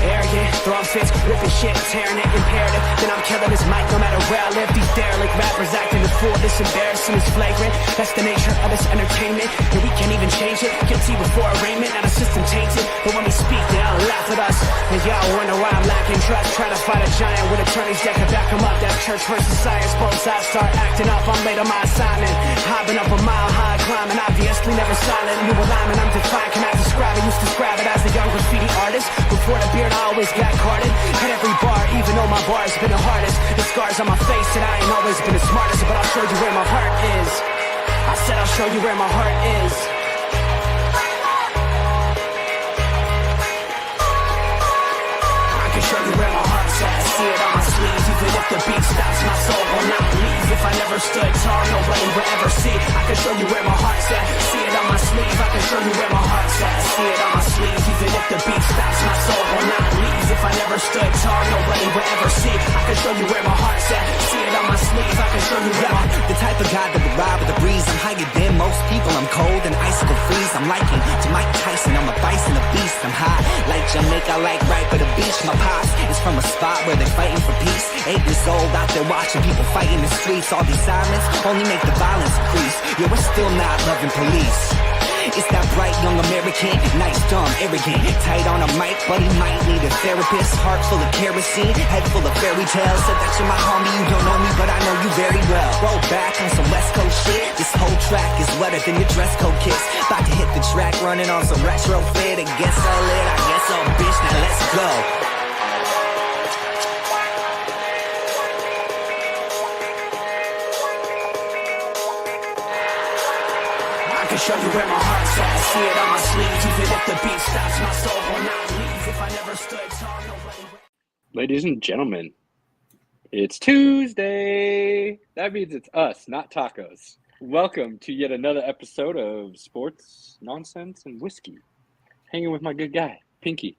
Arrogant, throwing fits, ripping shit, tearing it, imperative. Then I'm killing this mic no matter where I live. These derelict rappers acting the fool, this embarrassing is flagrant. That's the nature of this entertainment, and we can't even change it. Guilty before arraignment, now the system tainted. But when we speak, they all laugh at us. And y'all wonder why I'm lacking trust. Try to fight a giant with attorneys that can back them up. That's church versus science, both sides start acting up. I'm late on my assignment, hopping up a mile high, climbing, obviously never silent. New alignment, I'm defined, cannot describe it. Used to describe it as a young graffiti artist. Before the beard, I always got carded. At every bar, even though my bar has been the hardest. The scars on my face said I ain't always been the smartest, but I'll show you where my heart is. I said I'll show you where my heart is. I can show you where my heart's at. See it on my sleeves, even if the beat stops, my soul will not leave. If I never stood tall, nobody will ever see. I can show you where my heart's at. See it on my sleeve, I can show you where my heart's at. See it on my sleeve, even if the beat stops, my soul will not leave. If I never stood tall, nobody will ever see. I can show you where my heart's at. See it on my sleeve, I can show you where my... The type of guy that would ride with the breeze. I'm higher than most people, I'm cold and icicle freeze. I'm liking to Mike Tyson, I'm a bison, a beast. I'm high like Jamaica, like right by the beach. My pops is from a spot where they're fighting for peace. 8 years old, out there watching people fight in the streets. All these sirens only make the violence increase. Yeah, we're still not loving police. It's that bright young American, nice, dumb, arrogant. Tight on a mic, but he might need a therapist. Heart full of kerosene, head full of fairy tales. Said that you're my homie, you don't know me, but I know you very well. Roll back on some West Coast shit. This whole track is wetter than your dress code kiss. About to hit the track, running on some retro fit. I guess so lit, I guess so bitch, now let's go. I can show you where my heart's at. See it on my sleeves, even if the beat stops, my soul will not leave. If I never stood tall, nobody... Ladies and gentlemen, it's Tuesday. That means it's us, not tacos. Welcome to yet another episode of Sports, Nonsense, and Whiskey. Hanging with my good guy, Pinky.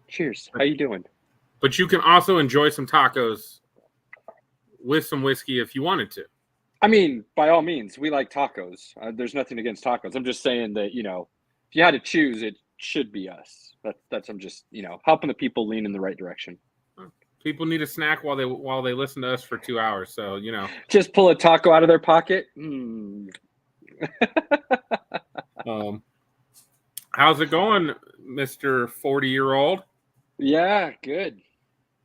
Cheers. How you doing? But you can also enjoy some tacos with some whiskey if you wanted to. I mean, by all means, we like tacos. There's nothing against tacos. I'm just saying that, you know, if you had to choose, it should be us. I'm just, you know, helping the people lean in the right direction. People need a snack while they listen to us for 2 hours. So, you know, just pull a taco out of their pocket. How's it going, Mr. 40-year-old? Yeah, good.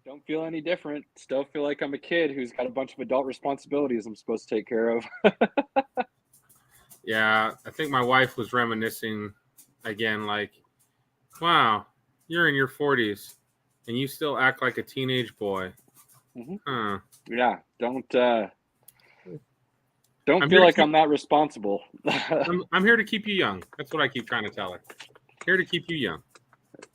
Don't feel any different. Still feel like I'm a kid who's got a bunch of adult responsibilities I'm supposed to take care of. Yeah, I think my wife was reminiscing again, like, wow, you're in your 40s and you still act like a teenage boy. Mm-hmm. Huh. Yeah, don't feel like I'm not responsible. I'm here to keep you young. That's what I keep trying to tell her. Here to keep you young.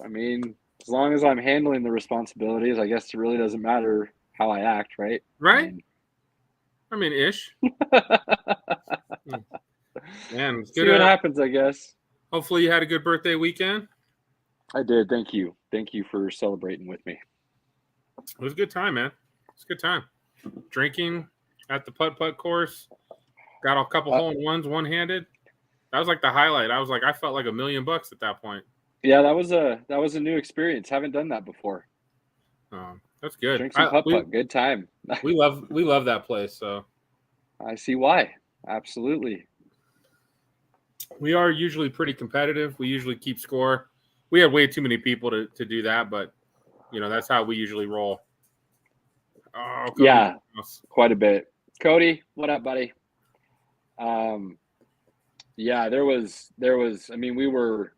I mean, as long as I'm handling the responsibilities, I guess it really doesn't matter how I act, right? Right? I mean, ish. Man, it's good. See what happens, I guess. Hopefully you had a good birthday weekend. I did. Thank you. Thank you for celebrating with me. It was a good time, man. It's a good time. Drinking at the putt-putt course. Got a couple hole-in-ones one-handed. That was like the highlight. I felt like $1 million at that point. Yeah, that was a new experience. Haven't done that before. That's good. Drink some putt-putt. Good time. we love that place. So I see why. Absolutely. We are usually pretty competitive. We usually keep score. We have way too many people to do that, but you know that's how we usually roll. Oh, Cody. Yeah, quite a bit. Cody, what up, buddy? Yeah, there was. I mean, we were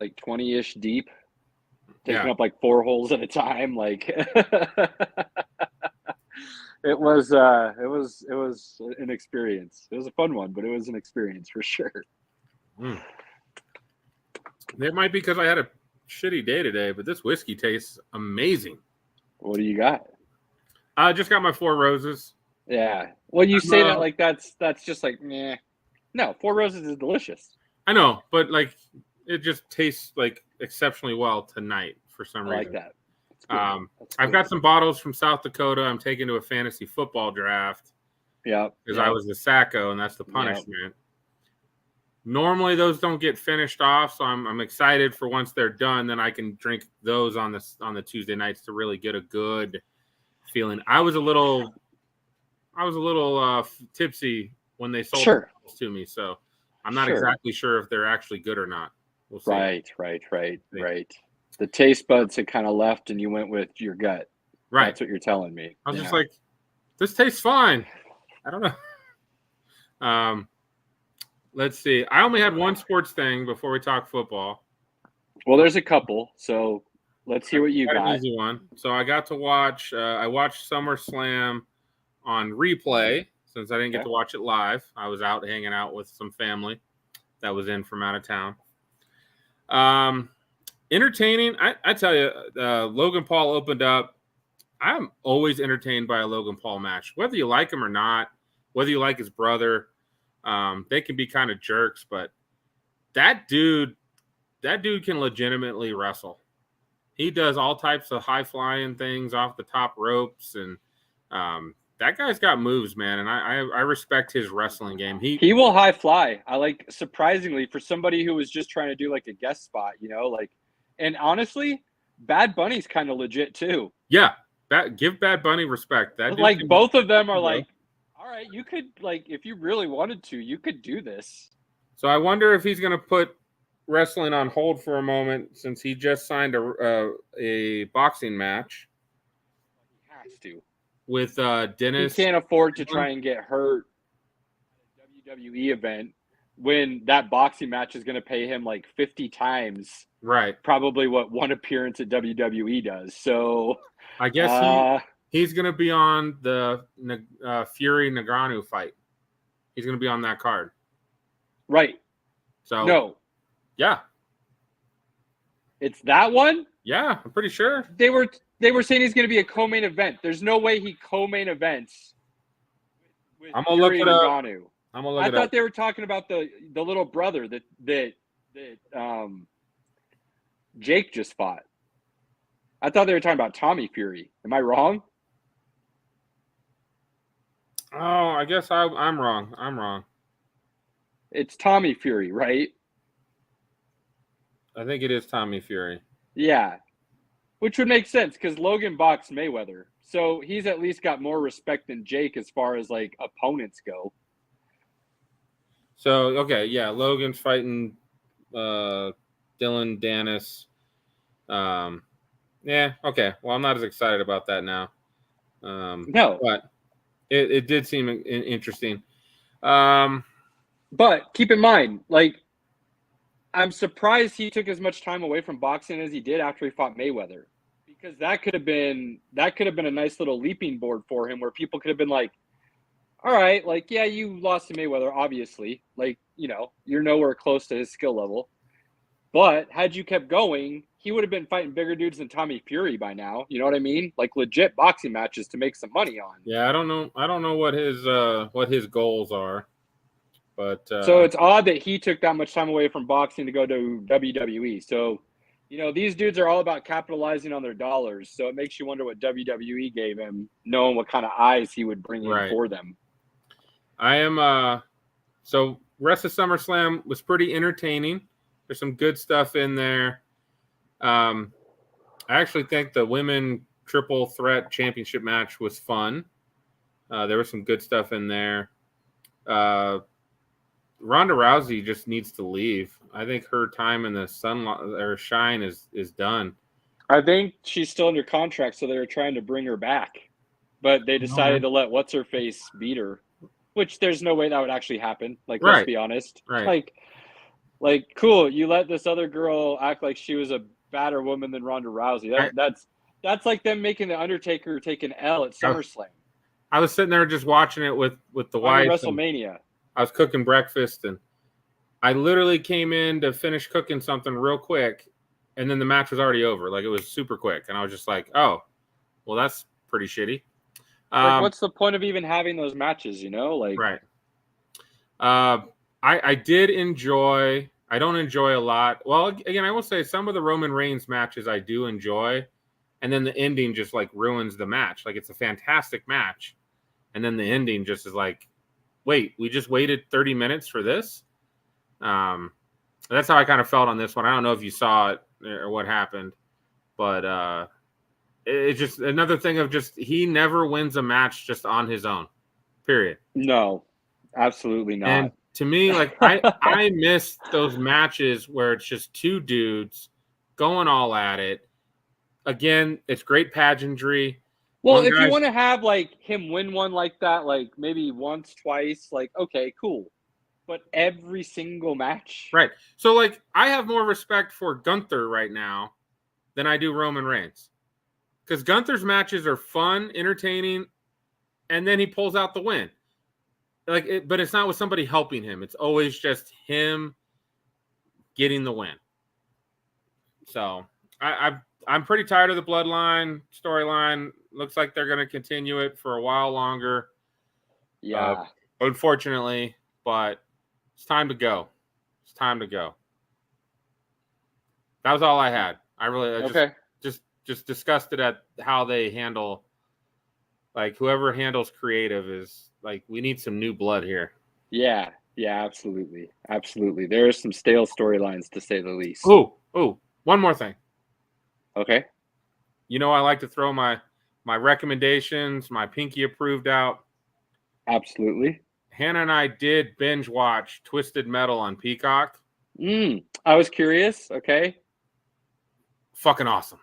like 20-ish deep, taking up like 4 holes at a time. Like it was an experience. It was a fun one, but it was an experience for sure. It might be because I had a shitty day today, but this whiskey tastes amazing. What do you got? I just got my 4 Roses. Yeah. Well, you say that like that's just like meh. No, 4 Roses is delicious. I know, but like it just tastes like exceptionally well tonight for some reason. I like that. I've got some bottles from South Dakota. I'm taking to a fantasy football draft. Yeah. Because I was the Sacco, and that's the punishment. Normally those don't get finished off, so I'm excited for once they're done. Then I can drink those on the Tuesday nights to really get a good feeling. I was a little tipsy when they sold them to me, so I'm not exactly sure if they're actually good or not. We'll see. Right. The taste buds had kind of left, and you went with your gut. Right. That's what you're telling me. I was just like, this tastes fine. I don't know. Let's see. I only had one sports thing before we talk football. Well, there's a couple, so let's hear what you got. An easy one. So I got to watch. I watched SummerSlam on replay since I didn't get to watch it live. I was out hanging out with some family that was in from out of town. Entertaining. I tell you, Logan Paul opened up. I'm always entertained by a Logan Paul match, whether you like him or not, whether you like his brother. They can be kind of jerks, but that dude can legitimately wrestle. He does all types of high flying things off the top ropes, and that guy's got moves, man. And I respect his wrestling game. He will high fly. I like, surprisingly, for somebody who was just trying to do like a guest spot, and honestly, Bad Bunny's kind of legit too. Yeah. Give Bad Bunny respect. That like both of them are like, all right, you could, like, if you really wanted to, you could do this. So I wonder if he's going to put wrestling on hold for a moment since he just signed a boxing match. He has to. With Dennis. He can't afford to try and get hurt at a WWE event when that boxing match is going to pay him like 50 times. Right. Probably what one appearance at WWE does. So I guess he's going to be on the Fury Nagano fight. He's going to be on that card. Right. So no. Yeah. It's that one? Yeah, I'm pretty sure. They were saying he's going to be a co-main event. There's no way he co-main events with I'm going to look it up. I thought they were talking about the little brother that Jake just fought. I thought they were talking about Tommy Fury. Am I wrong? Oh, I guess I'm wrong. It's Tommy Fury, right? I think it is Tommy Fury. Yeah. Which would make sense because Logan boxed Mayweather. So he's at least got more respect than Jake as far as like opponents go. So, okay, yeah, Logan's fighting Dylan Dennis. Yeah, okay. Well, I'm not as excited about that now. No. But it did seem interesting. But keep in mind, like, I'm surprised he took as much time away from boxing as he did after he fought Mayweather. Because that could have been a nice little leaping board for him where people could have been like, all right, like, yeah, you lost to Mayweather, obviously. Like, you're nowhere close to his skill level. But had you kept going, he would have been fighting bigger dudes than Tommy Fury by now. You know what I mean? Like legit boxing matches to make some money on. Yeah, I don't know what his goals are. But so it's odd that he took that much time away from boxing to go to WWE. So, these dudes are all about capitalizing on their dollars. So it makes you wonder what WWE gave him, knowing what kind of eyes he would bring in for them. I am so rest of SummerSlam was pretty entertaining. There's some good stuff in there. I actually think the women triple threat championship match was fun. There was some good stuff in there. Ronda Rousey just needs to leave. I think her time in the shine is done. I think she's still under contract, so they were trying to bring her back. But they decided to let what's-her-face beat her, which there's no way that would actually happen. Like, let's be honest. Right. Like, cool, you let this other girl act like she was a badder woman than Ronda Rousey. That's like them making The Undertaker take an L at SummerSlam. I was sitting there just watching it with the wife. WrestleMania. I was cooking breakfast, and I literally came in to finish cooking something real quick, and then the match was already over. Like, it was super quick, and I was just like, oh, well, that's pretty shitty. Like, what's the point of even having those matches, Like, right. I did enjoy. I don't enjoy a lot. Well, again, I will say some of the Roman Reigns matches I do enjoy, and then the ending just like ruins the match. Like, it's a fantastic match, and then the ending just is like, wait, we just waited 30 minutes for this? That's how I kind of felt on this one. I don't know if you saw it or what happened, but it's just another thing of just he never wins a match just on his own. Period. No, absolutely not. And to me, like I miss those matches where it's just two dudes going all at it. Again, it's great pageantry. Well, if you want to have like him win one like that, like maybe once, twice, like okay, cool. But every single match, right? So like I have more respect for Gunther right now than I do Roman Reigns, because Gunther's matches are fun, entertaining, and then he pulls out the win. But it's not with somebody helping him. It's always just him getting the win. So I'm pretty tired of the Bloodline storyline. Looks like they're going to continue it for a while longer. Yeah. Unfortunately, but it's time to go. It's time to go. That was all I had. I just disgusted at how they handle, like, whoever handles creative is like, we need some new blood here. Yeah, absolutely. Absolutely. There are some stale storylines, to say the least. Oh, one more thing. Okay. You know, I like to throw my recommendations, my pinky approved out. Absolutely. Hannah and I did binge watch Twisted Metal on Peacock. I was curious. Okay. Fucking awesome.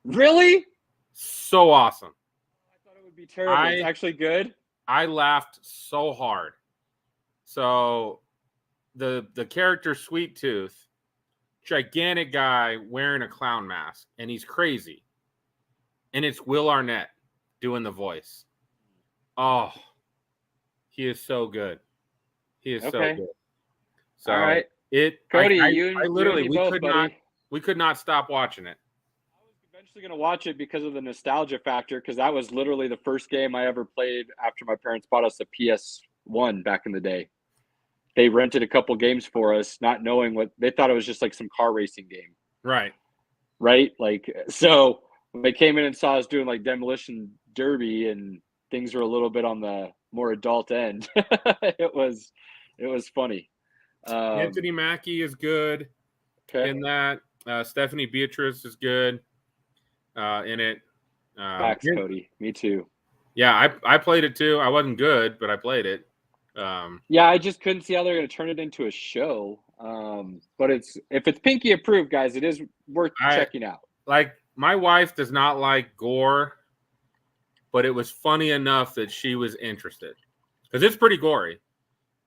Really? So awesome. I thought it would be terrible. It's actually good. I laughed so hard. So the character Sweet Tooth, gigantic guy wearing a clown mask, and he's crazy. And it's Will Arnett doing the voice. Oh, he is so good. He is so good. So all right. Cody, we could not stop watching it. I was eventually going to watch it because of the nostalgia factor, because that was literally the first game I ever played after my parents bought us a PS1 back in the day. They rented a couple games for us, not knowing what they thought it was, just like some car racing game. Right. Like, so when they came in and saw us doing like Demolition Derby and things were a little bit on the more adult end, it was funny. Anthony Mackie is good in that. Stephanie Beatrice is good in it. Facts, Cody. Me too. Yeah, I played it too. I wasn't good, but I played it. Yeah, I just couldn't see how they're going to turn it into a show. But if it's pinky approved, guys, it is worth checking out. Like, my wife does not like gore, but it was funny enough that she was interested, because it's pretty gory.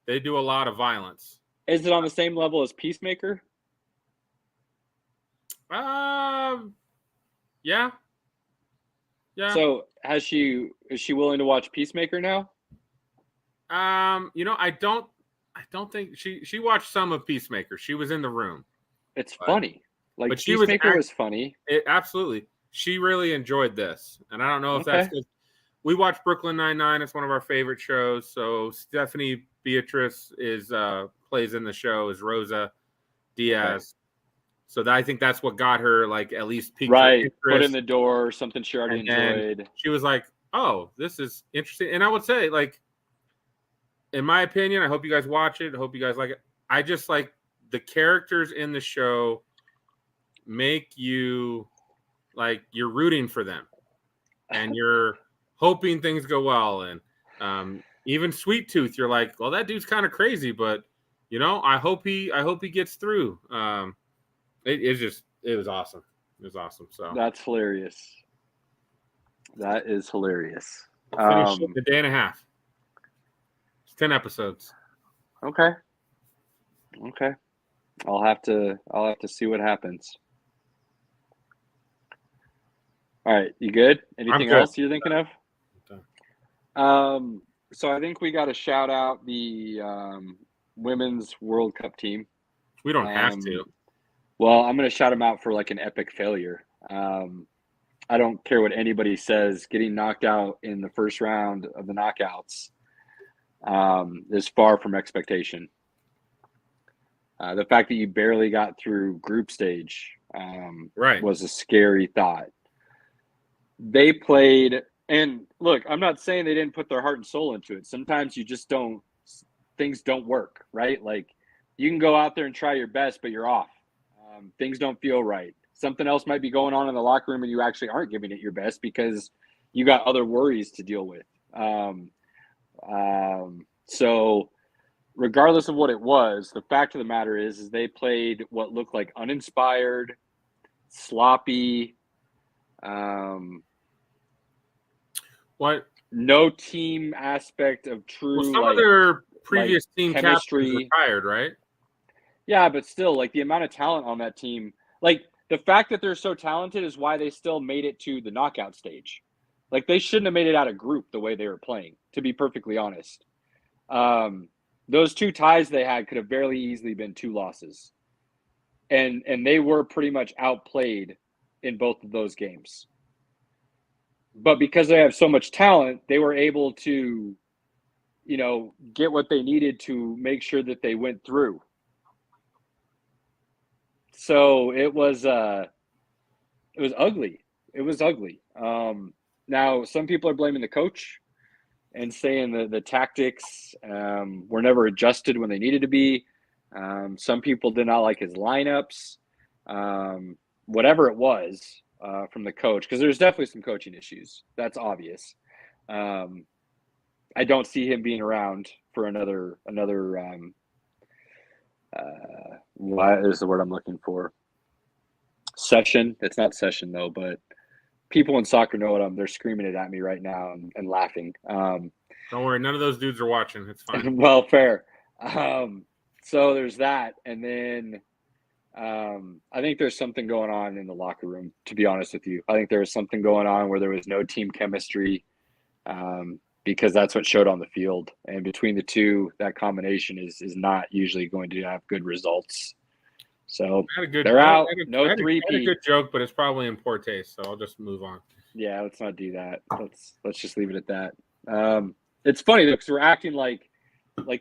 They do a lot of violence. Is it on the same level as Peacemaker? Yeah. So is she willing to watch Peacemaker now? You know, I don't think she watched some of Peacemaker. She was in the room. It's funny. Like, but Peacemaker was funny. Absolutely. She really enjoyed this. And I don't know if that's because we watched Brooklyn Nine-Nine. It's one of our favorite shows. So Stephanie Beatrice plays in the show as Rosa Diaz. Okay. So I think that's what got her, like, at least piqued her interest. Put in the door, something she already enjoyed. She was like, oh, this is interesting. And I would say, like, in my opinion, I hope you guys watch it. I hope you guys like it. I just like the characters in the show make you, like, you're rooting for them and you're hoping things go well. And even Sweet Tooth, you're like, well, that dude's kind of crazy, but, you know, I hope he gets through. It was awesome. It was awesome. So that's hilarious. That is hilarious. Finished a day and a half. 10 episodes. Okay. I'll have to see what happens. All right, you good? Anything else you're thinking of? So I think we got to shout out the Women's World Cup team. We don't have to. Well, I'm going to shout them out for like an epic failure. I don't care what anybody says. Getting knocked out in the first round of the knockouts is far from expectation. The fact that you barely got through group stage was a scary thought. They played, and look, I'm not saying they didn't put their heart and soul into it. Sometimes you just don't, things don't work, right? Like, you can go out there and try your best, but you're off. Things don't feel right. Something else might be going on in the locker room and you actually aren't giving it your best because you got other worries to deal with. So regardless of what it was, the fact of the matter is they played what looked like uninspired, sloppy, no team aspect of true. Well, some of their previous team chemistry captains retired, right? Yeah, but still, like the amount of talent on that team, like the fact that they're so talented is why they still made it to the knockout stage. Like they shouldn't have made it out of group the way they were playing, to be perfectly honest. Those 2 ties they had could have very easily been 2 losses. And they were pretty much outplayed in both of those games. But because they have so much talent, they were able to, get what they needed to make sure that they went through. So it was ugly. It was ugly. Now, some people are blaming the coach and saying the tactics were never adjusted when they needed to be. Some people did not like his lineups. Whatever it was from the coach, because there's definitely some coaching issues. That's obvious. I don't see him being around for another what is the word I'm looking for? Session. It's not session though, but people in soccer know what they're screaming it at me right now and laughing. Don't worry, none of those dudes are watching. It's fine. Well, fair. So there's that, and then I think there's something going on in the locker room. To be honest with you, I think there was something going on where there was no team chemistry, because that's what showed on the field. And between the two, that combination is not usually going to have good results. So they're out. No three-peat. I had a good joke, but it's probably in poor taste, so I'll just move on. Yeah, let's not do that. Let's just leave it at that. It's funny though, because we're acting like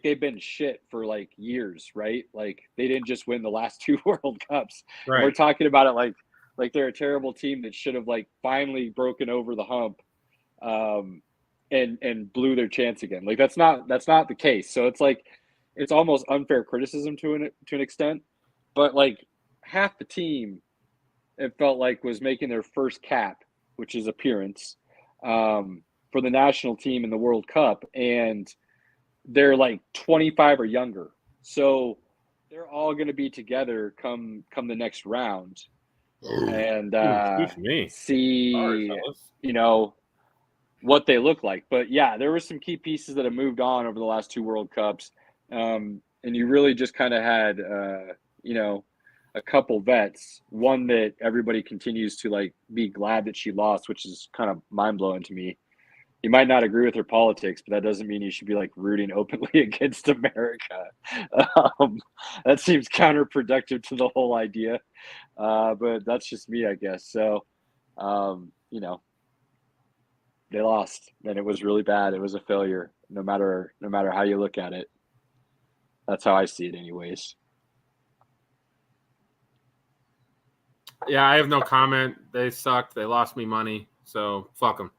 they've been shit for like years, right? Like they didn't just win the last 2 World Cups. Right. We're talking about it like they're a terrible team that should have like finally broken over the hump, and blew their chance again. Like that's not the case. So it's like it's almost unfair criticism to an extent. But like half the team, it felt like was making their first cap, which is appearance, for the national team in the World Cup, and they're like 25 or younger. So they're all going to be together come the next round, and see, what they look like. But yeah, there were some key pieces that have moved on over the last 2 World Cups, and you really just kind of had a couple vets, one that everybody continues to like be glad that she lost, which is kind of mind-blowing to me. You might not agree with her politics, but that doesn't mean you should be like rooting openly against America. That seems counterproductive to the whole idea, but that's just me, I guess. So they lost, and it was really bad. It was a failure, no matter how you look at it. That's how I see it anyways. Yeah, I have no comment. They sucked. They lost me money, so fuck them.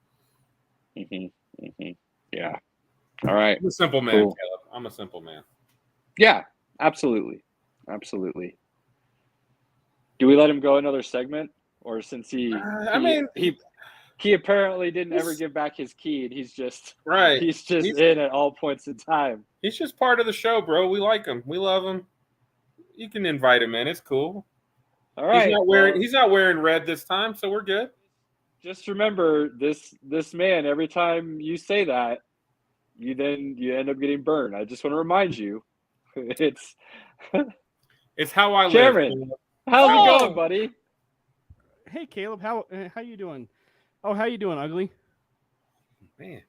Yeah. All right. I'm a simple man, cool. Caleb. I'm a simple man. Yeah, absolutely. Do we let him go another segment, or since he apparently didn't ever give back his key, and he's just in at all points in time. He's just part of the show, bro. We like him. We love him. You can invite him in. It's cool. All right. He's not wearing red this time, so we're good. Just remember this man. Every time you say that, you end up getting burned. I just want to remind you, it's how I Cameron, live. How's it going, buddy? Hey, Caleb. How you doing? Oh, how you doing, Ugly? Man,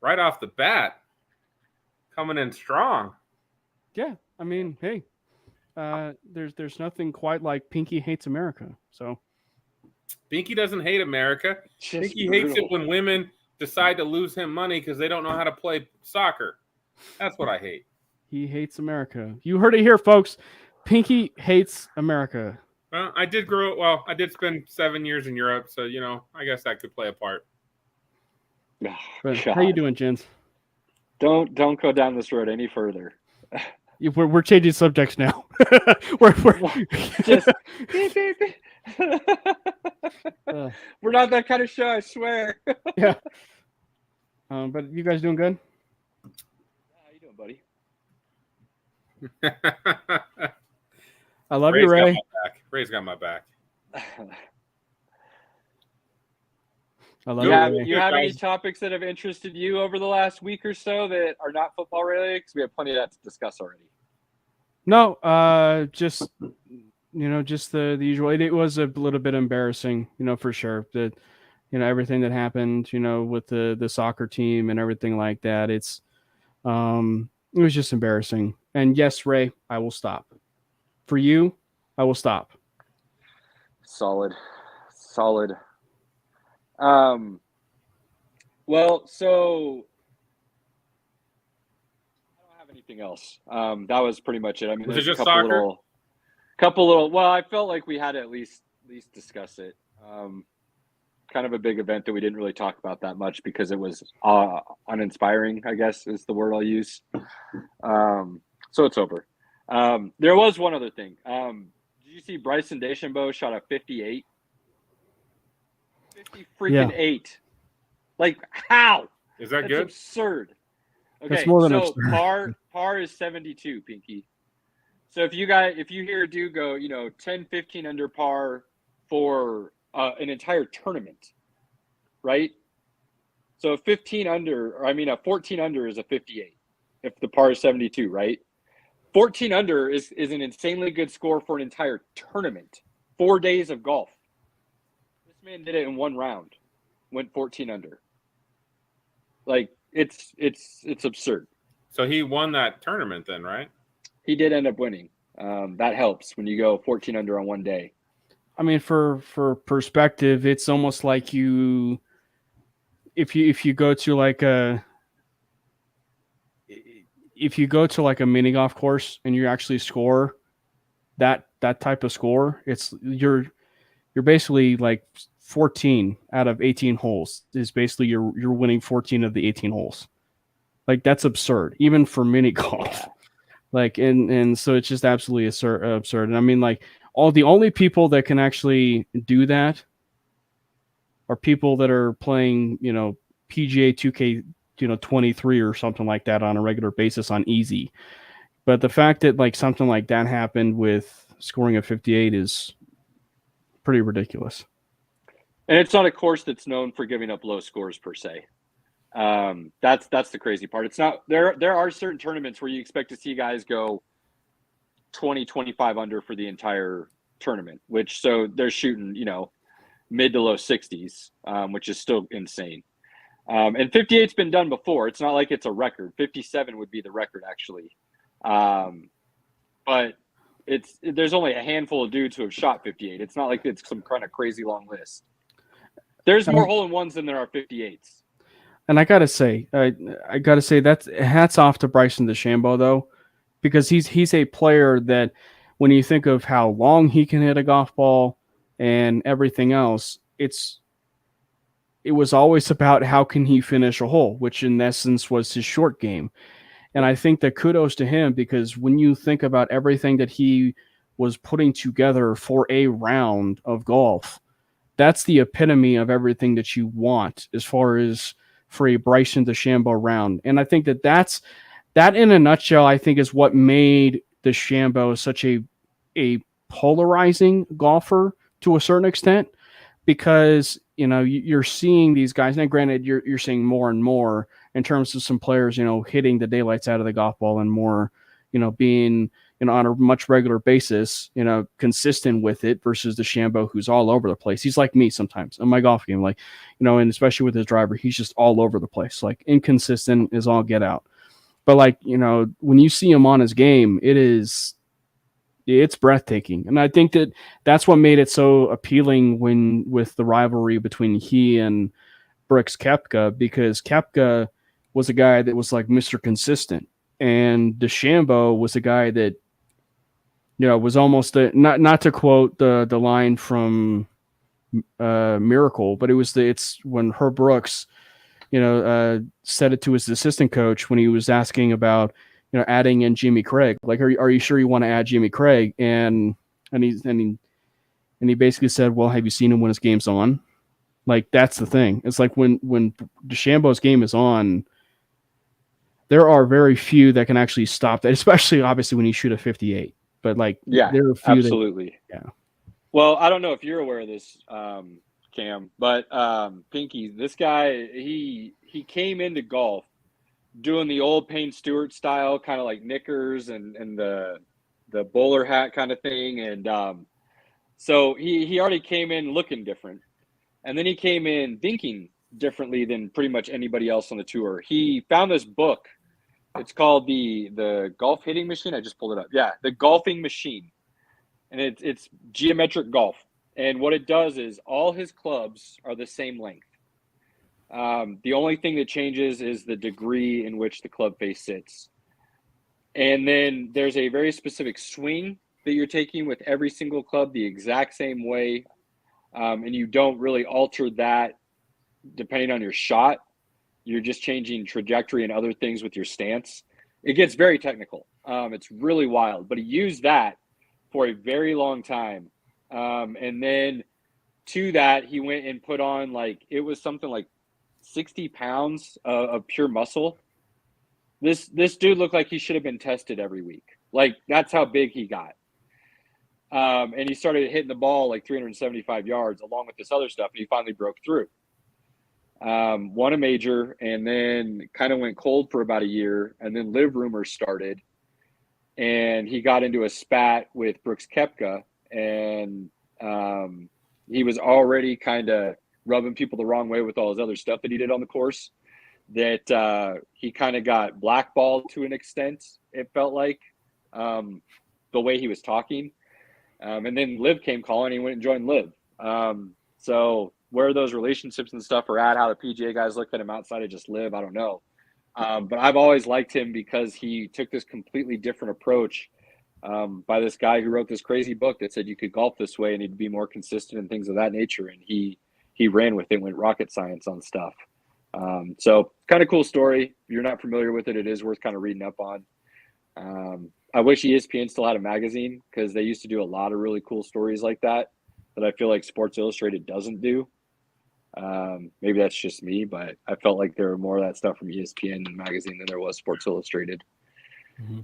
right off the bat, coming in strong. Yeah, I mean, hey, there's nothing quite like Pinky hates America. So Pinky doesn't hate America. Pinky hates it when women decide to lose him money because they don't know how to play soccer. That's what I hate. He hates America. You heard it here, folks. Pinky hates America. Well, I did spend 7 years in Europe, so I guess that could play a part. But how you doing, Jens? Don't go down this road any further. We're changing subjects now. we're Just beep, beep, beep. We're not that kind of show, I swear. yeah. But you guys doing good? How you doing, buddy? I love you, Ray. Ray's got my back. I love You have any topics that have interested you over the last week or so that are not football related? Because we have plenty of that to discuss already. No, just just the usual. It was a little bit embarrassing, for sure. That everything that happened, with the soccer team and everything like that. It was just embarrassing. And yes, Ray, I will stop. For you, I will stop. Solid. Well, so I don't have anything else. That was pretty much it. I mean, Was it there's just soccer? Couple little. Well, I felt like we had to at least discuss it. Kind of a big event that we didn't really talk about that much because it was uninspiring, I guess is the word I'll use. So it's over. There was one other thing. Did you see Bryson DeChambeau shot a 58? 50 freaking 8. Like, how? Is that That's good? absurd. Okay, That's more than so absurd. par is 72, Pinky. So if you hear a dude go, 10, 15 under par for an entire tournament, right? So a 14 under is a 58 if the par is 72, right? 14 under is an insanely good score for an entire tournament. 4 days of golf. This man did it in one round. Went 14 under. Like, it's absurd. So he won that tournament then, right? He did end up winning. That helps when you go 14 under on one day. I mean, for perspective, it's almost like if you go to like a mini golf course and you actually score that type of score, you're basically like 14 out of 18 holes is basically you're winning 14 of the 18 holes. Like, that's absurd, even for mini golf. Yeah. Like, and so it's just absolutely absurd. And I mean, like, the only people that can actually do that are people that are playing, PGA 2K, 23 or something like that on a regular basis on easy. But the fact that like something like that happened with scoring a 58 is pretty ridiculous. And it's not a course that's known for giving up low scores per se. That's the crazy part. It's not there are certain tournaments where you expect to see guys go 20, 25 under for the entire tournament, so they're shooting, mid to low 60s, which is still insane. And 58's been done before. It's not like it's a record. 57 would be the record actually. But there's only a handful of dudes who have shot 58. It's not like it's some kind of crazy long list. There's more hole-in-ones than there are 58s. And I gotta say that's hats off to Bryson DeChambeau though, because he's a player that when you think of how long he can hit a golf ball and everything else, it was always about how can he finish a hole, which in essence was his short game. And I think that kudos to him, because when you think about everything that he was putting together for a round of golf, that's the epitome of everything that you want as far as for a Bryson DeChambeau round. And I think that in a nutshell, I think is what made DeChambeau such a polarizing golfer to a certain extent, because, you're seeing these guys, and granted you're seeing more and more in terms of some players, hitting the daylights out of the golf ball and more, being, on a much regular basis, consistent with it versus DeChambeau, who's all over the place. He's like me sometimes in my golf game, like, and especially with his driver, he's just all over the place, like inconsistent as all get out. But like, when you see him on his game, it's breathtaking. And I think that's what made it so appealing with the rivalry between he and Brooks Koepka, because Koepka was a guy that was like Mr. Consistent, and DeChambeau was a guy that, was almost not to quote the line from Miracle, but it's when Herb Brooks, said it to his assistant coach when he was asking about, adding in Jimmy Craig. Like, are you sure you want to add Jimmy Craig? And he basically said, well, have you seen him when his game's on? Like, that's the thing. It's like when DeChambeau's game is on, there are very few that can actually stop that, especially obviously when you shoot a 58. But like, Yeah, there are a few absolutely. Well, I don't know if you're aware of this, Cam, but Pinky, this guy, he came into golf doing the old Payne Stewart style, kind of like knickers and the bowler hat kind of thing, and so he already came in looking different, and then he came in thinking differently than pretty much anybody else on the tour. He found this book. It's called the Golf Hitting Machine. I just pulled it up. Yeah, the Golfing Machine, and it's geometric golf. And what it does is all his clubs are the same length. The only thing that changes is the degree in which the club face sits. And then there's a very specific swing that you're taking with every single club the exact same way. And you don't really alter that depending on your shot. You're just changing trajectory and other things with your stance. It gets very technical. It's really wild. But he used that for a very long time. And then to that, he went and put on, like, it was something like 60 pounds of pure muscle. This dude looked like he should have been tested every week. Like, that's how big he got. And he started hitting the ball like 375 yards along with this other stuff, and he finally broke through. Won a major, and then kind of went cold for about a year, and then live rumors started. And he got into a spat with Brooks Koepka, and he was already kind of rubbing people the wrong way with all his other stuff that he did on the course, that he kind of got blackballed to an extent, it felt like, the way he was talking. And then Liv came calling, he went and joined Liv. So where those relationships and stuff are at, how the PGA guys look at him outside of just Liv, I don't know. But I've always liked him because he took this completely different approach by this guy who wrote this crazy book that said you could golf this way and he'd be more consistent and things of that nature. And he ran with it, went rocket science on stuff. So kind of cool story. If you're not familiar with it, it is worth kind of reading up on. I wish ESPN still had a magazine because they used to do a lot of really cool stories like that I feel like Sports Illustrated doesn't do. Maybe that's just me, but I felt like there were more of that stuff from ESPN magazine than there was Sports Illustrated. Mm-hmm.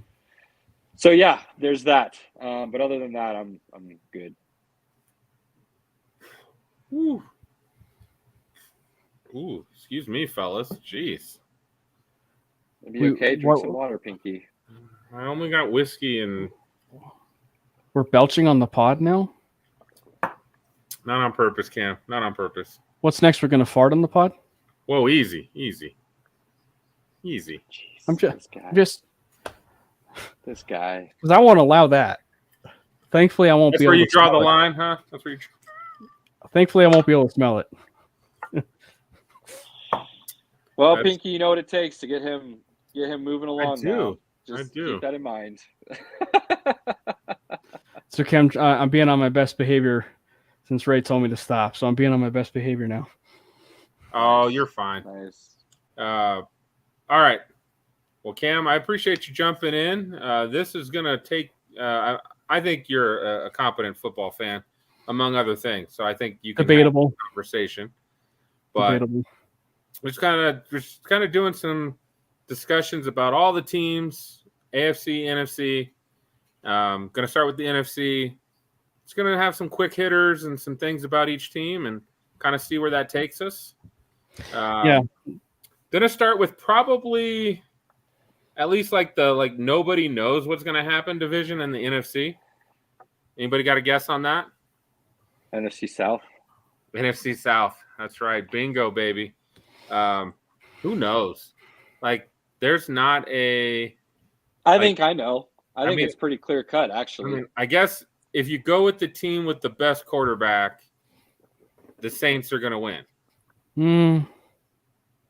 So yeah, there's that. But other than that, I'm good. Ooh, excuse me, fellas. Jeez. It'll be okay. Drink some water, Pinky. I only got whiskey and. We're belching on the pod now? Not on purpose, Cam. Not on purpose. What's next? We're going to fart on the pod? Whoa, easy. Jeez, I'm just this guy. because I won't allow that. Thankfully, I won't That's be where able you to draw the smell it. line, huh? That's where you. Thankfully, I won't be able to smell it. Well, Pinky, you know what it takes to get him moving along. Now. I Just do. keep that in mind. So, Kim, I'm being on my best behavior since Ray told me to stop. So I'm being on my best behavior now. Oh, you're fine. Nice. All right. Well, Cam, I appreciate you jumping in. This is going to take I think you're a competent football fan, among other things. So I think you can Debatable. have a conversation. But Debatable. we're just kind of doing some discussions about all the teams, AFC, NFC. Going to start with the NFC. It's going to have some quick hitters and some things about each team and kind of see where that takes us. Yeah. Going to start with probably at least like nobody knows what's going to happen division in the NFC. Anybody got a guess on that? NFC South. NFC South. That's right. Bingo, baby. Who knows? Like, there's not a. I think I know. I think it's pretty clear cut, actually. I guess if you go with the team with the best quarterback, the Saints are going to win.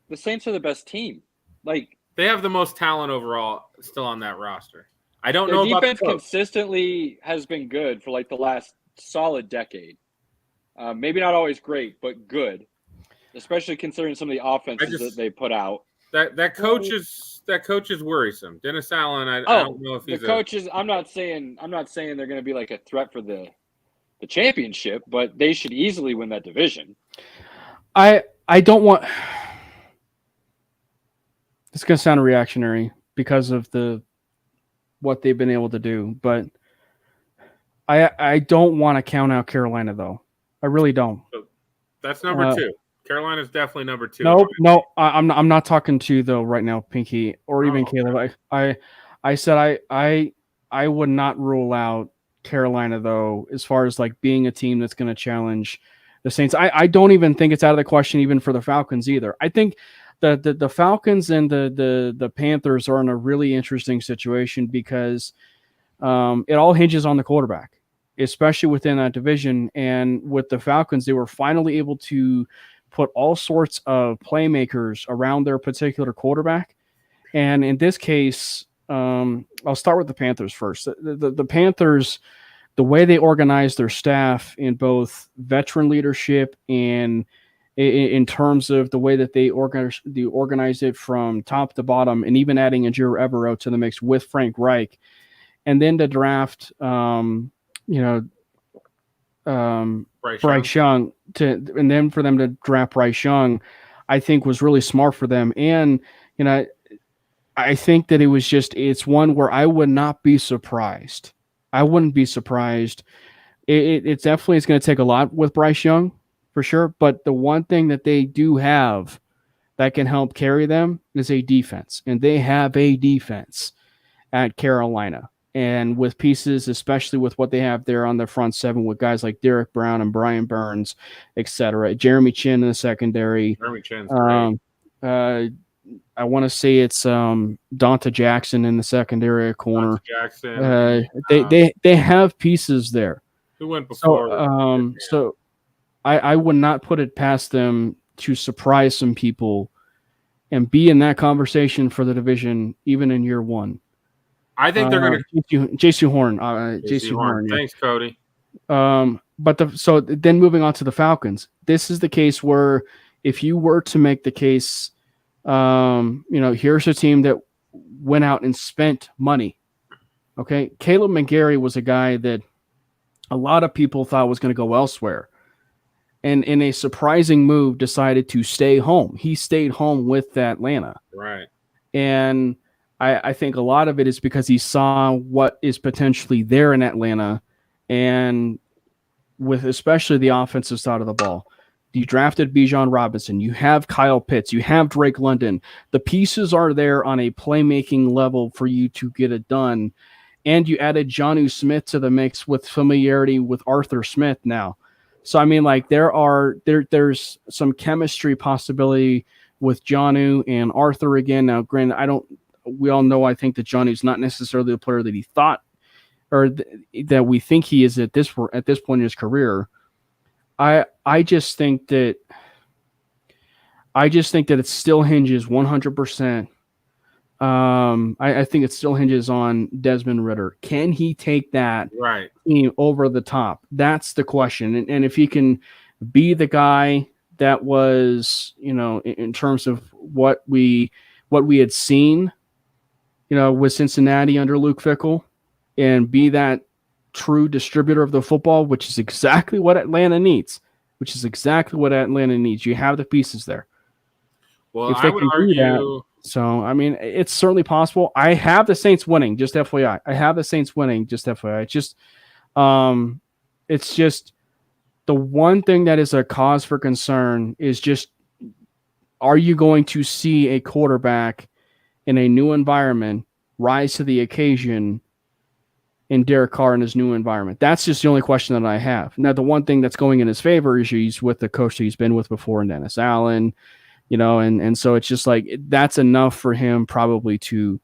The Saints are the best team. Like, they have the most talent overall still on that roster. I don't know their about defense consistently has been good for like the last solid decade. Maybe not always great, but good, especially considering some of the offenses that they put out. That coach is worrisome. Dennis Allen. I don't know if he's the coaches. I'm not saying they're going to be like a threat for the championship, but they should easily win that division. I don't want. It's going to sound reactionary because of what they've been able to do, but I don't want to count out Carolina though. I really don't. That's number 2. Carolina's definitely number 2. No, I'm not talking to you though right now, Pinky, or even Caleb. I said I would not rule out Carolina though, as far as like being a team that's going to challenge the Saints. I don't even think it's out of the question even for the Falcons either. I think the Falcons and the Panthers are in a really interesting situation because it all hinges on the quarterback, especially within that division. And with the Falcons, they were finally able to put all sorts of playmakers around their particular quarterback. And in this case, I'll start with the Panthers first. The Panthers, the way they organize their staff in both veteran leadership and in terms of the way that they organize it from top to bottom, and even adding a Joe Evero to the mix with Frank Reich, and then to draft, Bryce Young and then for them to draft Bryce Young, I think was really smart for them. And, I think that it's one where I would not be surprised. I wouldn't be surprised. It definitely is going to take a lot with Bryce Young for sure. But the one thing that they do have that can help carry them is a defense. And they have a defense at Carolina. And with pieces, especially with what they have there on the front seven with guys like Derek Brown and Brian Burns, etc. Jeremy Chin in the secondary. Jeremy Chin's great. I want to say it's Donta Jackson in the secondary corner. Jackson. They have pieces there. Who went before? So I would not put it past them to surprise some people and be in that conversation for the division even in year one. I think they're going to JC Horn. JC Horn. Yeah. Thanks, Cody. So then moving on to the Falcons, this is the case where if you were to make the case, here's a team that went out and spent money. Okay, Caleb McGarry was a guy that a lot of people thought was going to go elsewhere, and in a surprising move, decided to stay home. He stayed home with Atlanta, right? And I think a lot of it is because he saw what is potentially there in Atlanta, and with especially the offensive side of the ball. You drafted Bijan Robinson. You have Kyle Pitts. You have Drake London. The pieces are there on a playmaking level for you to get it done. And you added Jonnu Smith to the mix with familiarity with Arthur Smith now. So, I mean, like there's some chemistry possibility with Jonnu and Arthur again. Now, granted, we all know, I think that Jonnu's not necessarily the player that he thought or that we think he is at this point in his career. I just think that it still hinges 100%. I think it still hinges on Desmond Ridder. Can he take that team over the top? That's the question. And if he can be the guy that was, in terms of what we had seen, with Cincinnati under Luke Fickell, and be that true distributor of the football, which is exactly what Atlanta needs. You have the pieces there. Well, I would argue. So, I mean, it's certainly possible. I have the Saints winning, just FYI. It's just the one thing that is a cause for concern is just, are you going to see a quarterback in a new environment rise to the occasion in Derek Carr in his new environment? That's just the only question that I have. Now, the one thing that's going in his favor is he's with the coach that he's been with before, and Dennis Allen, and so it's just like that's enough for him probably to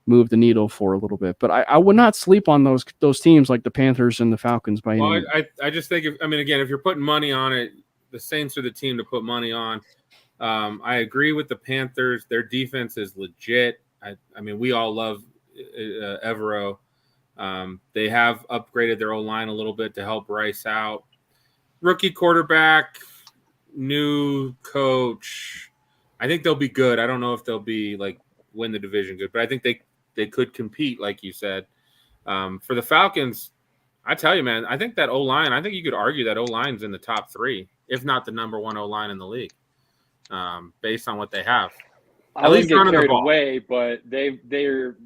move the needle for a little bit. But I would not sleep on those teams like the Panthers and the Falcons by any means. I just think, if you're putting money on it, the Saints are the team to put money on. I agree with the Panthers. Their defense is legit. We all love Evero. They have upgraded their O-line a little bit to help Rice out. Rookie quarterback, new coach. I think they'll be good. I don't know if they'll be like win the division good, but I think they could compete, like you said. For the Falcons, I tell you, man, I think that O-line, I think you could argue that O-line's in the top 3, if not the number 1 O-line in the league, based on what they have. I wouldn't get carried away, but they're good.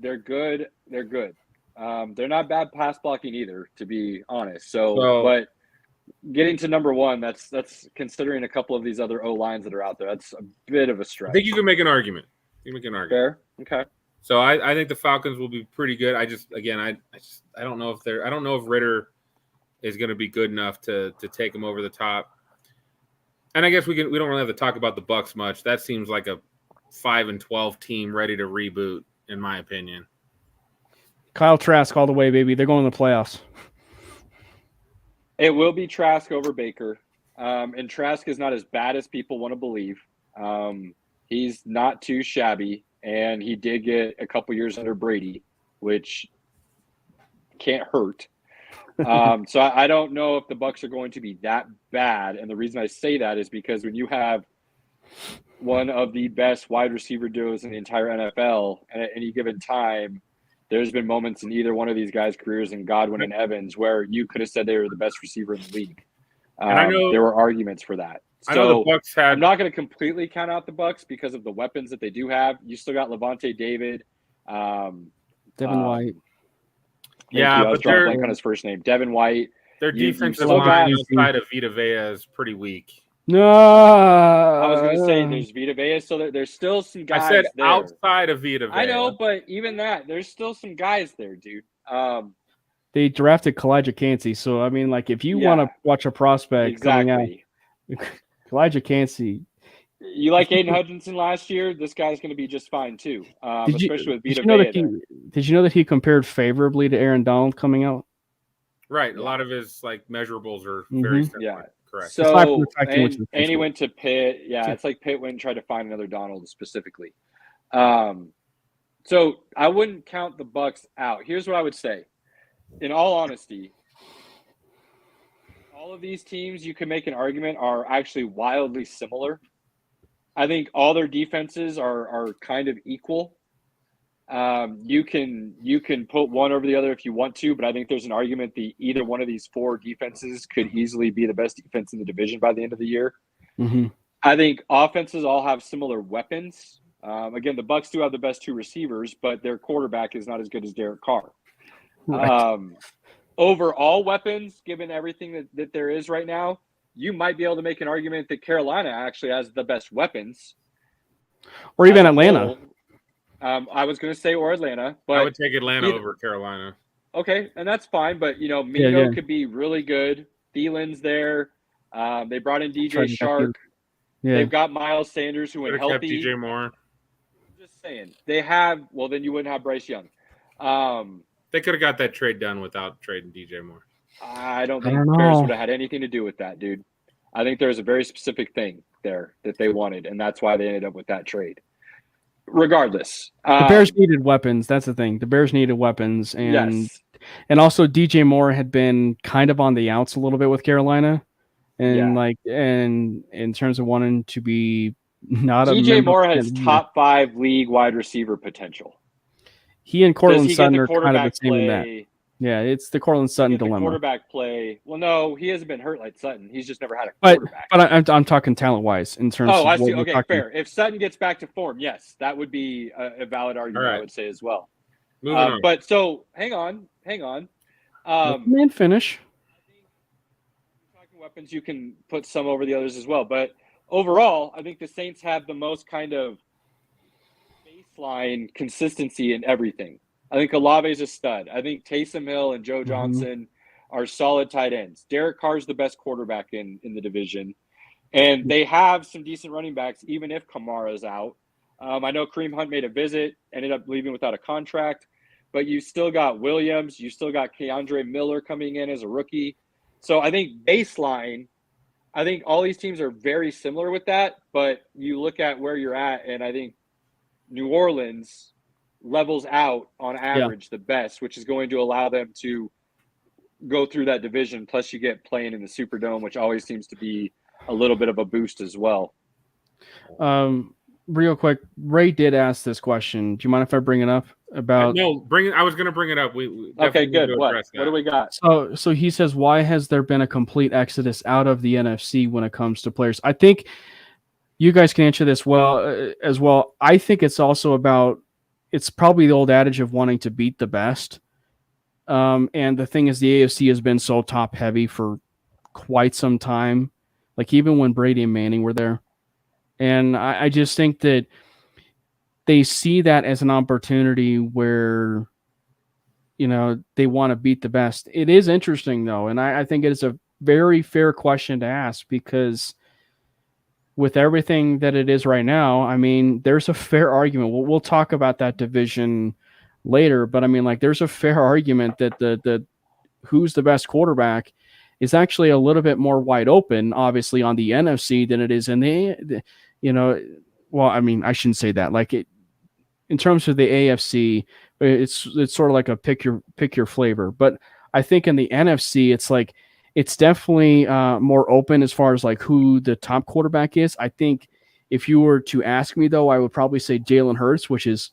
They're good. They're not bad pass blocking either, to be honest. So but getting to number 1, that's considering a couple of these other O-lines that are out there. That's a bit of a stretch. I think you can make an argument. Fair. Okay. So I think the Falcons will be pretty good. I don't know if Ritter is going to be good enough to take them over the top. And I guess we don't really have to talk about the Bucs much. That seems like a 5-12 team ready to reboot, in my opinion. Kyle Trask all the way, baby. They're going to the playoffs. It will be Trask over Baker. And Trask is not as bad as people want to believe. He's not too shabby, and he did get a couple years under Brady, which can't hurt. So I don't know if the Bucs are going to be that bad. And the reason I say that is because when you have one of the best wide receiver duos in the entire NFL at any given time, there's been moments in either one of these guys' careers, in Godwin and Evans, where you could have said they were the best receiver in the league. And I know there were arguments for that. I know the Bucs had. I'm not going to completely count out the Bucs because of the weapons that they do have. You still got Levante David, Devin White. Yeah, but they're blank on his first name, Devin White. Their defensive line outside of Vita Vea is pretty weak. No, I was going to say there's Vita Vea, so there's still some guys. I said there. outside of Vita Vea. I know, but even that, there's still some guys there, dude. They drafted Kalijah Cansey, so I mean, like, if you want to watch a prospect coming out, Kalijah Cansey. You like Aiden Hutchinson last year? This guy's going to be just fine too, especially with Vita Vea. Did you know that he compared favorably to Aaron Donald coming out? Right, a lot of his measurables are very similar. Yeah, correct. So and he went to Pitt. Yeah, it's like Pitt went and tried to find another Donald specifically. So I wouldn't count the Bucs out. Here's what I would say. In all honesty, all of these teams, you can make an argument, are actually wildly similar. I think all their defenses are kind of equal. You can put one over the other if you want to, but I think there's an argument that either one of these 4 defenses could easily be the best defense in the division by the end of the year. Mm-hmm. I think offenses all have similar weapons. Again, the Bucs do have the best 2 receivers, but their quarterback is not as good as Derek Carr. Right. Overall weapons, given everything that there is right now, you might be able to make an argument that Carolina actually has the best weapons. Or even Atlanta. I was going to say or Atlanta. But I would take Atlanta over Carolina. Okay, and that's fine. But, Mingo could be really good. Thielen's there. They brought in DJ Shark. Yeah. They've got Miles Sanders, who went healthy. DJ Moore. I'm just saying. They have – well, then you wouldn't have Bryce Young. They could have got that trade done without trading DJ Moore. I don't think the Bears would have had anything to do with that, dude. I think there's a very specific thing there that they wanted, and that's why they ended up with that trade. Regardless. The Bears needed weapons. That's the thing. The Bears needed weapons. And also DJ Moore had been kind of on the outs a little bit with Carolina. And and in terms of wanting to be not DJ Moore has top 5 league wide receiver potential. He and Cortland Sutton are kind of the same in that. Yeah, it's the Cortland Sutton dilemma. Quarterback play. Well, no, he hasn't been hurt like Sutton. He's just never had a quarterback. But I'm talking talent-wise in terms of I see. Okay, fair. If Sutton gets back to form, yes, that would be a valid argument, I would say as well. Moving on. But so, hang on. Man, finish. Talking weapons, you can put some over the others as well. But overall, I think the Saints have the most kind of baseline consistency in everything. I think Olave's a stud. I think Taysom Hill and Joe Johnson are solid tight ends. Derek Carr's the best quarterback in the division. And they have some decent running backs, even if Kamara's out. I know Kareem Hunt made a visit, ended up leaving without a contract. But you still got Williams. You still got Keandre Miller coming in as a rookie. So I think baseline, I think all these teams are very similar with that. But you look at where you're at, and I think New Orleans levels out on average the best, which is going to allow them to go through that division. Plus you get playing in the Superdome, which always seems to be a little bit of a boost as well. real quick, Ray did ask this question. Do you mind if I bring it up about? No, I was going to bring it up. We Okay, definitely need good. to What? address What that. do we got? So he says, why has there been a complete exodus out of the NFC when it comes to players? I think you guys can answer this as well. I think it's also about, it's probably the old adage of wanting to beat the best. And the thing is, the AFC has been so top heavy for quite some time. Like even when Brady and Manning were there. And I just think that they see that as an opportunity where, they want to beat the best. It is interesting though. And I think it is a very fair question to ask because with everything that it is right now, I mean, there's a fair argument. We'll talk about that division later, but I mean, like, there's a fair argument that the who's the best quarterback is actually a little bit more wide open, obviously, on the NFC than it is in the well, I mean, I shouldn't say that. Like in terms of the AFC, it's sort of like a pick your flavor. But I think in the NFC, it's like it's definitely more open as far as like who the top quarterback is. I think if you were to ask me though, I would probably say Jalen Hurts, which is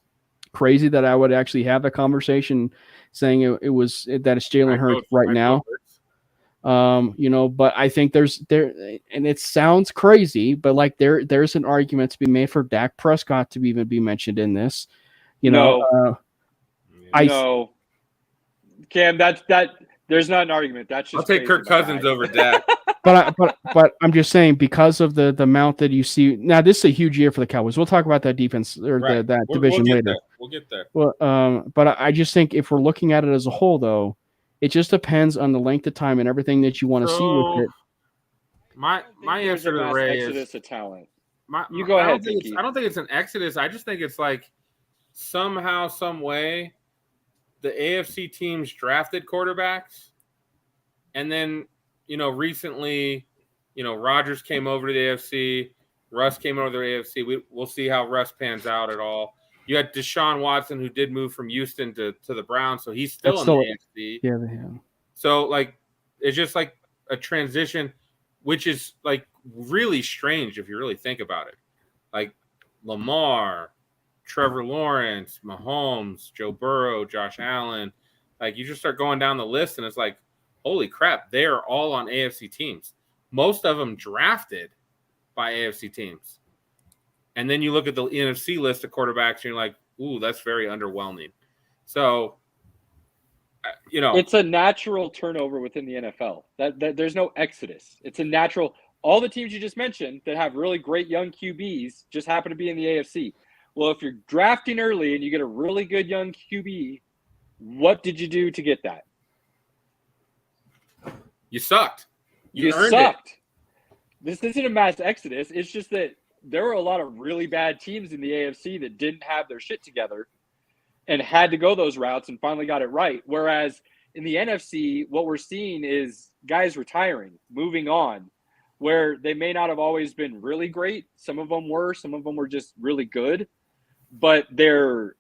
crazy that I would actually have a conversation saying that it's Jalen Hurts right now. But I think there, and it sounds crazy, but like there's an argument to be made for Dak Prescott to even be mentioned in this. No, Cam, that there's not an argument. That's just I'll take Kirk Cousins over Dak. But I'm just saying because of the amount that you see now, this is a huge year for the Cowboys. We'll talk about that defense or that division later. We'll get there. Well, but I just think if we're looking at it as a whole, though, it just depends on the length of time and everything that you want to see with it. My answer to the Ray is exodus of talent. You go ahead. I don't think it's an exodus. I just think it's like somehow, some way, the AFC teams drafted quarterbacks, and then recently, Rodgers came over to the AFC, Russ came over to the AFC. We'll see how Russ pans out at all. You had Deshaun Watson, who did move from Houston to the Browns, so he's still in the AFC. Yeah. So, like, it's just like a transition, which is, like, really strange if you really think about it. Like, Lamar, Trevor Lawrence, Mahomes, Joe Burrow, Josh Allen. Like, you just start going down the list, and it's like, holy crap, they are all on AFC teams. Most of them drafted by AFC teams. And then you look at the NFC list of quarterbacks, and you're like, ooh, that's very underwhelming. So, it's a natural turnover within the NFL. That there's no exodus. It's a natural. All the teams you just mentioned that have really great young QBs just happen to be in the AFC. Well, if you're drafting early and you get a really good young QB, what did you do to get that? You sucked. You sucked. This isn't a mass exodus. It's just that there were a lot of really bad teams in the AFC that didn't have their shit together and had to go those routes and finally got it right. Whereas in the NFC, what we're seeing is guys retiring, moving on, where they may not have always been really great. Some of them were just really good, but they're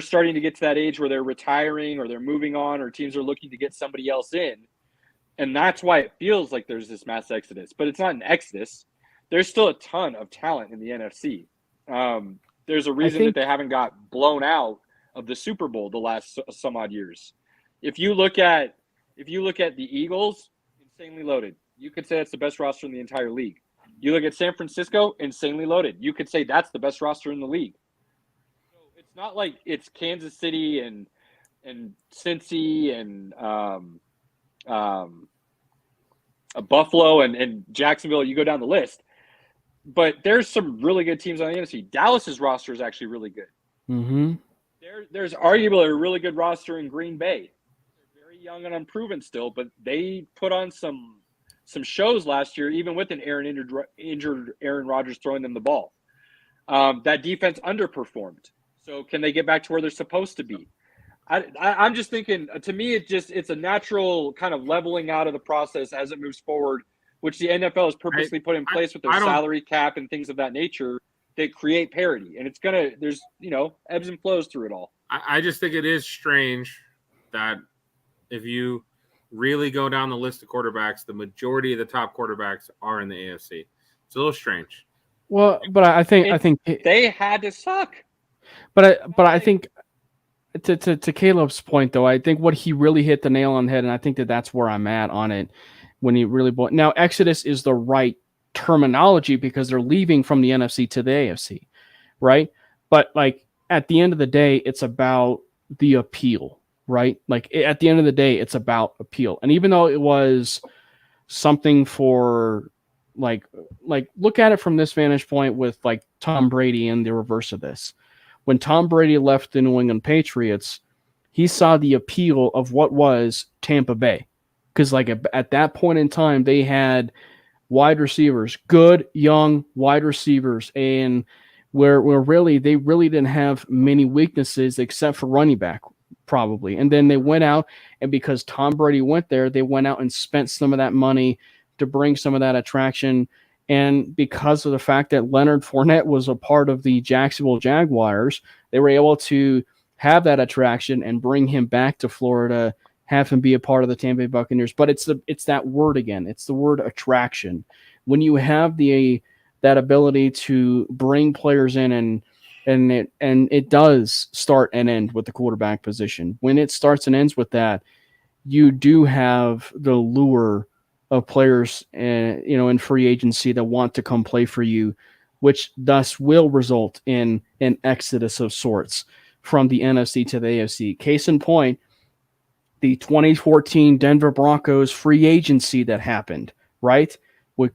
starting to get to that age where they're retiring or they're moving on or teams are looking to get somebody else in. And that's why it feels like there's this mass exodus, but it's not an exodus. There's still a ton of talent in the NFC. There's a reason that they haven't got blown out of the Super Bowl the last some odd years. If you look at the Eagles, insanely loaded. You could say that's the best roster in the entire league. You look at San Francisco, insanely loaded. You could say that's the best roster in the league. So it's not like it's Kansas City and Cincy and Buffalo and Jacksonville. You go down the list. But there's some really good teams on the NFC. Dallas's roster is actually really good. Mm-hmm. There's arguably a really good roster in Green Bay. They're very young and unproven still, but they put on some shows last year, even with an injured Aaron Rodgers throwing them the ball. That defense underperformed. So can they get back to where they're supposed to be? I'm just thinking, to me, it's a natural kind of leveling out of the process as it moves forward, which the NFL has purposely put in place with their salary cap and things of that nature that create parity. And there's ebbs and flows through it all. I just think it is strange that if you really go down the list of quarterbacks, the majority of the top quarterbacks are in the AFC. It's a little strange. Well, but I think they had to suck. But I think to Caleb's point though, I think what he really hit the nail on the head, and I think that's where I'm at on it when he really now Exodus is the right terminology because they're leaving from the NFC to the AFC, right? But like at the end of the day, it's about the appeal, right? Like at the end of the day, it's about appeal, and even though it was something for like look at it from this vantage point with like Tom Brady and the reverse of this. When Tom Brady left the New England Patriots, he saw the appeal of what was Tampa Bay. Because like at that point in time, they had wide receivers, good young wide receivers, and where really they really didn't have many weaknesses except for running back, probably. And then they went out, and because Tom Brady went there, they went out and spent some of that money to bring some of that attraction. And because of the fact that Leonard Fournette was a part of the Jacksonville Jaguars, they were able to have that attraction and bring him back to Florida, have him be a part of the Tampa Bay Buccaneers. But it's that word again. It's the word attraction. When you have that ability to bring players in and it does start and end with the quarterback position. When it starts and ends with that, you do have the lure of players, in free agency that want to come play for you, which thus will result in an exodus of sorts from the NFC to the AFC. Case in point, the 2014 Denver Broncos free agency that happened, right? With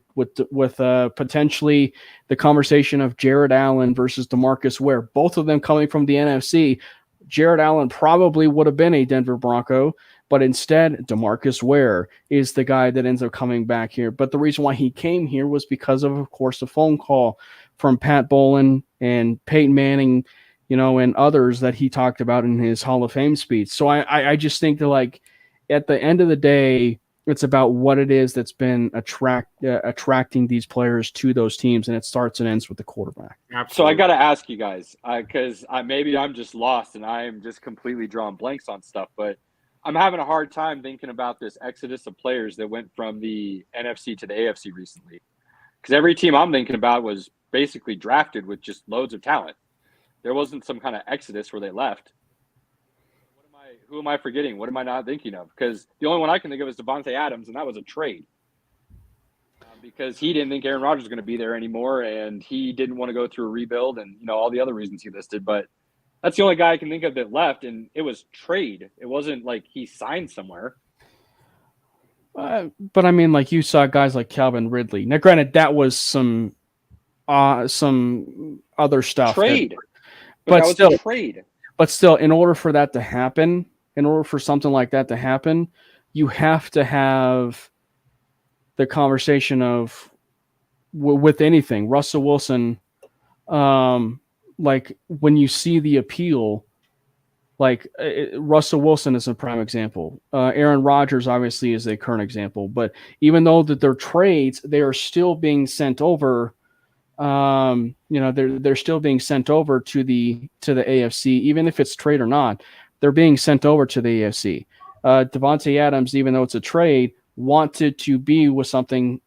potentially the conversation of Jared Allen versus DeMarcus Ware, both of them coming from the NFC. Jared Allen probably would have been a Denver Bronco, but instead, DeMarcus Ware is the guy that ends up coming back here. But the reason why he came here was because of course, a phone call from Pat Bowlen and Peyton Manning, and others that he talked about in his Hall of Fame speech. So I just think that, like, at the end of the day, it's about what it is that's been attracting these players to those teams, and it starts and ends with the quarterback. Absolutely. So I got to ask you guys, because maybe I'm just lost and I am just completely drawing blanks on stuff, but I'm having a hard time thinking about this exodus of players that went from the NFC to the AFC recently. Because every team I'm thinking about was basically drafted with just loads of talent. There wasn't some kind of exodus where they left. Who am I forgetting? What am I not thinking of? Because the only one I can think of is Devontae Adams, and that was a trade. Because he didn't think Aaron Rodgers was going to be there anymore, and he didn't want to go through a rebuild and all the other reasons he listed. But that's the only guy I can think of that left, and it was trade. It wasn't like he signed somewhere. But I mean, like, you saw guys like Calvin Ridley. Now, granted, that was some other stuff. Trade. But that still, was a trade. But still, in order for that to happen, in order for something like that to happen, you have to have the conversation of with anything. Russell Wilson, like when you see the appeal, like Russell Wilson is a prime example. Aaron Rodgers obviously is a current example, but even though that they're trades, they are still being sent over. They're still being sent over to the AFC, even if it's trade or not. They're being sent over to the AFC. Devontae Adams, even though it's a trade, wanted to be with something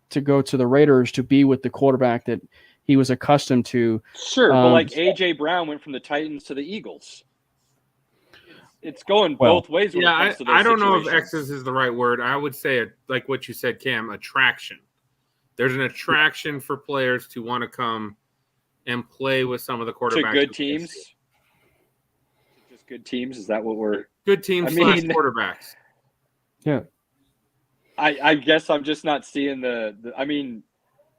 to go to the Raiders, to be with the quarterback that he was accustomed to. Sure, but like AJ Brown went from the Titans to the Eagles. It's going both ways. Yeah, I don't know if exodus is the right word. I would say it like what you said, Cam, attraction. There's an attraction for players to want to come and play with some of the quarterbacks. To good teams? Just good teams? Is that what we're... Good teams slash quarterbacks. Yeah. I guess I'm just not seeing I mean,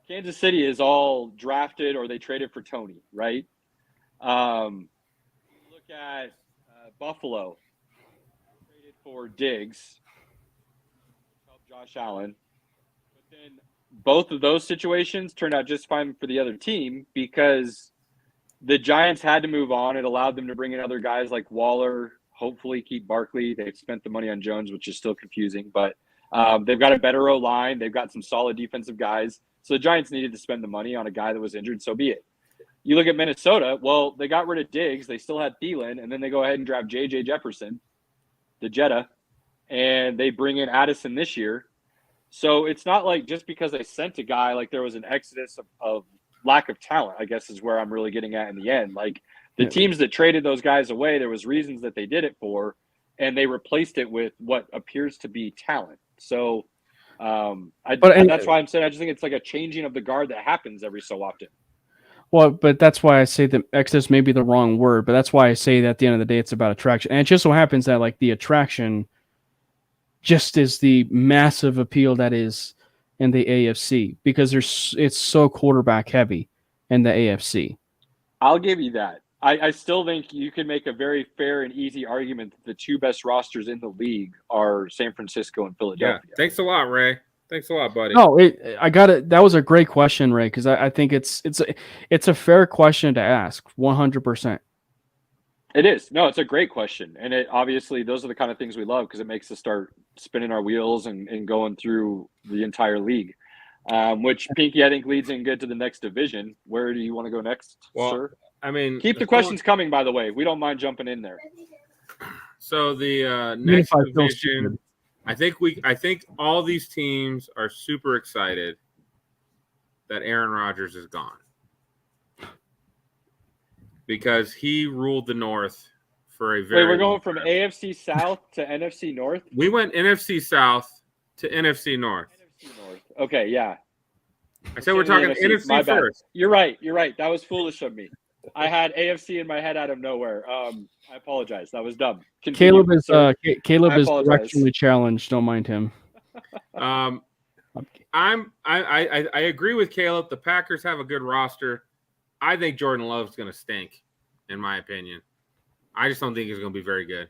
Kansas City is all drafted or they traded for Tony, right? Look at Buffalo. Traded for Diggs. Josh Allen. But then both of those situations turned out just fine for the other team because the Giants had to move on. It allowed them to bring in other guys like Waller, hopefully keep Barkley. They've spent the money on Jones, which is still confusing, but they've got a better O-line. They've got some solid defensive guys. So the Giants needed to spend the money on a guy that was injured, so be it. You look at Minnesota, well, they got rid of Diggs. They still had Thielen, and then they go ahead and draft J.J. Jefferson, the Jetta, and they bring in Addison this year. So it's not like just because they sent a guy, like there was an exodus of lack of talent, I guess, is where I'm really getting at in the end. Like the teams that traded those guys away, there was reasons that they did it for, and they replaced it with what appears to be talent. So that's why I'm saying I just think it's like a changing of the guard that happens every so often. Well, but that's why I say that excess may be the wrong word, but that's why I say that at the end of the day, it's about attraction. And it just so happens that like the attraction just is the massive appeal that is in the AFC because it's so quarterback heavy in the AFC. I'll give you that. I still think you can make a very fair and easy argument that the two best rosters in the league are San Francisco and Philadelphia. Yeah. Thanks a lot, Ray. Thanks a lot, buddy. No, I got it. That was a great question, Ray, because I think it's a fair question to ask, 100%. It is. No, it's a great question. And it obviously those are the kind of things we love because it makes us start spinning our wheels and going through the entire league. Which Pinky, I think, leads in good to the next division. Where do you want to go next, sir? I mean, keep the questions coming, by the way. We don't mind jumping in there. So the next division, I think all these teams are super excited that Aaron Rodgers is gone because he ruled the North for a very. Wait, we're going from AFC South to NFC North. We went NFC South to NFC North. NFC North. Okay, yeah. I said we're talking NFC first. You're right. That was foolish of me. I had AFC in my head out of nowhere. I apologize. That was dumb. Caleb is directionally challenged. Don't mind him. I agree with Caleb. The Packers have a good roster. I think Jordan Love's going to stink, in my opinion. I just don't think he's going to be very good.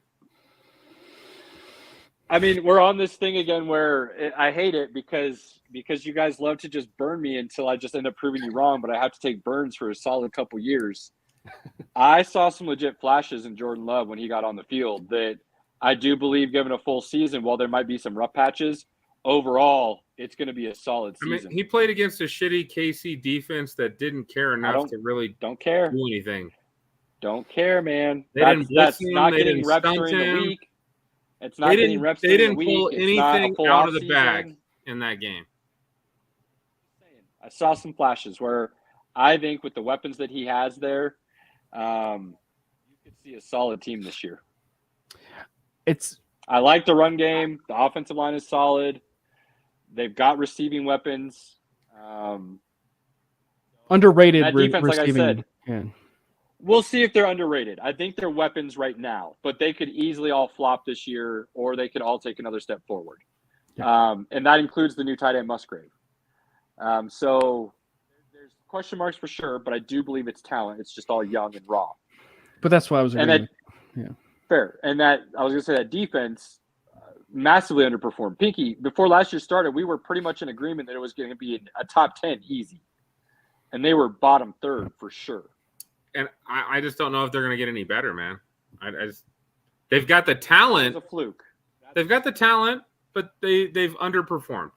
I mean, we're on this thing again where I hate it because you guys love to just burn me until I just end up proving you wrong, but I have to take burns for a solid couple years. I saw some legit flashes in Jordan Love when he got on the field that I do believe, given a full season, while there might be some rough patches, overall, it's going to be a solid season. I mean, he played against a shitty KC defense that didn't care enough to really do anything. Don't care, man. That's not getting reps during the week. It's not getting reps during the week. They didn't pull anything out of the bag in that game. I saw some flashes where I think with the weapons that he has there, you could see a solid team this year. I like the run game. The offensive line is solid. They've got receiving weapons. Underrated that defense, receiving. Like I said, yeah. We'll see if they're underrated. I think they're weapons right now, but they could easily all flop this year, or they could all take another step forward. Yeah. And that includes the new tight end Musgrave. So there's question marks for sure, but I do believe it's talent. It's just all young and raw. But that's why I was agreeing. Fair. And that I was going to say that defense massively underperformed. Pinky, before last year started, we were pretty much in agreement that it was going to be a top 10 easy. And they were bottom third for sure. And I just don't know if they're going to get any better, man. They've got the talent. It's a fluke. They've got the talent, but they've underperformed.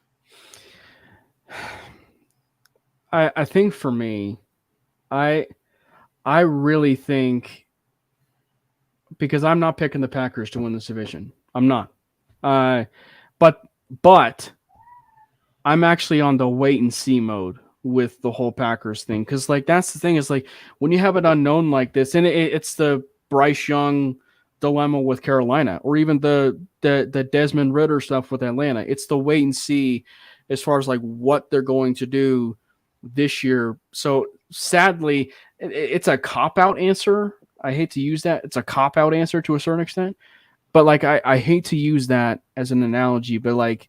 I think for me, I really think, because I'm not picking the Packers to win this division. I'm not. But I'm actually on the wait and see mode with the whole Packers thing. Because, like, that's the thing is, like, when you have an unknown like this, and it's the Bryce Young dilemma with Carolina, or even the Desmond Ridder stuff with Atlanta. It's the wait and see as far as, like, what they're going to do this year. So, sadly, it's a cop-out answer. I hate to use that. It's a cop-out answer to a certain extent. But, like, I hate to use that as an analogy, but, like,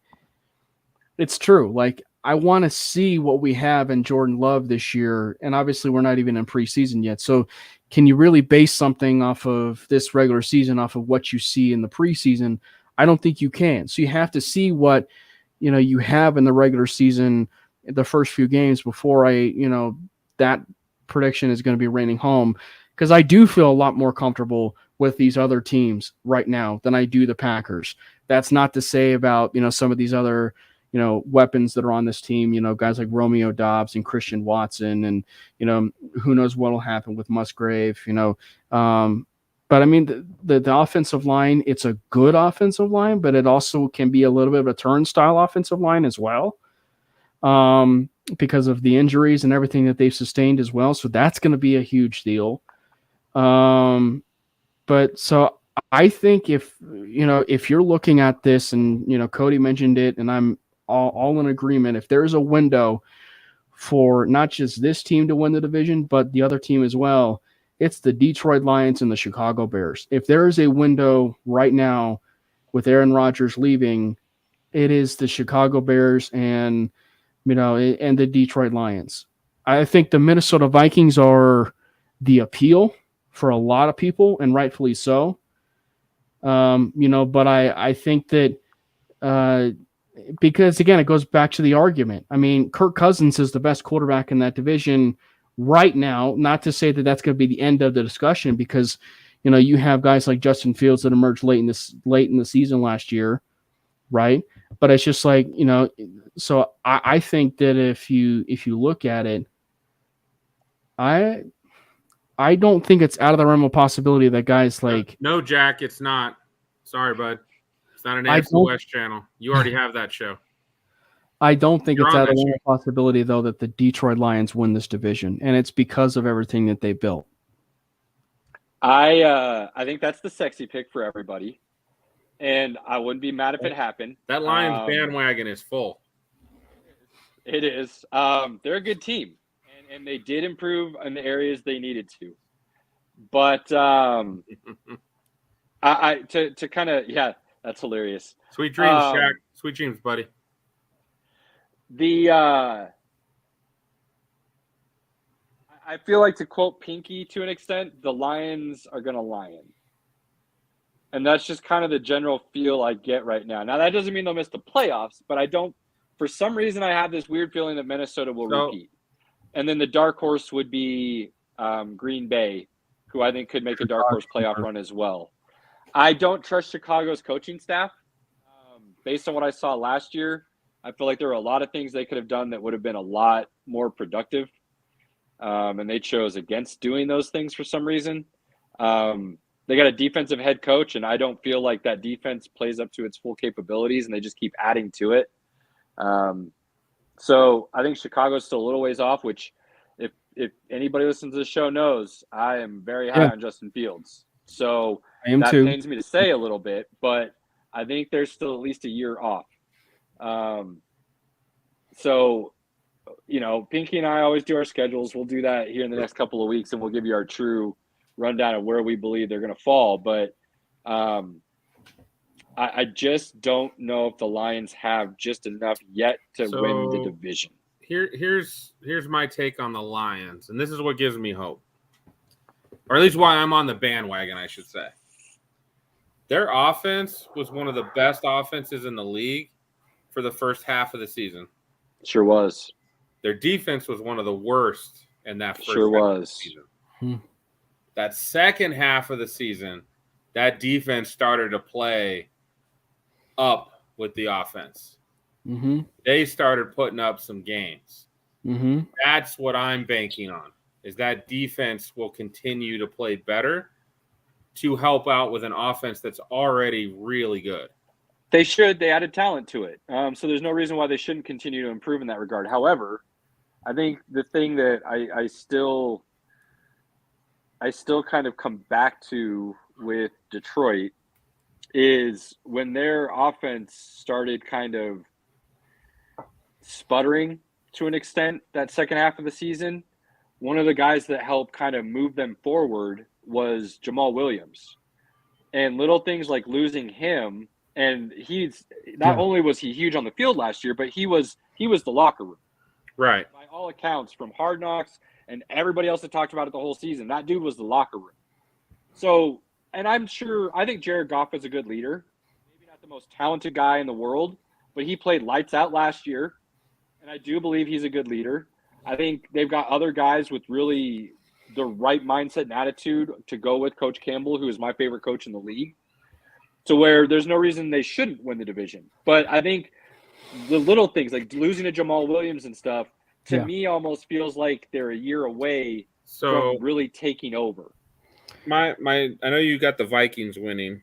it's true. Like, I want to see what we have in Jordan Love this year, and obviously we're not even in preseason yet. So can you really base something off of this regular season, off of what you see in the preseason? I don't think you can. So you have to see what, you have in the regular season, the first few games before that prediction is going to be raining home. Because I do feel a lot more comfortable with these other teams right now than I do the Packers. That's not to say about, some of these other, weapons that are on this team, guys like Romeo Doubs and Christian Watson, and, who knows what will happen with Musgrave, but I mean, the offensive line, it's a good offensive line, but it also can be a little bit of a turnstile offensive line as well. because of the injuries and everything that they've sustained as well. So that's going to be a huge deal. But so I think if you're looking at this and, Cody mentioned it and I'm all in agreement, if there's a window for not just this team to win the division, but the other team as well, it's the Detroit Lions and the Chicago Bears. If there is a window right now with Aaron Rodgers leaving, it is the Chicago Bears and the Detroit Lions. I think the Minnesota Vikings are the appeal for a lot of people, and rightfully so. But I think that because, again, it goes back to the argument. I mean, Kirk Cousins is the best quarterback in that division right now. Not to say that that's going to be the end of the discussion, because you have guys like Justin Fields that emerged late in the season last year, right? But it's just like, so I think that if you look at it, I don't think it's out of the realm of possibility that guys like no, Jack, it's not. Sorry, bud. It's not an AFC West channel. You already have that show. I don't think it's out of the realm of possibility, though, that the Detroit Lions win this division, and it's because of everything that they built. I think that's the sexy pick for everybody, and I wouldn't be mad if it happened. That Lions bandwagon is full. It is. They're a good team, and they did improve in the areas they needed to. But to kind of, yeah, that's hilarious. Sweet dreams, Shaq. Sweet dreams, buddy. I feel like, to quote Pinky to an extent, the Lions are going to lion. And that's just kind of the general feel I get right now. Now, that doesn't mean they'll miss the playoffs, but for some reason, I have this weird feeling that Minnesota will repeat. And then the dark horse would be Green Bay, who I think could make a dark horse playoff run as well. I don't trust Chicago's coaching staff. Based on what I saw last year, I feel like there were a lot of things they could have done that would have been a lot more productive. And they chose against doing those things for some reason. They got a defensive head coach, and I don't feel like that defense plays up to its full capabilities, and they just keep adding to it. So I think Chicago's still a little ways off, which if anybody listens to the show knows, I am very high on Justin Fields. So that pains me to say a little bit, but I think they're still at least a year off. So, Pinky and I always do our schedules. We'll do that here in the next couple of weeks, and we'll give you our true rundown of where we believe they're going to fall. But I just don't know if the Lions have just enough yet to win the division. Here's my take on the Lions, and this is what gives me hope, or at least why I'm on the bandwagon, I should say. Their offense was one of the best offenses in the league for the first half of the season. Sure was. Their defense was one of the worst in that first half of the season. That second half of the season, that defense started to play up with the offense. Mm-hmm. They started putting up some gains. Mm-hmm. That's what I'm banking on, is that defense will continue to play better to help out with an offense that's already really good. They should. They added talent to it. So there's no reason why they shouldn't continue to improve in that regard. However, I think the thing that I still kind of come back to with Detroit is when their offense started kind of sputtering to an extent that second half of the season, one of the guys that helped kind of move them forward was Jamal Williams. And little things like losing him, and he's not only was he huge on the field last year, but he was the locker room. Right. By all accounts, from Hard Knocks and everybody else that talked about it the whole season, that dude was the locker room. So, and I think Jared Goff is a good leader. Maybe not the most talented guy in the world, but he played lights out last year. And I do believe he's a good leader. I think they've got other guys with really the right mindset and attitude to go with Coach Campbell, who is my favorite coach in the league, to where there's no reason they shouldn't win the division. But I think the little things like losing to Jamal Williams and stuff, to me, almost feels like they're a year away from really taking over. I know you got the Vikings winning.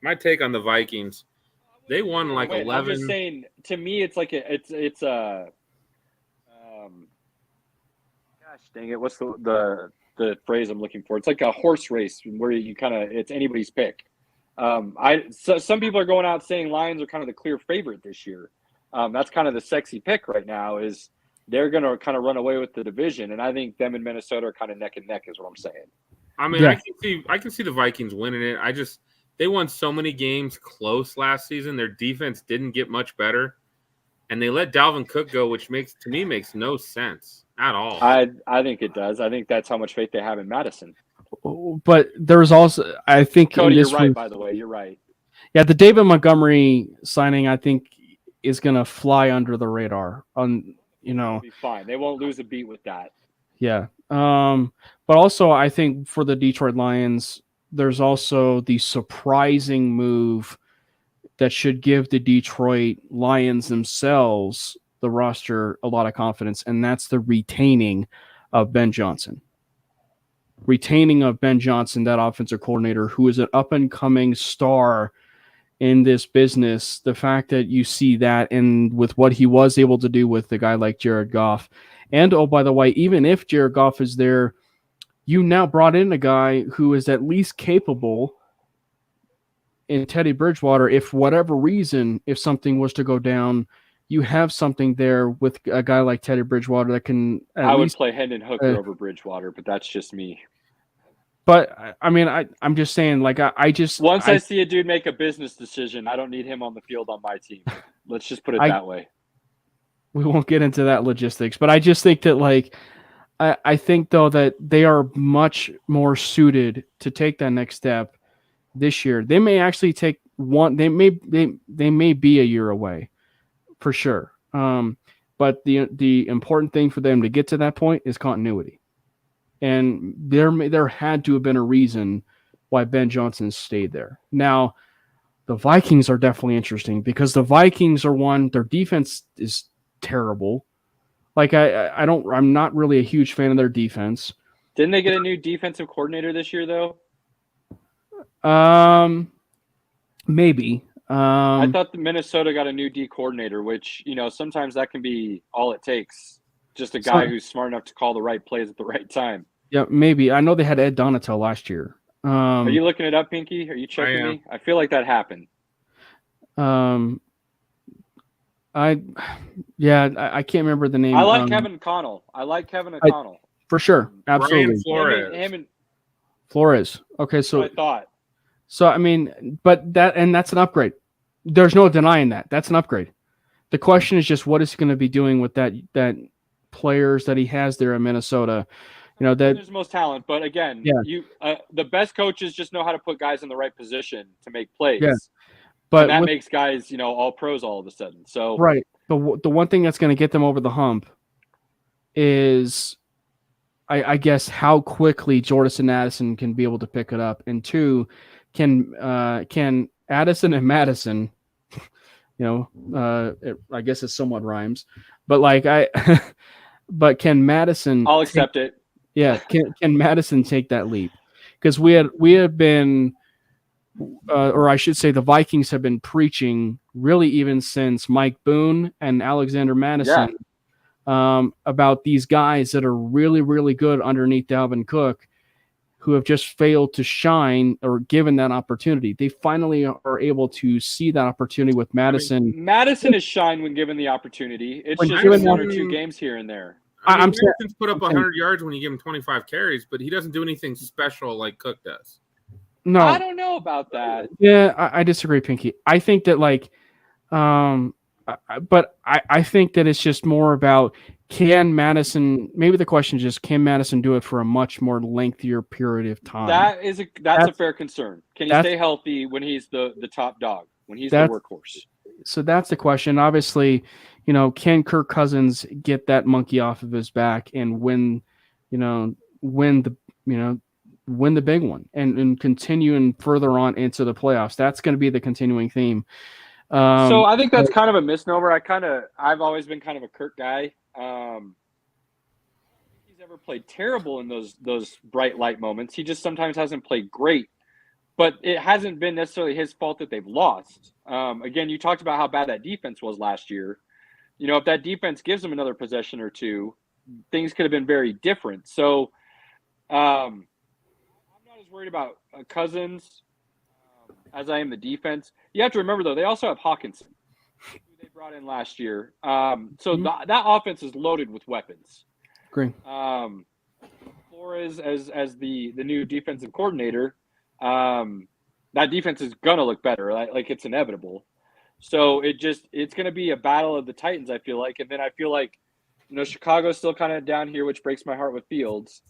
My take on the Vikings, they won like 11. I'm just saying, to me, it's like it's Dang it! What's the phrase I'm looking for? It's like a horse race where you kind of it's anybody's pick. Some people are going out saying Lions are kind of the clear favorite this year. That's kind of the sexy pick right now. Is they're going to kind of run away with the division, and I think them and Minnesota are kind of neck and neck. Is what I'm saying. I mean, yeah. I can see the Vikings winning it. They won so many games close last season. Their defense didn't get much better, and they let Dalvin Cook go, which makes no sense at all. I think it does. I think that's how much faith they have in Madison. But there's also, I think, Cody, you're right. By the way, you're right. Yeah, the David Montgomery signing, I think, is going to fly under the radar. It'll be fine. They won't lose a beat with that. Yeah. But also, I think for the Detroit Lions, there's also the surprising move that should give the Detroit Lions themselves, the roster, a lot of confidence, and that's the retaining of Ben Johnson. Retaining of Ben Johnson, that offensive coordinator, who is an up-and-coming star in this business. The fact that you see that, and with what he was able to do with a guy like Jared Goff, and oh, by the way, even if Jared Goff is there, you now brought in a guy who is at least capable in Teddy Bridgewater. If whatever reason, if something was to go down, you have something there with a guy like Teddy Bridgewater that can. I would play Hendon Hooker over Bridgewater, but that's just me. But I mean, I'm just saying, like, I see a dude make a business decision, I don't need him on the field on my team. Let's just put it that way. We won't get into that logistics, but I just think that, like, I think though that they are much more suited to take that next step this year. They may actually take one. They may be a year away, for sure. But the important thing for them to get to that point is continuity. And there had to have been a reason why Ben Johnson stayed there. Now, the Vikings are definitely interesting because the Vikings are one. Their defense is terrible. Like I'm not really a huge fan of their defense. Didn't they get a new defensive coordinator this year though? Maybe. I thought the Minnesota got a new D coordinator, which sometimes that can be all it takes. Just a guy who's smart enough to call the right plays at the right time. Yeah, maybe. I know they had Ed Donatel last year. Are you looking it up, Pinky? Are you checking me? I feel like that happened. I can't remember the name. I like Kevin O'Connell. For sure. Absolutely. Flores. Flores. Okay, so I thought. So I mean, but that's an upgrade. There's no denying that. That's an upgrade. The question is just what is he going to be doing with that players that he has there in Minnesota. That there's the most talent, but again, the best coaches just know how to put guys in the right position to make plays. Yeah. But that makes guys, all pros all of a sudden. So right. But the one thing that's going to get them over the hump is, I guess, how quickly Jordan Addison can be able to pick it up, and two, can Addison and Madison, I guess it somewhat rhymes, but but can Madison? I'll accept it. Yeah, can Madison take that leap? Because we have been. Or I should say the Vikings have been preaching really even since Mike Boone and Alexander Madison about these guys that are really, really good underneath Dalvin Cook who have just failed to shine or given that opportunity. They finally are able to see that opportunity with Madison. Madison has shined when given the opportunity. It's just one or two games here and there. Madison's put up 100 yards when you give him 25 carries, but he doesn't do anything special like Cook does. No, I don't know about that. Yeah, I disagree, Pinky. I think that but I think that it's just more about can Madison. Maybe the question is just can Madison do it for a much more lengthier period of time? That's a fair concern. Can he stay healthy when he's the top dog, when he's the workhorse? So that's the question. Obviously, can Kirk Cousins get that monkey off of his back and win the big one and continue and further on into the playoffs? That's going to be the continuing theme. So I think that's kind of a misnomer. I've always been kind of a Kirk guy. He's ever played terrible in those bright light moments. He just sometimes hasn't played great, but it hasn't been necessarily his fault that they've lost. Again, you talked about how bad that defense was last year. If that defense gives them another possession or two, things could have been very different. So I'm not as worried about Cousins as I am the defense. You have to remember, though, they also have Hawkinson, who they brought in last year. So that offense is loaded with weapons. Agree. Flores as the new defensive coordinator, that defense is gonna look better. Like it's inevitable. So it's gonna be a battle of the Titans, I feel like. And then I feel like, Chicago's still kind of down here, which breaks my heart with Fields.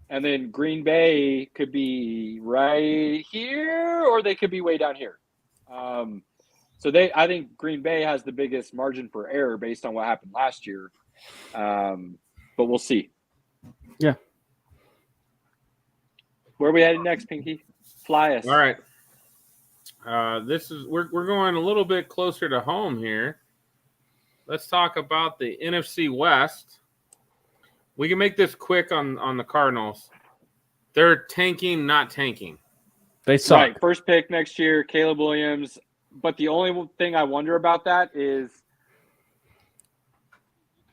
And then Green Bay could be right here, or they could be way down here. So I think Green Bay has the biggest margin for error based on what happened last year. But we'll see. Yeah. Where are we headed next, Pinky? Fly us. All right. We're going a little bit closer to home here. Let's talk about the NFC West. We can make this quick on the Cardinals. They're tanking, not tanking. They suck. Right. First pick next year, Caleb Williams. But the only thing I wonder about that is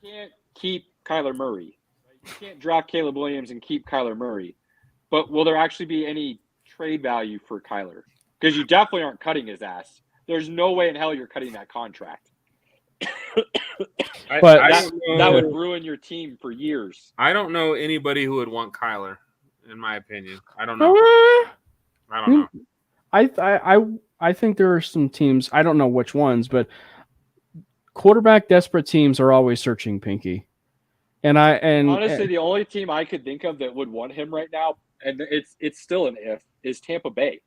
you can't keep Kyler Murray. You can't draft Caleb Williams and keep Kyler Murray. But will there actually be any trade value for Kyler? Because you definitely aren't cutting his ass. There's no way in hell you're cutting that contract. But that would ruin your team for years. I don't know anybody who would want Kyler, in my opinion. I don't know. I don't know. I think there are some teams, I don't know which ones, but quarterback desperate teams are always searching, Pinky. And honestly, the only team I could think of that would want him right now, and it's still an if, is Tampa Bay.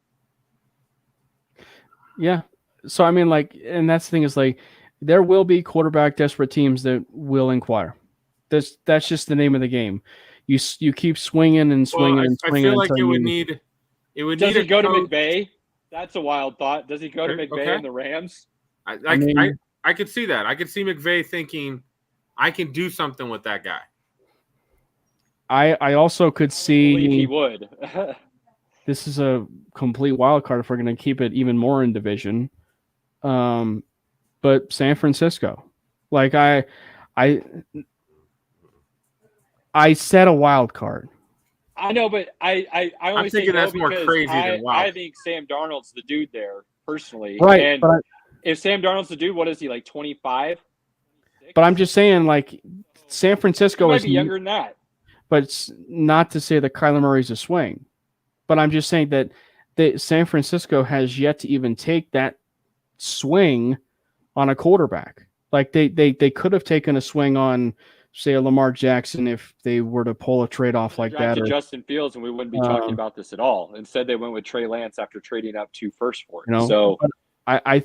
Yeah. So I mean, and that's the thing is there will be quarterback desperate teams that will inquire. That's just the name of the game. You keep swinging and swinging and swinging. I feel like it would need. Does he go to McVay? That's a wild thought. Does he go to McVay and the Rams? I could see that. I could see McVay thinking, I can do something with that guy. I also could see he would. This is a complete wild card if we're going to keep it even more in division. But San Francisco, I said a wild card. I know, but I only I'm thinking that's more crazy than wild. I think Sam Darnold's the dude there personally. Right. And if Sam Darnold's the dude, what is he, like 25? But I'm just saying, San Francisco is younger than that. But it's not to say that Kyler Murray's a swing. But I'm just saying that San Francisco has yet to even take that swing on a quarterback. They could have taken a swing on, say, a Lamar Jackson if they were to pull a trade off like that. Or Justin Fields, and we wouldn't be talking about this at all. Instead, they went with Trey Lance after trading up 2 firsts for him. So I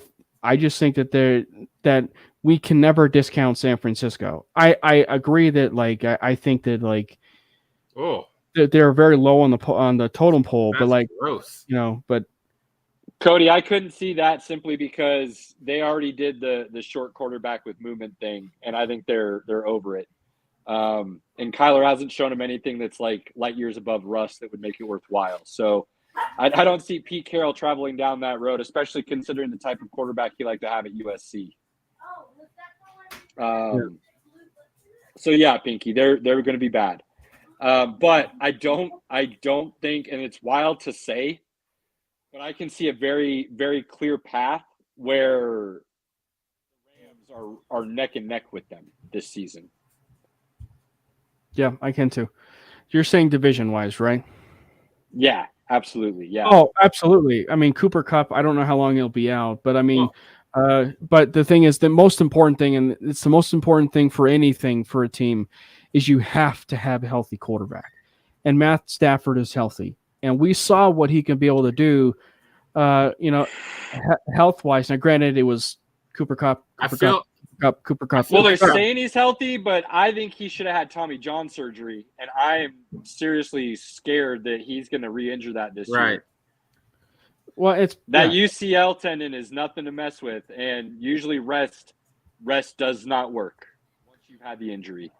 just think that we can never discount San Francisco. I agree that I think that they're very low on the totem pole. That's but gross. But Cody, I couldn't see that simply because they already did the short quarterback with movement thing, and I think they're over it. And Kyler hasn't shown him anything that's like light years above Russ that would make it worthwhile. So I don't see Pete Carroll traveling down that road, especially considering the type of quarterback he liked to have at USC. So yeah, Pinky, they're going to be bad. But I don't think, and it's wild to say, but I can see a very, very clear path where the Rams are neck and neck with them this season. Yeah, I can too. You're saying division-wise, right? Yeah, absolutely. Yeah. Oh, absolutely. I mean, Cooper Kupp, I don't know how long he'll be out, but I mean, but the thing is, the most important thing, and it's the most important thing for anything for a team, is you have to have a healthy quarterback. And Matt Stafford is healthy. And we saw what he can be able to do, health-wise. Now, granted, it was Cooper Kupp. Cooper Kupp. Well, they're saying he's healthy, but I think he should have had Tommy John surgery. And I am seriously scared that he's going to re-injure that this year. Well, UCL tendon is nothing to mess with. And usually rest does not work once you've had the injury.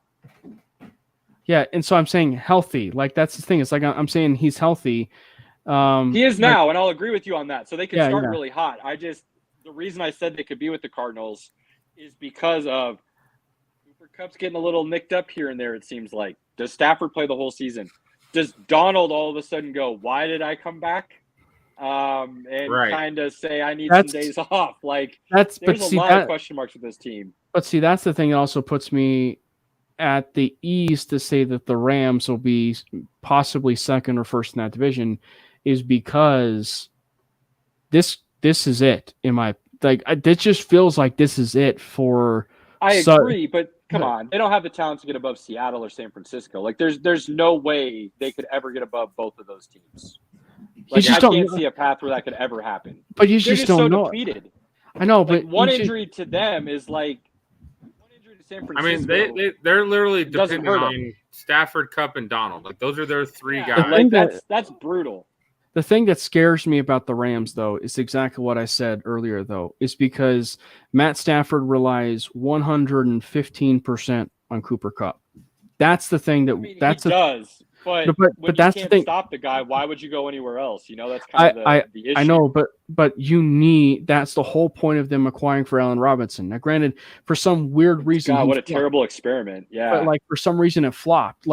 Yeah, and so I'm saying healthy. That's the thing. It's I'm saying he's healthy. He is now, and I'll agree with you on that. So they can start really hot. The reason I said they could be with the Cardinals is because of Cooper Cup's getting a little nicked up here and there, it seems like. Does Stafford play the whole season? Does Donald all of a sudden go, why did I come back? And kind of say, I need some days off. Like, there's a lot of question marks with this team. But see, that's the thing that also puts me at the ease to say that the Rams will be possibly second or first in that division is because this is it. It just feels like this is it for. I agree, but come on, they don't have the talent to get above Seattle or San Francisco. Like, there's no way they could ever get above both of those teams. Like, I can't see a path where that could ever happen. But you just don't know. Depleted. I know, like, but one injury to them is like one injury to San Francisco. I mean, they're literally depending on Stafford, Cup, and Donald. Like, those are their three guys. Like, that's brutal. The thing that scares me about the Rams, though, is exactly what I said earlier, though, is because Matt Stafford relies 115% on Cooper Kupp. That's the thing that he does. But when that's you can't the thing. Stop the guy, why would you go anywhere else? You know, that's kind of the issue. I know, but that's the whole point of them acquiring for Allen Robinson. Now, granted, for some weird reason, God, what a terrible experiment! Yeah, but for some reason it flopped.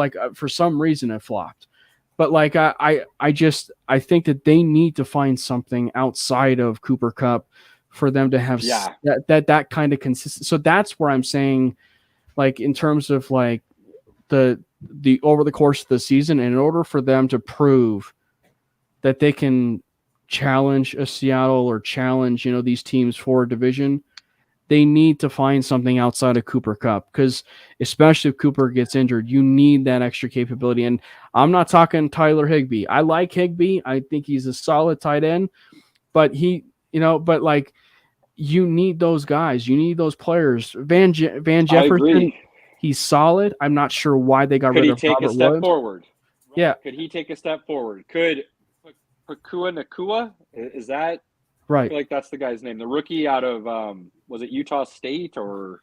But I think that they need to find something outside of Cooper Kupp for them to have that kind of consistent. So that's where I'm saying, like, in terms of like the over the course of the season, and in order for them to prove that they can challenge a Seattle or challenge, these teams for a division, they need to find something outside of Cooper Kupp, because especially if Cooper gets injured, you need that extra capability. And I'm not talking Tyler Higbee. I like Higbee. I think he's a solid tight end, but you need those guys. You need those players. Van Jefferson, he's solid. I'm not sure why they got rid of Robert Woods. Could he take a step forward? Yeah. Could he take a step forward? Could Pakua Nakua, is that right? I feel like that's the guy's name. The rookie out of was it Utah State or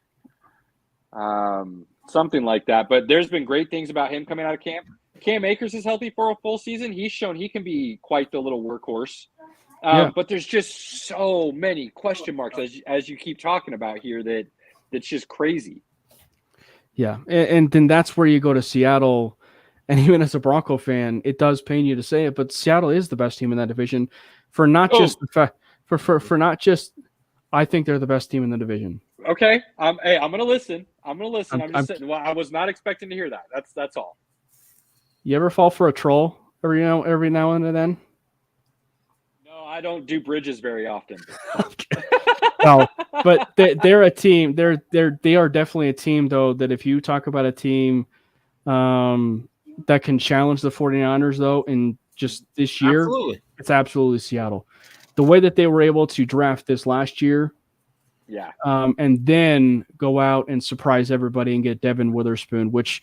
something like that? But there's been great things about him coming out of camp. Cam Akers is healthy for a full season. He's shown he can be quite the little workhorse. But there's just so many question marks as you keep talking about here that's just crazy. Yeah, and then that's where you go to Seattle, and even as a Bronco fan, it does pain you to say it, but Seattle is the best team in that division for not just the fact for not just. I think they're the best team in the division. Okay, hey, I'm gonna listen. I'm just sitting. Well, I was not expecting to hear that. That's all. You ever fall for a troll every now and then? No, I don't do bridges very often. No, but they're a team. They are definitely a team, though, that if you talk about a team that can challenge the 49ers, though, in just this year, it's absolutely Seattle. The way that they were able to draft this last year, and then go out and surprise everybody and get Devin Witherspoon, which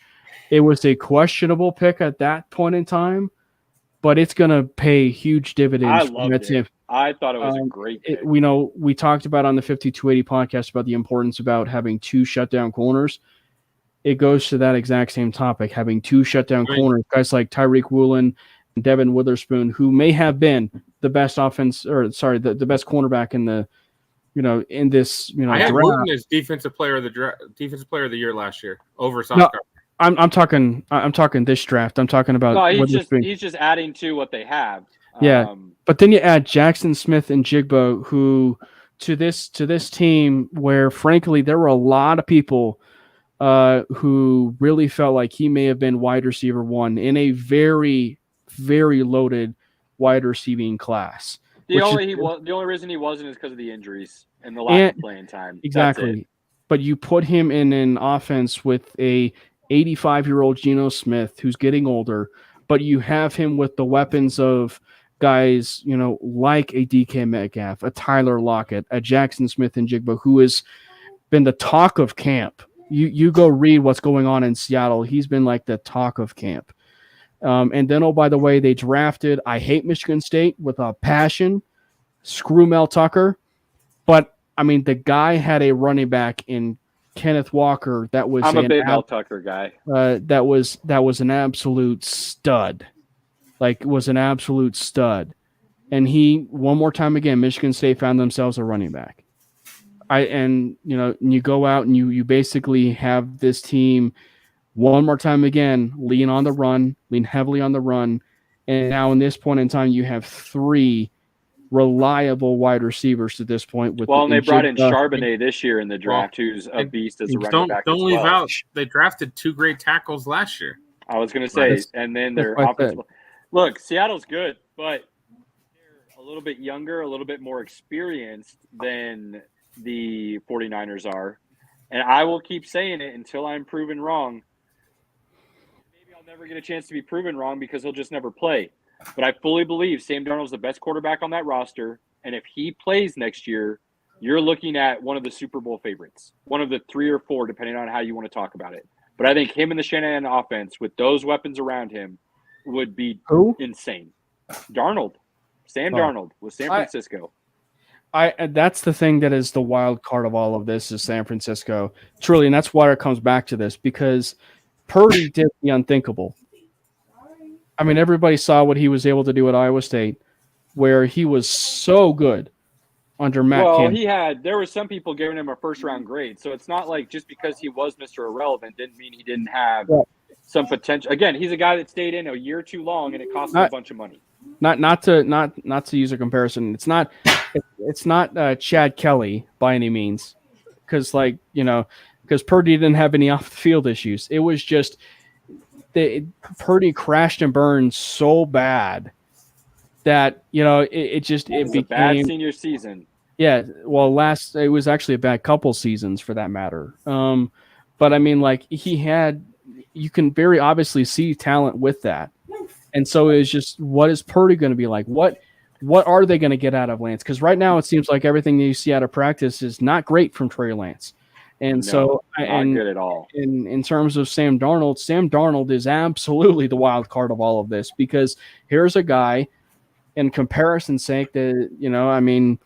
it was a questionable pick at that point in time, but it's going to pay huge dividends. I loved it. I thought it was a great pick. We talked about on the 5280 podcast about the importance about having two shutdown corners. It goes to that exact same topic, having two shutdown corners, guys like Tyreek Woolen and Devin Witherspoon, who may have been the best the best cornerback in the, in this, I had Woolen as defensive player of the year last year over Sauce. I'm talking this draft. I'm talking about. No, he's just adding to what they have. Yeah, but then you add Jackson Smith and Jigbo, who to this team, where frankly there were a lot of people who really felt like he may have been wide receiver one in a very, very loaded wide receiving class. The only reason he wasn't is because of the injuries and the lack of playing time. Exactly. But you put him in an offense with a 85-year-old Geno Smith who's getting older, but you have him with the weapons of guys, like a DK Metcalf, a Tyler Lockett, a Jackson Smith and Jigba, who has been the talk of camp. You go read what's going on in Seattle. He's been like the talk of camp. And then, oh, by the way, they drafted, I hate Michigan State with a passion. Screw Mel Tucker. But, I mean, the guy had a running back in Kenneth Walker that was I'm a big Mel Tucker guy. That was an absolute stud. Was an absolute stud. And one more time again, Michigan State found themselves a running back. you go out and you basically have this team one more time again lean heavily on the run, and now in this point in time you have 3 reliable wide receivers at this point. And they brought in Charbonnet this year in the draft, who's a beast as a running back. Don't leave out. They drafted 2 great tackles last year. I was going to say, and then their offensive. Look, Seattle's good, but they're a little bit younger, a little bit more experienced than the 49ers are. And I will keep saying it until I'm proven wrong. Maybe I'll never get a chance to be proven wrong because he'll just never play. But I fully believe Sam Darnold's the best quarterback on that roster. And if he plays next year, you're looking at one of the Super Bowl favorites, one of the 3 or 4, depending on how you want to talk about it. But I think him and the Shanahan offense with those weapons around him would be insane. Darnold. Sam Darnold with San Francisco. That's the thing that is the wild card of all of this is San Francisco. Truly, and that's why it comes back to this, because Purdy did the unthinkable. I mean, everybody saw what he was able to do at Iowa State, where he was so good under Matt Campbell. There were some people giving him a first-round grade, so it's not like just because he was Mr. Irrelevant didn't mean he didn't have some potential. Again, he's a guy that stayed in a year too long, and it cost him a bunch of money. Not to use a comparison. It's not Chad Kelly by any means, because Purdy didn't have any off-the-field issues. It was just Purdy crashed and burned so bad that it became a bad senior season. Yeah, well, it was actually a bad couple seasons for that matter. But I mean, you can very obviously see talent with that, and so it was just, what is Purdy going to be like? What are they going to get out of Lance? Because right now it seems like everything that you see out of practice is not great from Trey Lance. And not good at all. In terms of Sam Darnold is absolutely the wild card of all of this, because here's a guy, in comparison's sake, that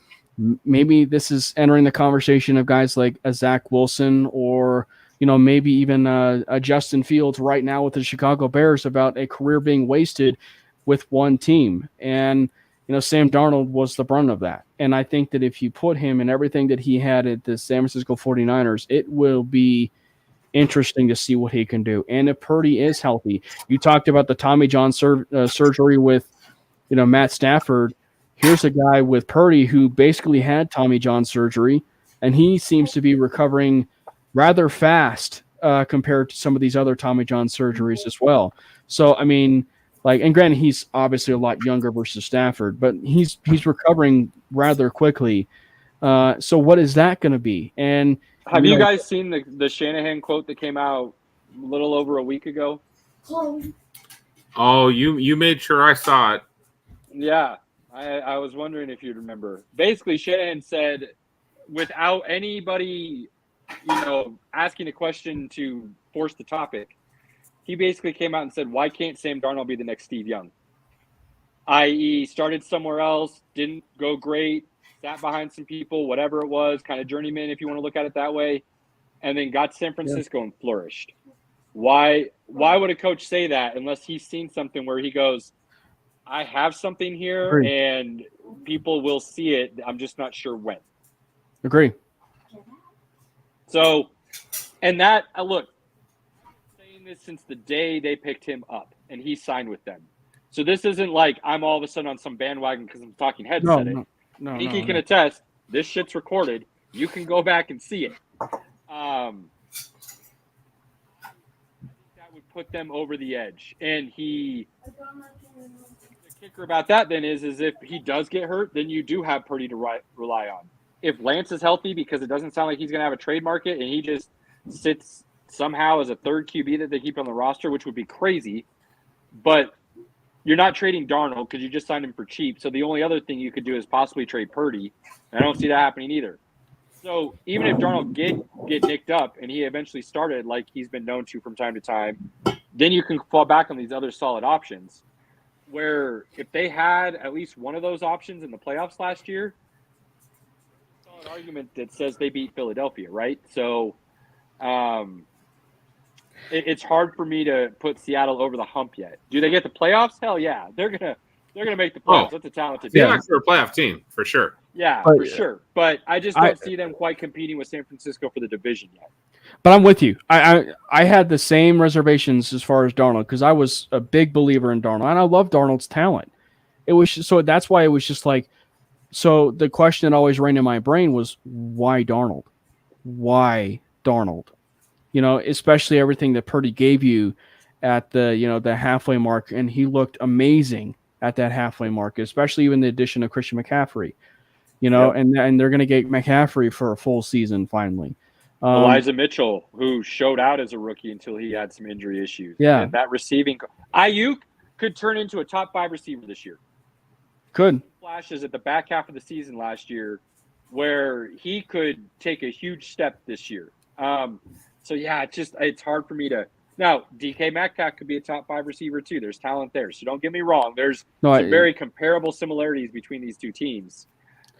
maybe this is entering the conversation of guys like a Zach Wilson or maybe even a Justin Fields right now with the Chicago Bears about a career being wasted with one team. And Sam Darnold was the brunt of that. And I think that if you put him in everything that he had at the San Francisco 49ers, it will be interesting to see what he can do. And if Purdy is healthy, you talked about the Tommy John surgery with, Matt Stafford. Here's a guy with Purdy who basically had Tommy John surgery, and he seems to be recovering rather fast compared to some of these other Tommy John surgeries as well. So, and granted, he's obviously a lot younger versus Stafford, but he's recovering rather quickly. So what is that going to be? And have you guys seen the Shanahan quote that came out a little over a week ago? Oh, you made sure I saw it. Yeah, I was wondering if you'd remember. Basically, Shanahan said, without anybody, asking a question to force the topic, he basically came out and said, why can't Sam Darnold be the next Steve Young? I.e., started somewhere else, didn't go great, sat behind some people, whatever it was, kind of journeyman if you want to look at it that way, and then got to San Francisco and flourished. Why would a coach say that unless he's seen something where he goes, I have something here and people will see it, I'm just not sure when. Agree. So, and that, look, this since the day they picked him up and he signed with them. So this isn't like I'm all of a sudden on some bandwagon because I'm talking head said it. No, he can attest, this shit's recorded. You can go back and see it. That would put them over the edge. And the kicker about that then is if he does get hurt, then you do have Purdy to rely on. If Lance is healthy, because it doesn't sound like he's going to have a trade market and he just sits somehow as a third QB that they keep on the roster, which would be crazy. But you're not trading Darnold because you just signed him for cheap. So the only other thing you could do is possibly trade Purdy. And I don't see that happening either. So even if Darnold get nicked up and he eventually started like he's been known to from time to time, then you can fall back on these other solid options. Where if they had at least one of those options in the playoffs last year, there's a solid argument that says they beat Philadelphia, right? So it's hard for me to put Seattle over the hump yet. Do they get the playoffs? Hell yeah. They're gonna They're going to make the playoffs. That's a talented team. Seahawks are a playoff team for sure. Yeah, But- for sure. But I just don't see them quite competing with San Francisco for the division yet. But I'm with you. I had the same reservations as far as Darnold because I was a big believer in Darnold, and I love Darnold's talent. It was so that's why it was just like. So the question that always ran in my brain was, why Darnold? Why Darnold? You know, especially everything that Purdy gave you at the halfway mark, and he looked amazing at that halfway mark, especially even the addition of Christian McCaffrey. Yep. And they're going to get McCaffrey for a full season finally. Elijah Mitchell, who showed out as a rookie until he had some injury issues. Yeah. And that receiving Ayuk could turn into a top 5 receiver this year. Good. Flashes at the back half of the season last year where he could take a huge step this year. So yeah, it's hard for me to now DK Metcalf could be a top 5 receiver too. There's talent there. So don't get me wrong. There's some very comparable similarities between these two teams.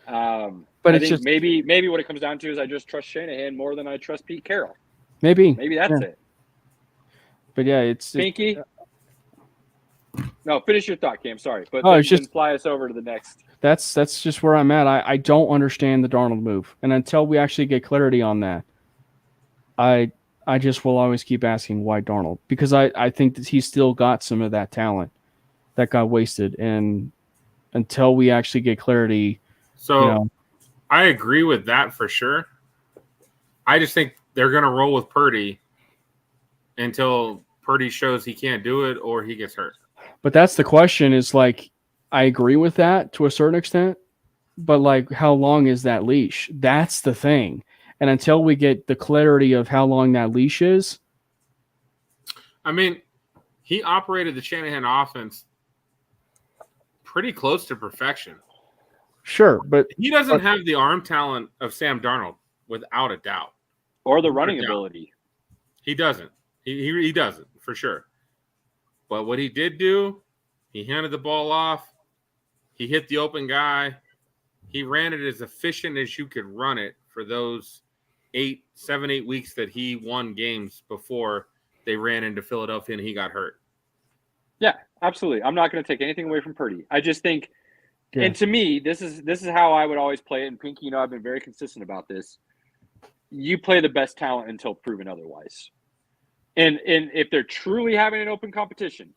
But I think just maybe what it comes down to is I just trust Shanahan more than I trust Pete Carroll. Maybe that's it. But yeah, it's Pinky. No, finish your thought, Cam. Sorry, but it's just fly us over to the next. That's just where I'm at. I don't understand the Darnold move, and until we actually get clarity on that, I just will always keep asking why Darnold, because I think that he's still got some of that talent that got wasted, and until we actually get clarity. So I agree with that for sure. I just think they're going to roll with Purdy until Purdy shows he can't do it or he gets hurt. But that's the question is like, I agree with that to a certain extent, but like, how long is that leash? That's the thing. And until we get the clarity of how long that leash is. I mean, he operated the Shanahan offense pretty close to perfection. Sure, but he doesn't have the arm talent of Sam Darnold, without a doubt, or the running ability. He doesn't. He doesn't for sure. But what he did do, he handed the ball off. He hit the open guy. He ran it as efficient as you could run it for those 8 weeks that he won games before they ran into Philadelphia and he got hurt. Yeah, absolutely. I'm not going to take anything away from Purdy. I just think. Yeah. And to me, this is how I would always play it. And Pinky, I've been very consistent about this. You play the best talent until proven otherwise. And if they're truly having an open competition,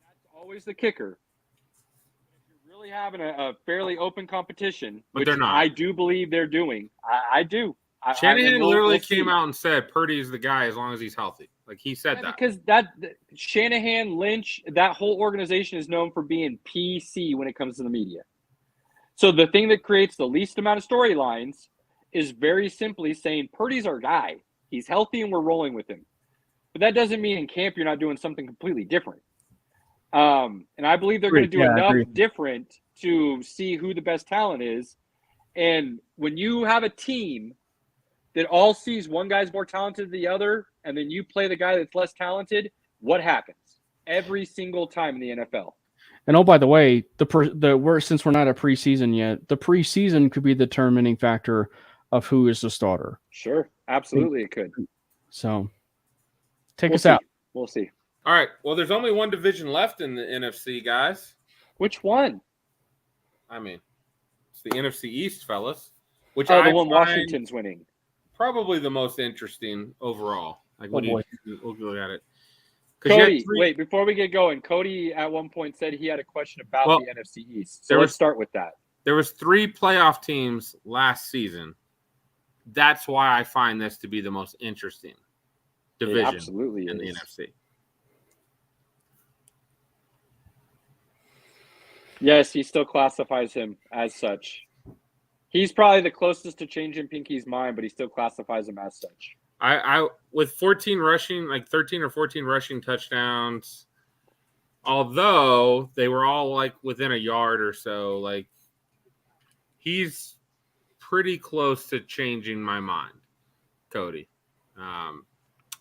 that's always the kicker. If you're really having a fairly open competition, but which they're not. I do believe they're doing. I do. Shanahan literally came out and said Purdy is the guy as long as he's healthy. Like he said that. Because Shanahan, Lynch, that whole organization is known for being PC when it comes to the media. So the thing that creates the least amount of storylines is very simply saying Purdy's our guy. He's healthy and we're rolling with him. But that doesn't mean in camp you're not doing something completely different. And I believe they're going to do enough different to see who the best talent is. And when you have a team that all sees one guy's more talented than the other, and then you play the guy that's less talented, what happens? Every single time in the NFL. And oh, by the way, since we're not a preseason yet, the preseason could be the determining factor of who is the starter. Sure, absolutely, it could. So, take us out. We'll see. All right. Well, there's only one division left in the NFC, guys. Which one? I mean, it's the NFC East, fellas. Which the one Washington's winning. Probably the most interesting overall. Like, we'll look at it. Cody, wait, before we get going, Cody at one point said he had a question about the NFC East. So let's start with that. There was 3 playoff teams last season. That's why I find this to be the most interesting division in the NFC. Yes, he still classifies him as such. He's probably the closest to changing Pinky's mind, but he still classifies him as such. I with 14 rushing, like 13 or 14 rushing touchdowns, although they were all like within a yard or so, like he's pretty close to changing my mind, Cody.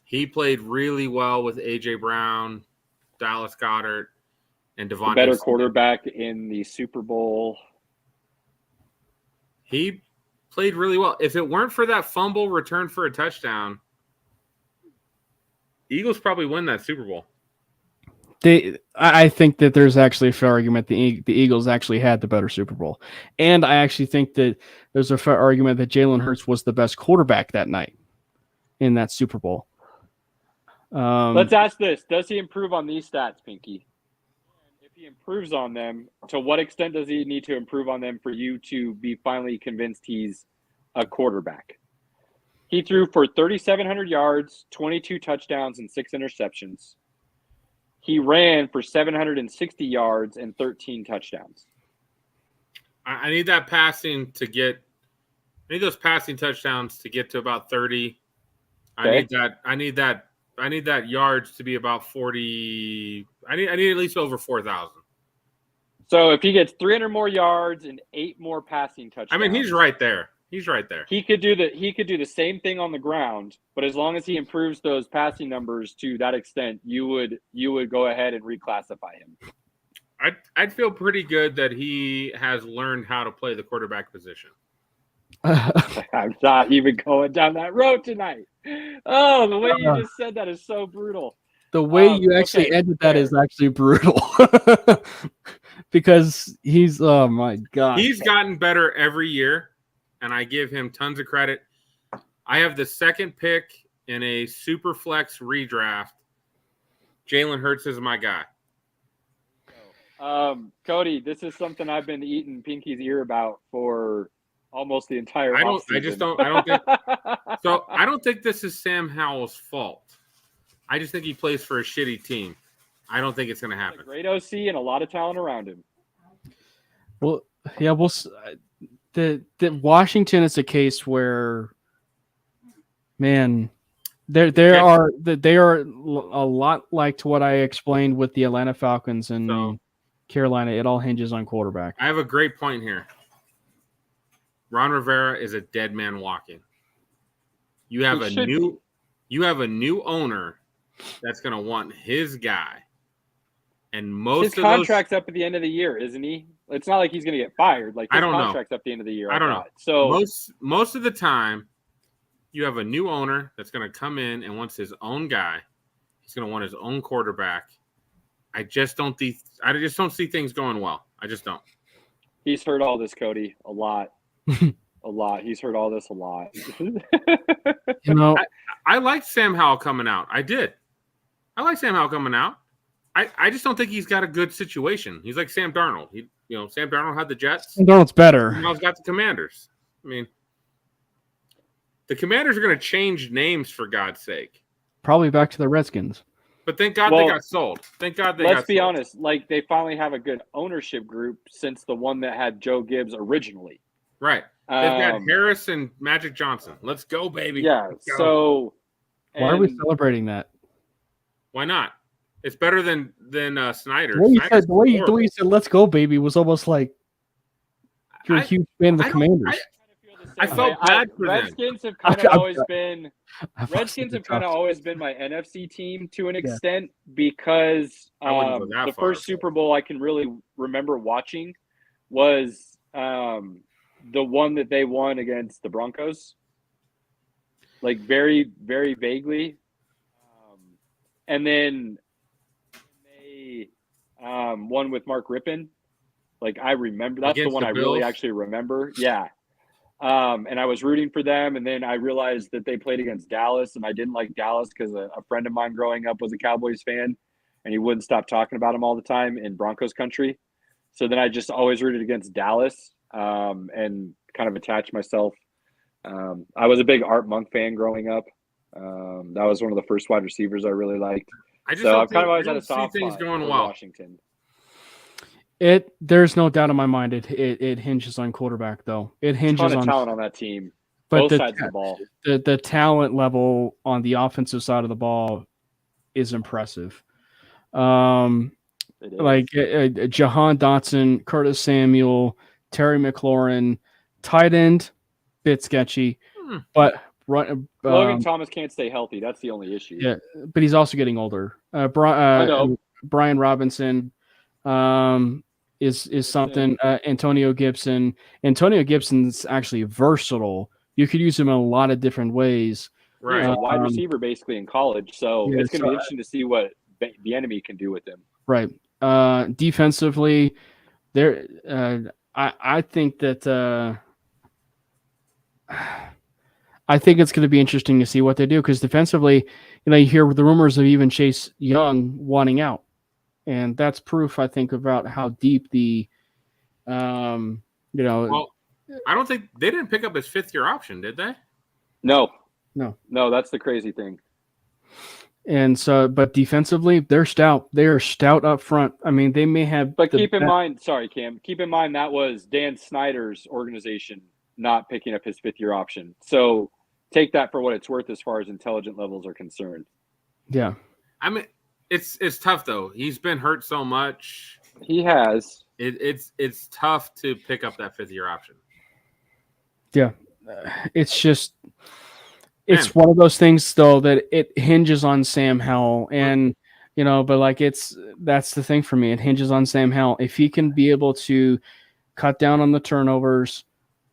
He played really well with A.J. Brown, Dallas Goedert, and Devontae. The better quarterback in the Super Bowl. He played really well. If it weren't for that fumble return for a touchdown, Eagles probably win that Super Bowl. I think that there's actually a fair argument the Eagles actually had the better Super Bowl, and I actually think that there's a fair argument that Jalen Hurts was the best quarterback that night in that Super Bowl. Let's ask this: does he improve on these stats, Pinky? If he improves on them, to what extent does he need to improve on them for you to be finally convinced he's a quarterback? He threw for 3,700 yards, 22 touchdowns, and 6 interceptions. He ran for 760 yards and 13 touchdowns. I need that passing to get. I need those passing touchdowns to get to about 30. Okay. I need that yards to be about 40. I need at least over 4,000. So if he gets 300 more yards and 8 more passing touchdowns, I mean, he's right there. He's right there. He could do the same thing on the ground, but as long as he improves those passing numbers to that extent, you would go ahead and reclassify him. I'd feel pretty good that he has learned how to play the quarterback position. I'm not even going down that road tonight. Oh, the way you just said that is so brutal. The way you actually ended that is actually brutal. Because he's, oh my God. He's gotten better every year, and I give him tons of credit. I have the second pick in a super flex redraft. Jalen Hurts is my guy. Cody, this is something I've been eating Pinky's ear about for almost the entire offseason. I don't think this is Sam Howell's fault. I just think he plays for a shitty team. I don't think it's going to happen. Great OC and a lot of talent around him. Well, yeah, the Washington is a case where, man, they are a lot like to what I explained with the Atlanta Falcons and Carolina. It all hinges on quarterback. I have a great point here. Ron Rivera is a dead man walking. You have a new owner that's going to want his guy. And his contract's up at the end of the year, isn't he? It's not like he's going to get fired. Like his contract's up at the end of the year. I don't know. So most of the time, you have a new owner that's going to come in and wants his own guy. He's going to want his own quarterback. I just don't see things going well. I just don't. He's heard all this, Cody, a lot. A lot. He's heard all this a lot. You know, I liked Sam Howell coming out. I did. I like Sam Howell coming out. I just don't think he's got a good situation. He's like Sam Darnold. Sam Darnold had the Jets. Sam Darnold's better. Sam Howell's got the Commanders. I mean, the Commanders are going to change names for God's sake. Probably back to the Redskins. But thank God they got sold. Thank God they got sold. Let's be honest. Like, they finally have a good ownership group since the one that had Joe Gibbs originally. Right. They've got Harris and Magic Johnson. Let's go, baby. Yeah. Go. So why are we celebrating that? Why not? It's better than Snyder. The way you said "Let's go, baby" was almost like you're a huge fan of the Commanders. I felt bad for them. Redskins have kind of always been my NFC team to an extent because the first Super Bowl I can really remember watching was the one that they won against the Broncos, like very, very vaguely. And then they won with Mark Rippon. Like, I remember, that's the one I really actually remember. Yeah. And I was rooting for them. And then I realized that they played against Dallas, and I didn't like Dallas because a friend of mine growing up was a Cowboys fan, and he wouldn't stop talking about them all the time in Broncos country. So then I just always rooted against Dallas. And kind of attached myself. I was a big Art Monk fan growing up. That was one of the first wide receivers I really liked. I've kind of always had a soft spot for Washington. There's no doubt in my mind it hinges on quarterback, though. It hinges on talent on that team. But both sides of the ball. The talent level on the offensive side of the ball is impressive. Like Jahan Dotson, Curtis Samuel, Terry McLaurin, tight end, bit sketchy, but Logan Thomas can't stay healthy. That's the only issue. Yeah, but he's also getting older. Brian Robinson is something. Antonio Gibson's actually versatile. You could use him in a lot of different ways. Right, he's a wide receiver basically in college. So it's going to be interesting to see what the enemy can do with him. Right. Defensively, there. I think that. I think it's going to be interesting to see what they do because defensively, you hear the rumors of even Chase Young wanting out, and that's proof, I think, about how deep the, Well, I don't think they didn't pick up his 5th-year option, did they? No. No, that's the crazy thing. And so, but defensively, they're stout. They are stout up front. I mean, they may have. But keep in mind, sorry, Cam, keep in mind that was Dan Snyder's organization not picking up his 5th-year option. So take that for what it's worth as far as intelligent levels are concerned. Yeah. I mean, it's tough though. He's been hurt so much. He has. It's tough to pick up that 5th-year option. Yeah. It's just. It's one of those things, though, that it hinges on Sam Howell, and but like that's the thing for me. It hinges on Sam Howell. If he can be able to cut down on the turnovers,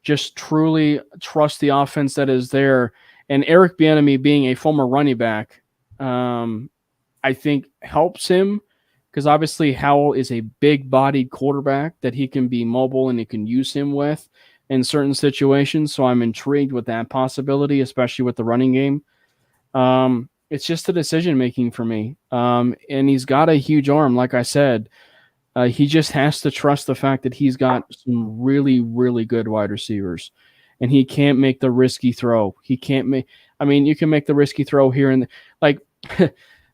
just truly trust the offense that is there, and Eric Bieniemy being a former running back, I think helps him because obviously Howell is a big-bodied quarterback that he can be mobile and he can use him with in certain situations. So I'm intrigued with that possibility, especially with the running game. It's just the decision-making for me. And he's got a huge arm, like I said. He just has to trust the fact that he's got some really, really good wide receivers. And he can't make the risky throw. You can make the risky throw here and like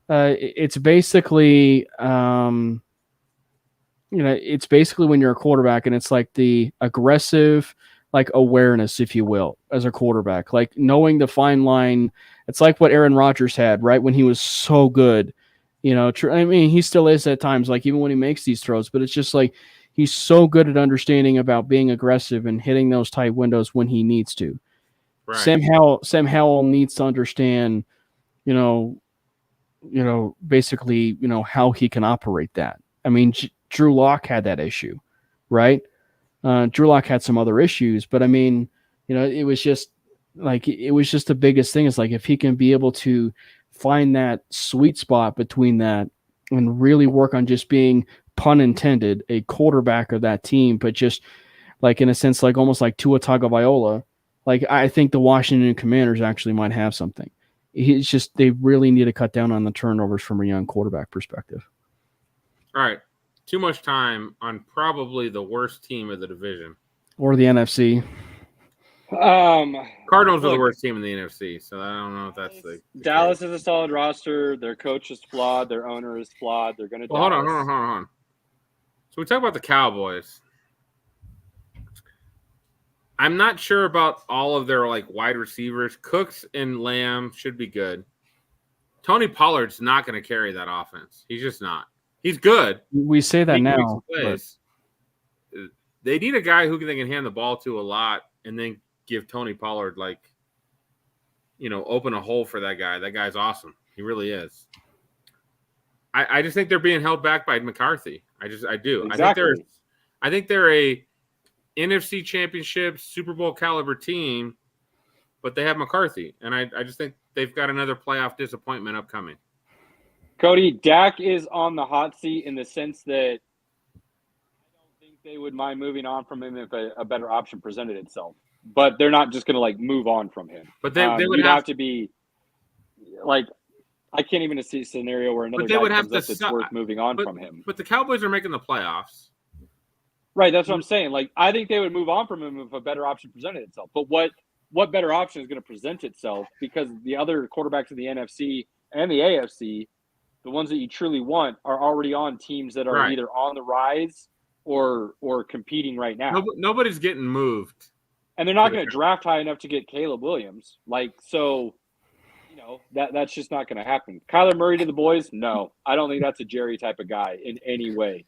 it's basically it's basically when you're a quarterback and it's like the aggressive, like awareness, if you will, as a quarterback, like knowing the fine line. It's like what Aaron Rodgers had, right? When he was so good, I mean, he still is at times, like even when he makes these throws, but it's just like, he's so good at understanding about being aggressive and hitting those tight windows when he needs to. Right. Sam Howell needs to understand, basically, how he can operate that. I mean, Drew Lock had that issue, right? Drew Lock had some other issues, but I mean, it was just the biggest thing is like if he can be able to find that sweet spot between that and really work on just being, pun intended, a quarterback of that team, but just like in a sense, like almost like Tua Tagovailoa, like I think the Washington Commanders actually might have something. It's just they really need to cut down on the turnovers from a young quarterback perspective. All right. Too much time on probably the worst team of the division. Or the NFC. Cardinals are the worst team in the NFC, so I don't know if that's the Dallas is a solid roster. Their coach is flawed. Their owner is flawed. They're going to hold on. So we talk about the Cowboys. I'm not sure about all of their like wide receivers. Cooks and Lamb should be good. Tony Pollard's not going to carry that offense. He's just not. He's good. We say that now. But they need a guy who they can hand the ball to a lot and then give Tony Pollard, open a hole for that guy. That guy's awesome. He really is. I just think they're being held back by McCarthy. I do. Exactly. I think they're a NFC Championship, Super Bowl caliber team, but they have McCarthy. And I just think they've got another playoff disappointment upcoming. Cody, Dak is on the hot seat in the sense that I don't think they would mind moving on from him if a better option presented itself. But they're not just going to move on from him. But they would have to be I can't even see a scenario where another guy comes up that's worth moving on from him. But the Cowboys are making the playoffs. Right, that's what I'm saying. I think they would move on from him if a better option presented itself. But what better option is going to present itself? Because the other quarterbacks of the NFC and the AFC, the ones that you truly want, are already on teams that are either on the rise or competing right now. Nobody's getting moved. And they're not going to draft high enough to get Caleb Williams. That's just not going to happen. Kyler Murray to the boys? No. I don't think that's a Jerry type of guy in any way.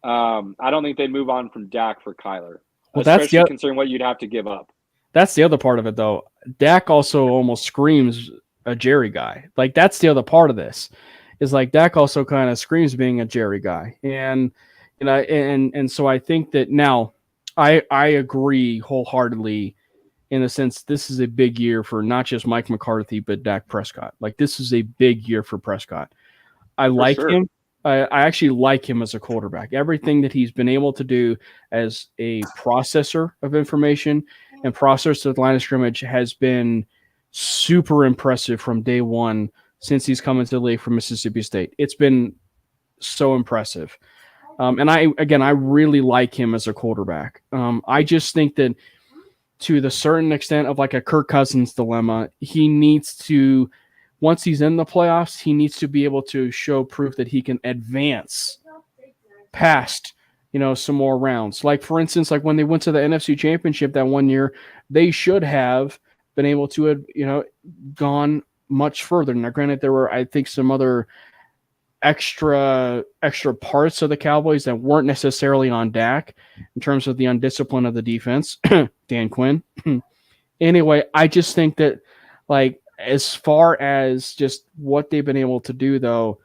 I don't think they'd move on from Dak for Kyler. Well, especially considering what you'd have to give up. That's the other part of it, though. Dak also almost screams a Jerry guy. That's the other part of this. Is Dak also kind of screams being a Jerry guy. And so I think that now I agree wholeheartedly in a sense this is a big year for not just Mike McCarthy, but Dak Prescott. This is a big year for Prescott. I like sure. him. I actually like him as a quarterback. Everything that he's been able to do as a processor of information and processor of the line of scrimmage has been super impressive from day one since he's come into the league from Mississippi State. It's been so impressive. And I really like him as a quarterback. I just think that to the certain extent of like a Kirk Cousins dilemma, he needs to, once he's in the playoffs, he needs to be able to show proof that he can advance past, some more rounds. Like, for instance, like when they went to the NFC Championship that one year, they should have been able to have, gone much further. Now, granted, there were, I think, some other extra parts of the Cowboys that weren't necessarily on Dak in terms of the undiscipline of the defense, Dan Quinn. Anyway, I just think that, like, as far as just what they've been able to do, though,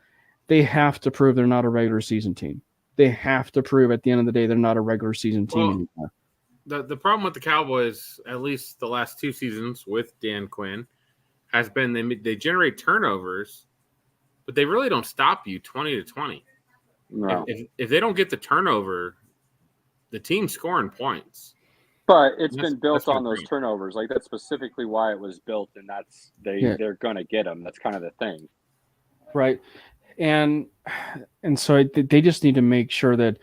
they have to prove they're not a regular season team. They have to prove at the end of the day they're not a regular season team anymore. The problem with the Cowboys, at least the last 2 seasons with Dan Quinn, has been they generate turnovers, but they really don't stop you 20-20. No. If they don't get the turnover, the team's scoring points. But it's been built on those turnovers. Like, that's specifically why it was built, and they're going to get them. That's kind of the thing. Right. And so they just need to make sure that,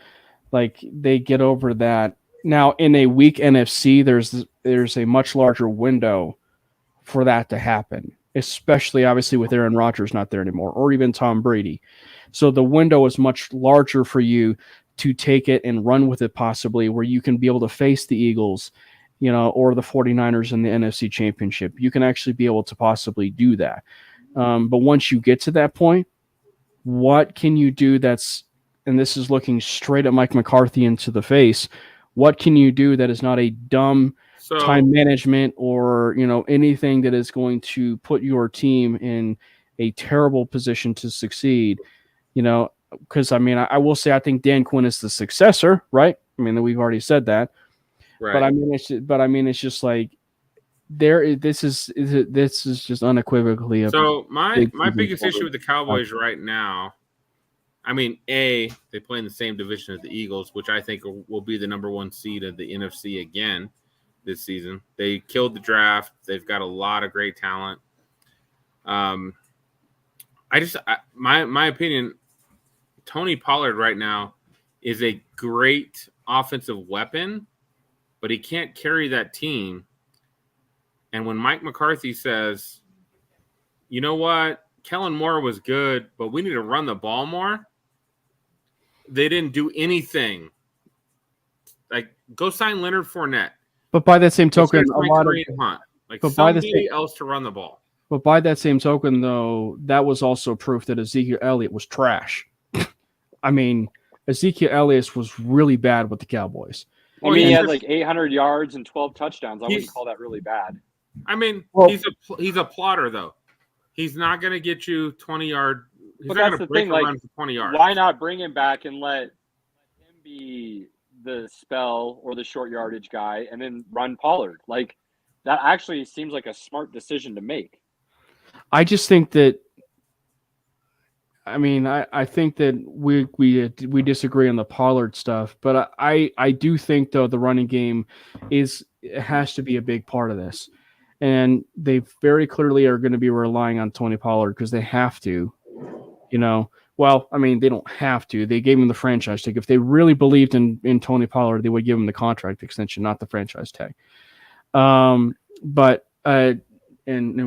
like, they get over that. Now, in a weak NFC, there's a much larger window for that to happen, especially obviously with Aaron Rodgers not there anymore, or even Tom Brady. So the window is much larger for you to take it and run with it, possibly, where you can be able to face the Eagles, or the 49ers in the NFC Championship. You can actually be able to possibly do that. But once you get to that point, what can you do and this is looking straight at Mike McCarthy into the face, what can you do that is not a dumb time management or, anything that is going to put your team in a terrible position to succeed, because I will say I think Dan Quinn is the successor, right? We've already said that, right? But it's just like this is just unequivocally. My biggest issue with the Cowboys right now, they play in the same division as the Eagles, which I think will be the number 1 seed of the NFC again this season. They killed the draft. They've got a lot of great talent. My opinion, Tony Pollard right now is a great offensive weapon, but he can't carry that team. And when Mike McCarthy says, you know what, Kellen Moore was good, but we need to run the ball more, they didn't do anything. Like, go sign Leonard Fournette. But by that same token, a lot of Hunt. Somebody else to run the ball. But by that same token, though, that was also proof that Ezekiel Elliott was trash. Ezekiel Elliott was really bad with the Cowboys. He had like 800 yards and 12 touchdowns. I wouldn't call that really bad. He's a plotter, though. He's not going to get you 20-yard. He's not going to break a run for 20 yards. Why not bring him back and let him be the spell or the short yardage guy and then run Pollard? Like, that actually seems like a smart decision to make. I just think that I think that we disagree on the Pollard stuff, but I do think, though, the running game has to be a big part of this. And they very clearly are going to be relying on Tony Pollard because they have to, Well, they don't have to. They gave him the franchise tag. If they really believed in Tony Pollard, they would give him the contract extension, not the franchise tag. And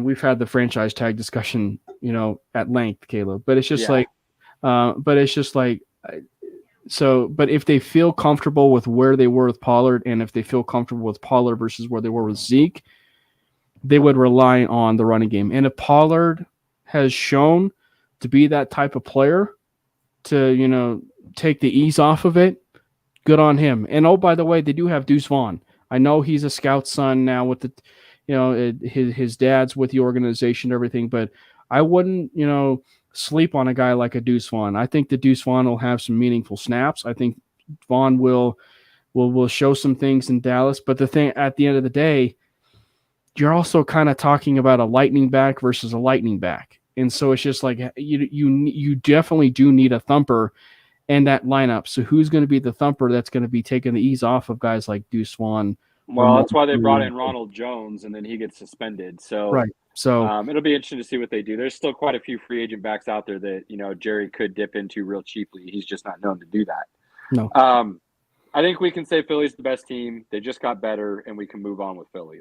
we've had the franchise tag discussion, at length, Caleb. But it's just but if they feel comfortable with where they were with Pollard, and if they feel comfortable with Pollard versus where they were with Zeke, they would rely on the running game. And if Pollard has shown to be that type of player to, take the ease off of it, good on him. And oh, by the way, they do have Deuce Vaughn. I know he's a scout son now with the, his dad's with the organization and everything, but I wouldn't, sleep on a guy like a Deuce Vaughn. I think that Deuce Vaughn will have some meaningful snaps. I think Vaughn will show some things in Dallas. But the thing at the end of the day, you're also kind of talking about a lightning back versus a lightning back. And so it's just like you definitely do need a thumper in that lineup. So who's going to be the thumper that's going to be taking the ease off of guys like Deuce Swan? Well, that's why they brought in Ronald Jones, and then he gets suspended. So Right. So it'll be interesting to see what they do. There's still quite a few free agent backs out there that Jerry could dip into real cheaply. He's just not known to do that. No. I think we can say Philly's the best team. They just got better, and we can move on with Philly.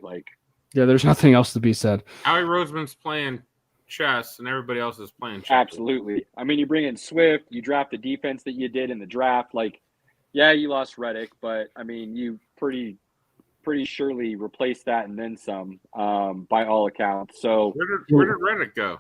Yeah, there's nothing else to be said. Howie Roseman's playing chess, and everybody else is playing chess. Absolutely. I mean, you bring in Swift, you draft the defense that you did in the draft. Yeah, you lost Reddick, but I mean, you pretty surely replaced that and then some, by all accounts. So where did Reddick go?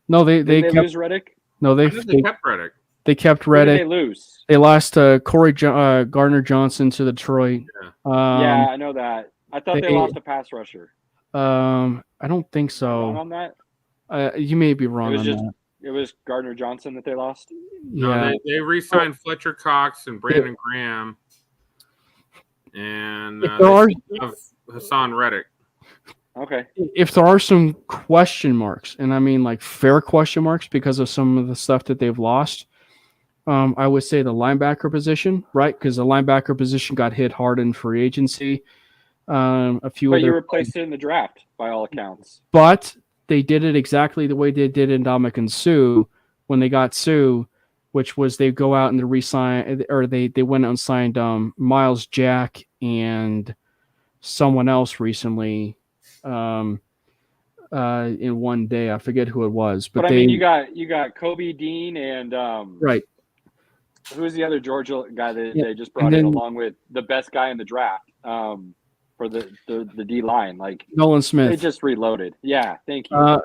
No, they lose Reddick. No, they kept Reddick. They kept Who did Reddick. they lose? They lost Corey Gardner Johnson to Detroit. Yeah, I know that. I thought they lost a pass rusher. I don't think so. Wrong on that? You may be wrong on that. It was Gardner Johnson that they lost. Yeah, no, they re-signed Fletcher Cox and Brandon Graham, and Hassan Reddick. Okay. If there are some question marks, and I mean like fair question marks because of some of the stuff that they've lost, I would say the linebacker position, right? Because the linebacker position got hit hard in free agency. But you replaced it in the draft, by all accounts. But they did it exactly the way they did in Ndamukong Suh when they got Sue, which was they go out and they re-sign, or they went out and signed Miles Jack and someone else recently in one day. I forget who it was, but I mean, you got Kobe Dean and right. Who was the other Georgia guy that they just brought in along with the best guy in the draft? For the D line, Nolan Smith. They just reloaded. Yeah, thank you.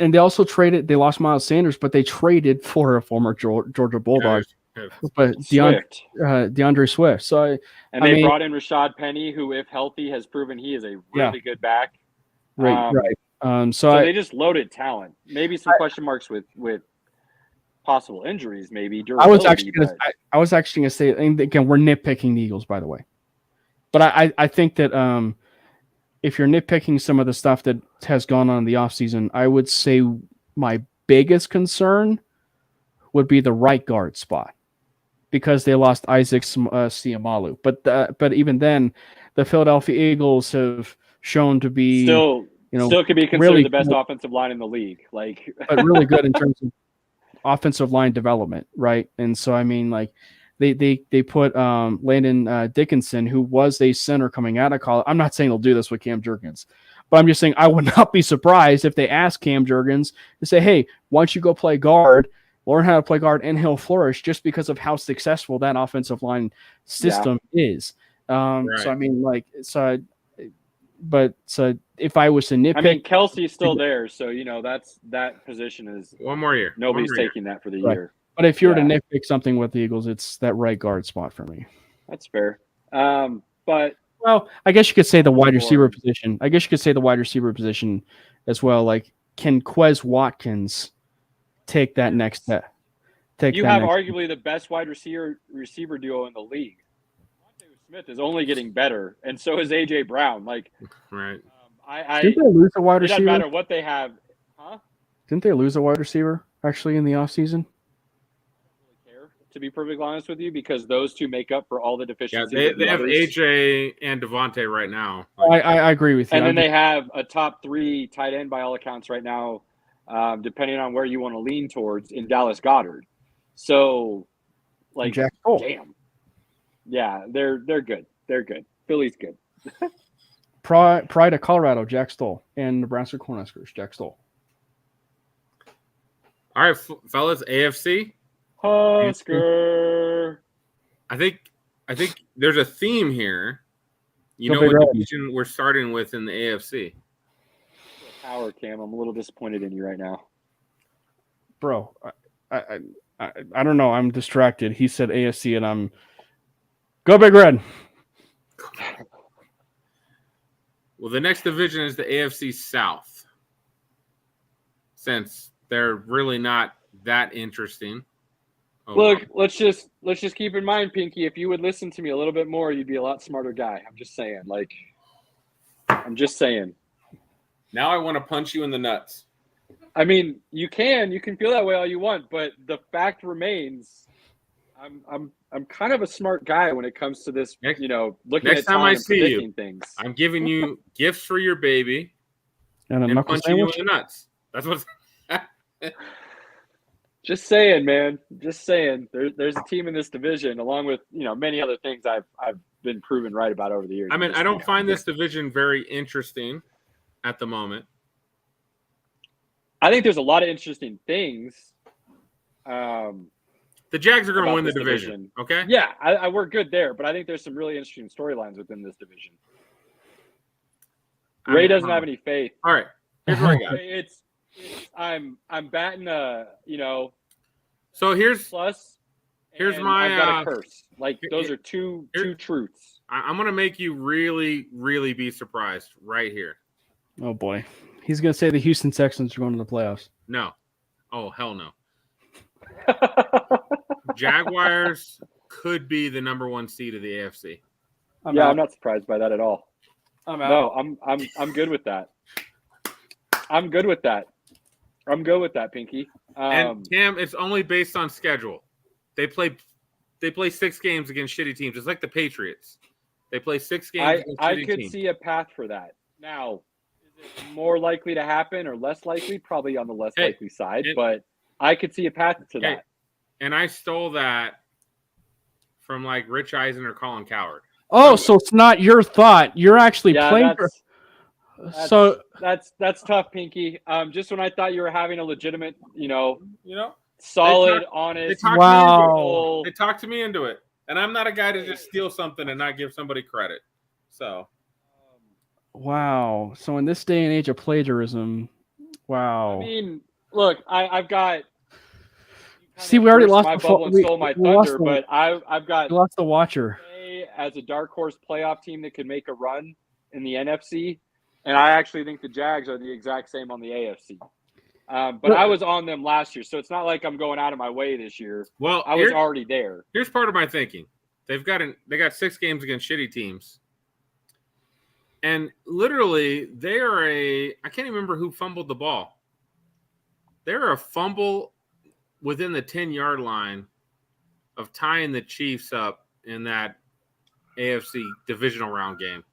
And they also traded. They lost Miles Sanders, but they traded for a former Georgia Bulldog, but DeAndre Swift. So they brought in Rashad Penny, who, if healthy, has proven he is a really good back. Right. So they just loaded talent. Maybe some question marks with possible injuries. Maybe I was actually going to say, and again, we're nitpicking the Eagles, by the way. But I think that if you're nitpicking some of the stuff that has gone on in the offseason, I would say my biggest concern would be the right guard spot because they lost Isaac Siamalu. But even then, the Philadelphia Eagles have shown to be still could be considered really the best offensive line in the league. But really good in terms of offensive line development, right? And so I mean, They put Landon Dickinson, who was a center coming out of college. I'm not saying they'll do this with Cam Jurgens, but I'm just saying I would not be surprised if they ask Cam Jurgens to say, hey, why don't you go play guard, learn how to play guard, and he'll flourish just because of how successful that offensive line system is. Right. So, I mean, so if I was to nitpick. I mean, Kelsey's still there, so, that position is. One more year. Nobody's taking that for the year. But if you were to nitpick something with the Eagles, it's that right guard spot for me. That's fair. But I guess you could say the wide receiver position. I guess you could say the wide receiver position as well. Can Quez Watkins take that next step? You have arguably the best wide receiver duo in the league. Smith is only getting better, and so is AJ Brown. Right. Didn't they lose a wide receiver? It doesn't matter what they have. Huh? Didn't they lose a wide receiver actually in the offseason? To be perfectly honest with you, because those two make up for all the deficiencies. Yeah, they have AJ and Devontae right now. I agree with you. And then they have a top 3 tight end by all accounts right now, depending on where you want to lean towards, in Dallas Goedert. So, Jack Stoll. Damn. Yeah, they're good. They're good. Philly's good. Pride of Colorado, Jack Stoll, and Nebraska Cornhuskers, Jack Stoll. All right, fellas, AFC. Husker. I think there's a theme here. You know what division we're starting with in the AFC? Power Cam. I'm a little disappointed in you right now, bro. I don't know. I'm distracted. He said AFC, and I'm go Big Red. Well, the next division is the AFC South, since they're really not that interesting. Look, let's just keep in mind, Pinky, if you would listen to me a little bit more, you'd be a lot smarter guy. I'm just saying. Now I want to punch you in the nuts. I mean, you can feel that way all you want, but the fact remains, I'm kind of a smart guy when it comes to this. Looking next at time time I and see you, predicting things. I'm giving you gifts for your baby And a and knuckle punching you sandwich. in the nuts. That's what. Just saying, man. Just saying. There's a team in this division, along with many other things I've been proven right about over the years. I mean, I don't find this division very interesting at the moment. I think there's a lot of interesting things. The Jags are going to win the division. Okay. Yeah, I we're good there, but I think there's some really interesting storylines within this division. Ray doesn't have any faith. All right. Here's what I got. It's I'm batting So here's plus. Here's and my I've got a curse. Like those are two truths. I'm going to make you really, really be surprised right here. Oh boy, he's gonna say the Houston Texans are going to the playoffs. No. Oh, hell no. Jaguars could be the number 1 seed of the AFC. I'm not surprised by that at all. I'm out. No, I'm good with that. I'm good with that. I'm good with that, Pinky. And Cam, it's only based on schedule. They play 6 games against shitty teams. It's like the Patriots. They play 6 games against shitty I could teams. see a path for that. Now, is it more likely to happen or less likely? Probably on the less likely side, but I could see a path to that. And I stole that from like Rich Eisen or Colin Cowherd. Oh, so it's not your thought. You're actually playing for. That's tough, Pinky. Just when I thought you were having a legitimate, solid, honest. Wow. They talked to me into it, and I'm not a guy to just steal something and not give somebody credit. So. Wow. So in this day and age of plagiarism, wow. I mean, look, I've got. See, we already lost my the bubble and stole my thunder, but I've got. We lost the watcher. As a dark horse playoff team that could make a run in the NFC, and I actually think the Jags are the exact same on the AFC. But I was on them last year, so it's not like I'm going out of my way this year. Well, I was already there. Here's part of my thinking: they got 6 games against shitty teams, and literally they are I can't even remember who fumbled the ball. They're a fumble within the 10-yard line of tying the Chiefs up in that AFC divisional round game.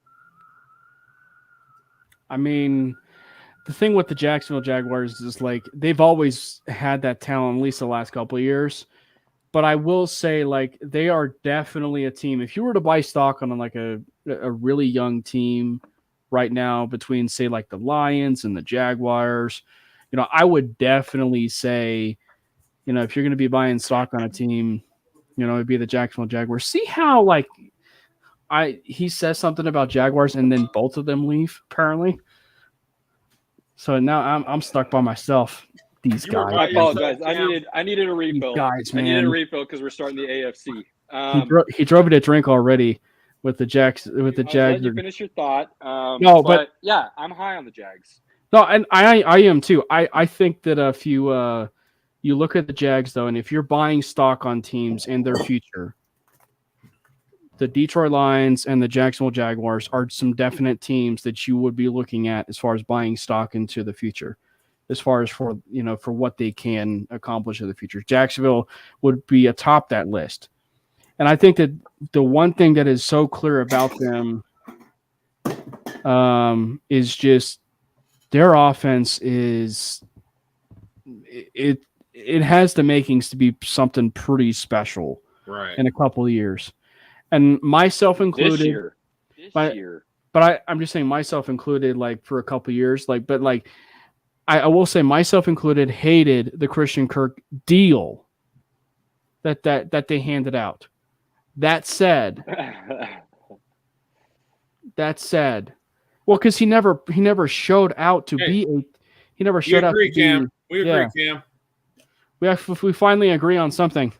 I mean, the thing with the Jacksonville Jaguars is like they've always had that talent, at least the last couple of years. But I will say, like, they are definitely a team. If you were to buy stock on like a really young team right now between, say, like the Lions and the Jaguars, I would definitely say, if you're going to be buying stock on a team, it'd be the Jacksonville Jaguars. See how, like, he says something about Jaguars and then both of them leave, apparently. So now I'm stuck by myself. These guys. I apologize. I needed a refill. Guys, man. I needed a refill because we're starting the AFC. He drove it a drink already with the Jags. With the Jags. Let you finish your thought. No, but yeah, I'm high on the Jags. No, and I am too. I think that if you look at the Jags though, and if you're buying stock on teams and their future, the Detroit Lions and the Jacksonville Jaguars are some definite teams that you would be looking at as far as buying stock into the future, as far as for what they can accomplish in the future. Jacksonville would be atop that list. And I think that the one thing that is so clear about them is just their offense is it has the makings to be something pretty special in a couple of years. And myself included. This year. But I'm just saying myself included, like for a couple of years, I will say myself included hated the Christian Kirk deal that they handed out. That said, well, because he never showed out to be a. He never showed out to be. Cam. We agree, Cam. We finally agree on something.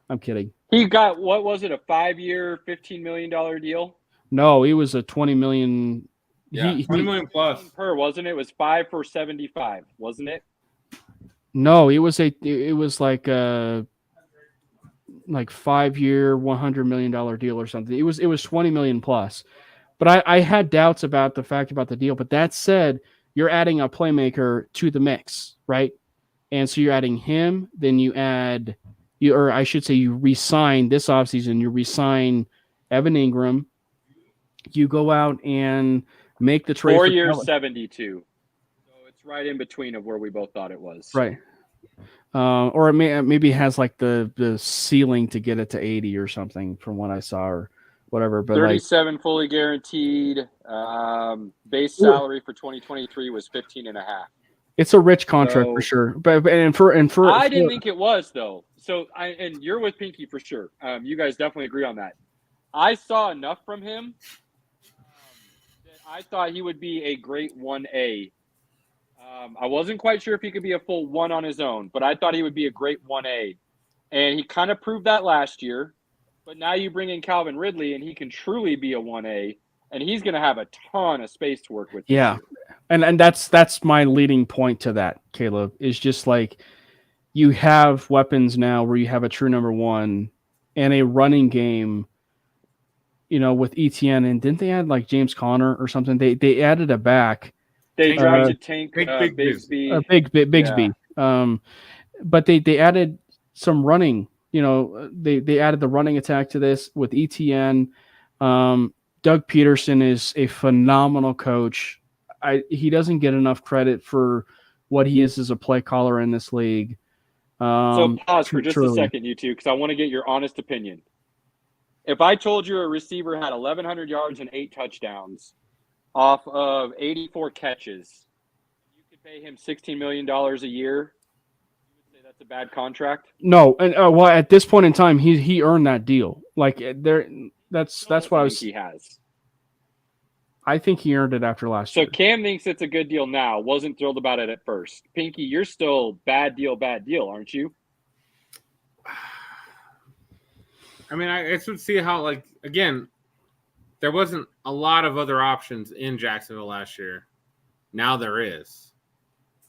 I'm kidding. He got, what was it, a 5-year, $15 million deal? No, it was a $20 million. Yeah, $20 million plus. Per, wasn't it? It was 5 for 75, wasn't it? No, it was like a 5-year, $100 million deal or something. It was $20 million plus. But I had doubts about the fact about the deal. But that said, you're adding a playmaker to the mix, right? And so you're adding him, then you add you re-sign this offseason, you re-sign Evan Ingram, you go out and make the trade 4 for years, Kelly. 72. So it's right in between of where we both thought it was. Right. Or maybe it has like the ceiling to get it to 80 or something from what I saw or whatever. But 37 fully guaranteed. Base salary for 2023 was 15.5. It's a rich contract for sure. But I didn't think it was though. So and you're with Pinky for sure. You guys definitely agree on that. I saw enough from him that I thought he would be a great 1A. I wasn't quite sure if he could be a full 1 on his own, but I thought he would be a great 1A. And he kind of proved that last year. But now you bring in Calvin Ridley, and he can truly be a 1A, and he's going to have a ton of space to work with. Yeah, and that's my leading point to that, Caleb, is just like you have weapons now where you have a true number 1 and a running game, with ETN. And didn't they add like James Conner or something? They added a back. They drafted Tank Bigsby. Yeah. But they added some running. They added the running attack to this with ETN. Doug Peterson is a phenomenal coach. He doesn't get enough credit for what he is as a play caller in this league. So pause for just a second, you two, because I want to get your honest opinion. If I told you a receiver had 1,100 yards and 8 touchdowns off of 84 catches, you could pay him $16 million a year, you would say that's a bad contract? No, and well, at this point in time, he earned that deal. Like that's what I was. He has. I think he earned it after last year. So Cam thinks it's a good deal now. Wasn't thrilled about it at first. Pinky, you're still bad deal, aren't you? I mean, I would see how, again, there wasn't a lot of other options in Jacksonville last year. Now there is.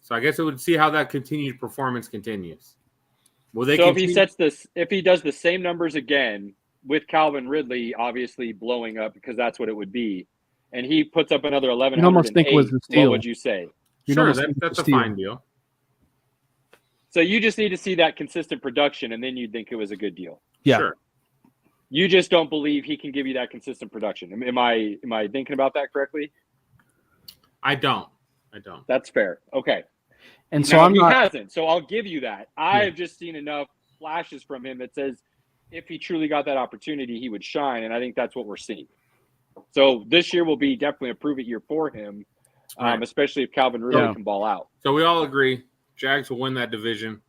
So I guess it would see how that continued performance continues. Will they? So if he does the same numbers again with Calvin Ridley, obviously blowing up because that's what it would be, and he puts up another 1,108, you almost think it was a steal. What would you say? Sure, that's a fine deal. So you just need to see that consistent production, and then you'd think it was a good deal. Yeah. Sure. You just don't believe he can give you that consistent production. Am I thinking about that correctly? I don't. That's fair. Okay. And so he hasn't. So I'll give you that. I've just seen enough flashes from him that says if he truly got that opportunity, he would shine, and I think that's what we're seeing. So this year will be definitely a prove-it year for him, especially if Calvin Ridley can ball out. So we all agree Jags will win that division.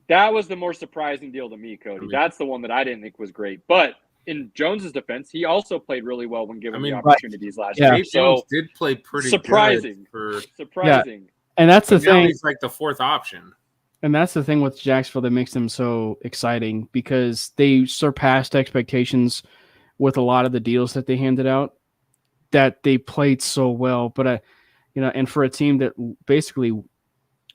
That was the more surprising deal to me, Cody. That's the one that I didn't think was great. But in Jones's defense, he also played really well when given the opportunities last year. So Jones did play pretty surprising. Surprising. Yeah. And that's the thing. He's like the fourth option. And that's the thing with Jacksonville that makes them so exciting because they surpassed expectations with a lot of the deals that they handed out, that they played so well. But, and for a team that basically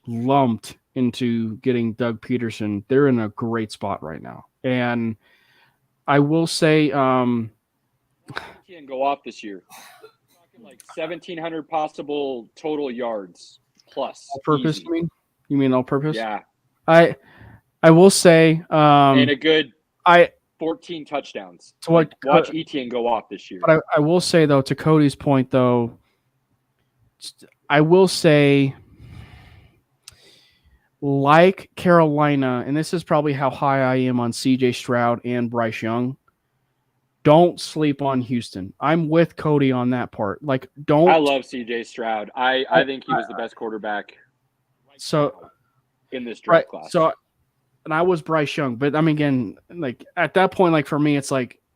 lumped into getting Doug Peterson, they're in a great spot right now. And I will say, he can go off this year. Talking like 1,700 possible total yards plus. All purpose, easy. You mean all purpose? Yeah. I will say, and a good 14 touchdowns. So watch Etienne go off this year. But I will say though, to Cody's point though, I will say, like Carolina, and this is probably how high I am on CJ Stroud and Bryce Young, don't sleep on Houston. I'm with Cody on that part. I love CJ Stroud. I think he was the best quarterback in this draft class. So, and I was Bryce Young, but I mean, again, at that point, for me, it's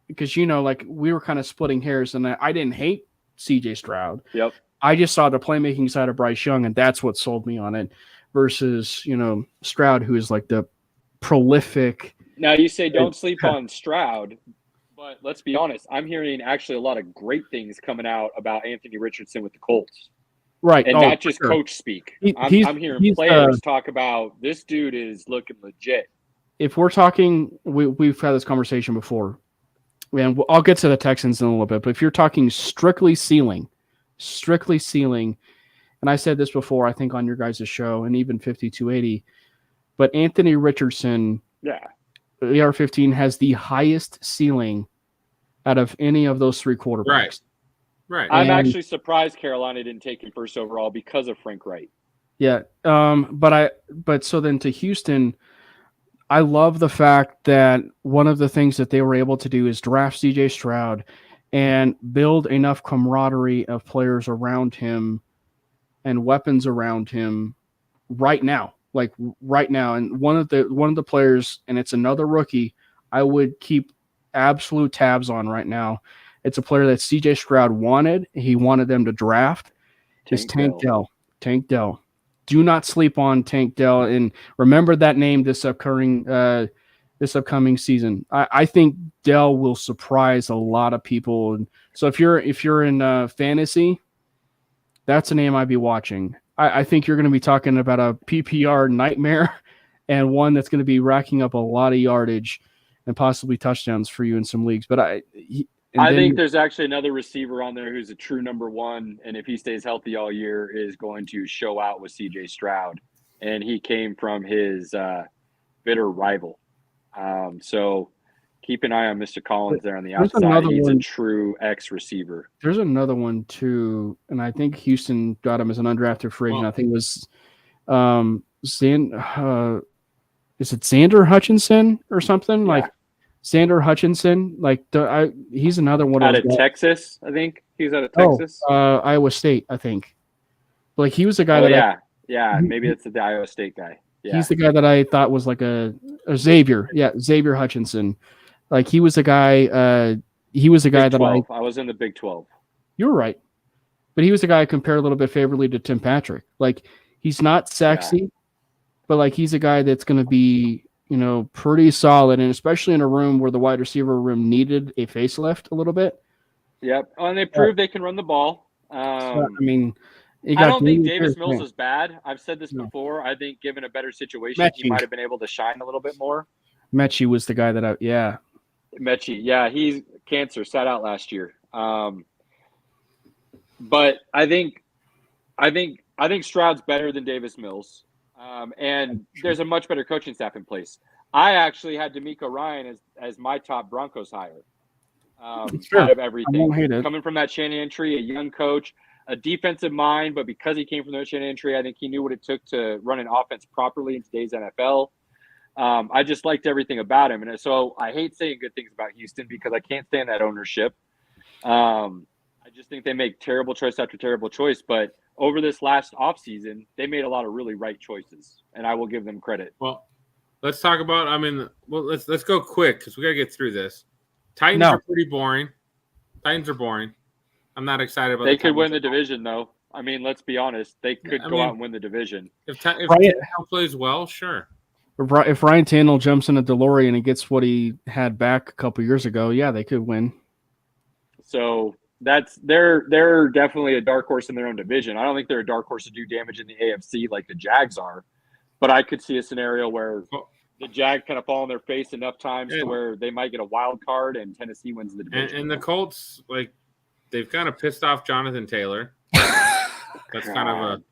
because we were kind of splitting hairs, and I didn't hate CJ Stroud. Yep. I just saw the playmaking side of Bryce Young, and that's what sold me on it. Versus, Stroud, who is the prolific. Now you say don't sleep on Stroud, but let's be honest. I'm hearing actually a lot of great things coming out about Anthony Richardson with the Colts. Right. And not just coach speak. I'm hearing players talk about this dude is looking legit. If we're talking, we've had this conversation before, and I'll get to the Texans in a little bit, but if you're talking strictly ceiling, and I said this before, I think on your guys' show and even 5280, but Anthony Richardson, AR-15, has the highest ceiling out of any of those three quarterbacks. Right. I'm actually surprised Carolina didn't take him first overall because of Frank Wright. Yeah. But so then to Houston, I love the fact that one of the things that they were able to do is draft CJ Stroud and build enough camaraderie of players around him and weapons around him right now. And one of the players, and it's another rookie, I would keep absolute tabs on right now. It's a player that CJ Stroud wanted. He wanted them to draft. It's Tank Dell. Tank Dell. Do not sleep on Tank Dell, and remember that name this upcoming season. I think Dell will surprise a lot of people. And so if you're in fantasy, that's a name I'd be watching. I think you're going to be talking about a PPR nightmare and one that's going to be racking up a lot of yardage and possibly touchdowns for you in some leagues. But I think there's actually another receiver on there who's a true number one, and if he stays healthy all year, is going to show out with CJ Stroud. And he came from his bitter rival. So keep an eye on Mr. Collins there on the outside. He's a true X-receiver. There's another one, too, and I think Houston got him as an undrafted free agent. I think it was is it Xander Hutchinson or something? Yeah. Xander Hutchinson, he's another one out of Texas. I think he's out of Texas. Iowa State, I think. He was the guy maybe it's the Iowa State guy. Yeah. He's the guy that I thought was like a Xavier. Yeah, Xavier Hutchinson. He was the guy. He was the guy that I was in the Big 12. You were right, but he was the guy I compared a little bit favorably to Tim Patrick. He's not sexy, but he's a guy that's going to be, pretty solid, and especially in a room where the wide receiver room needed a facelift a little bit. Yep, and they proved they can run the ball. I don't think Davis Mills is bad. I've said this before. I think given a better situation, he might have been able to shine a little bit more. Mechie was the guy that Mechie, he's cancer, sat out last year. But I think Stroud's better than Davis Mills. And there's a much better coaching staff in place. I actually had D'Amico Ryan as my top Broncos hire. Out of everything. I won't hate it. Coming from that Shanahan tree, a young coach, a defensive mind, but because he came from the Shanahan tree, I think he knew what it took to run an offense properly in today's NFL. I just liked everything about him. And so I hate saying good things about Houston because I can't stand that ownership. I just think they make terrible choice after terrible choice. But over this last offseason, they made a lot of really right choices, and I will give them credit. Well, let's talk about let's go quick because we got to get through this. Titans are pretty boring. Titans are boring. I'm not excited about They could win the division, though. Let's be honest. They could go out and win the division. If Tannehill plays well, sure. If Ryan Tannehill jumps in a DeLorean and gets what he had back a couple years ago, they could win. So they're definitely a dark horse in their own division. I don't think they're a dark horse to do damage in the AFC like the Jags are, but I could see a scenario where the Jags kind of fall on their face enough times to where they might get a wild card and Tennessee wins the division. And the Colts, they've kind of pissed off Jonathan Taylor. That's kind of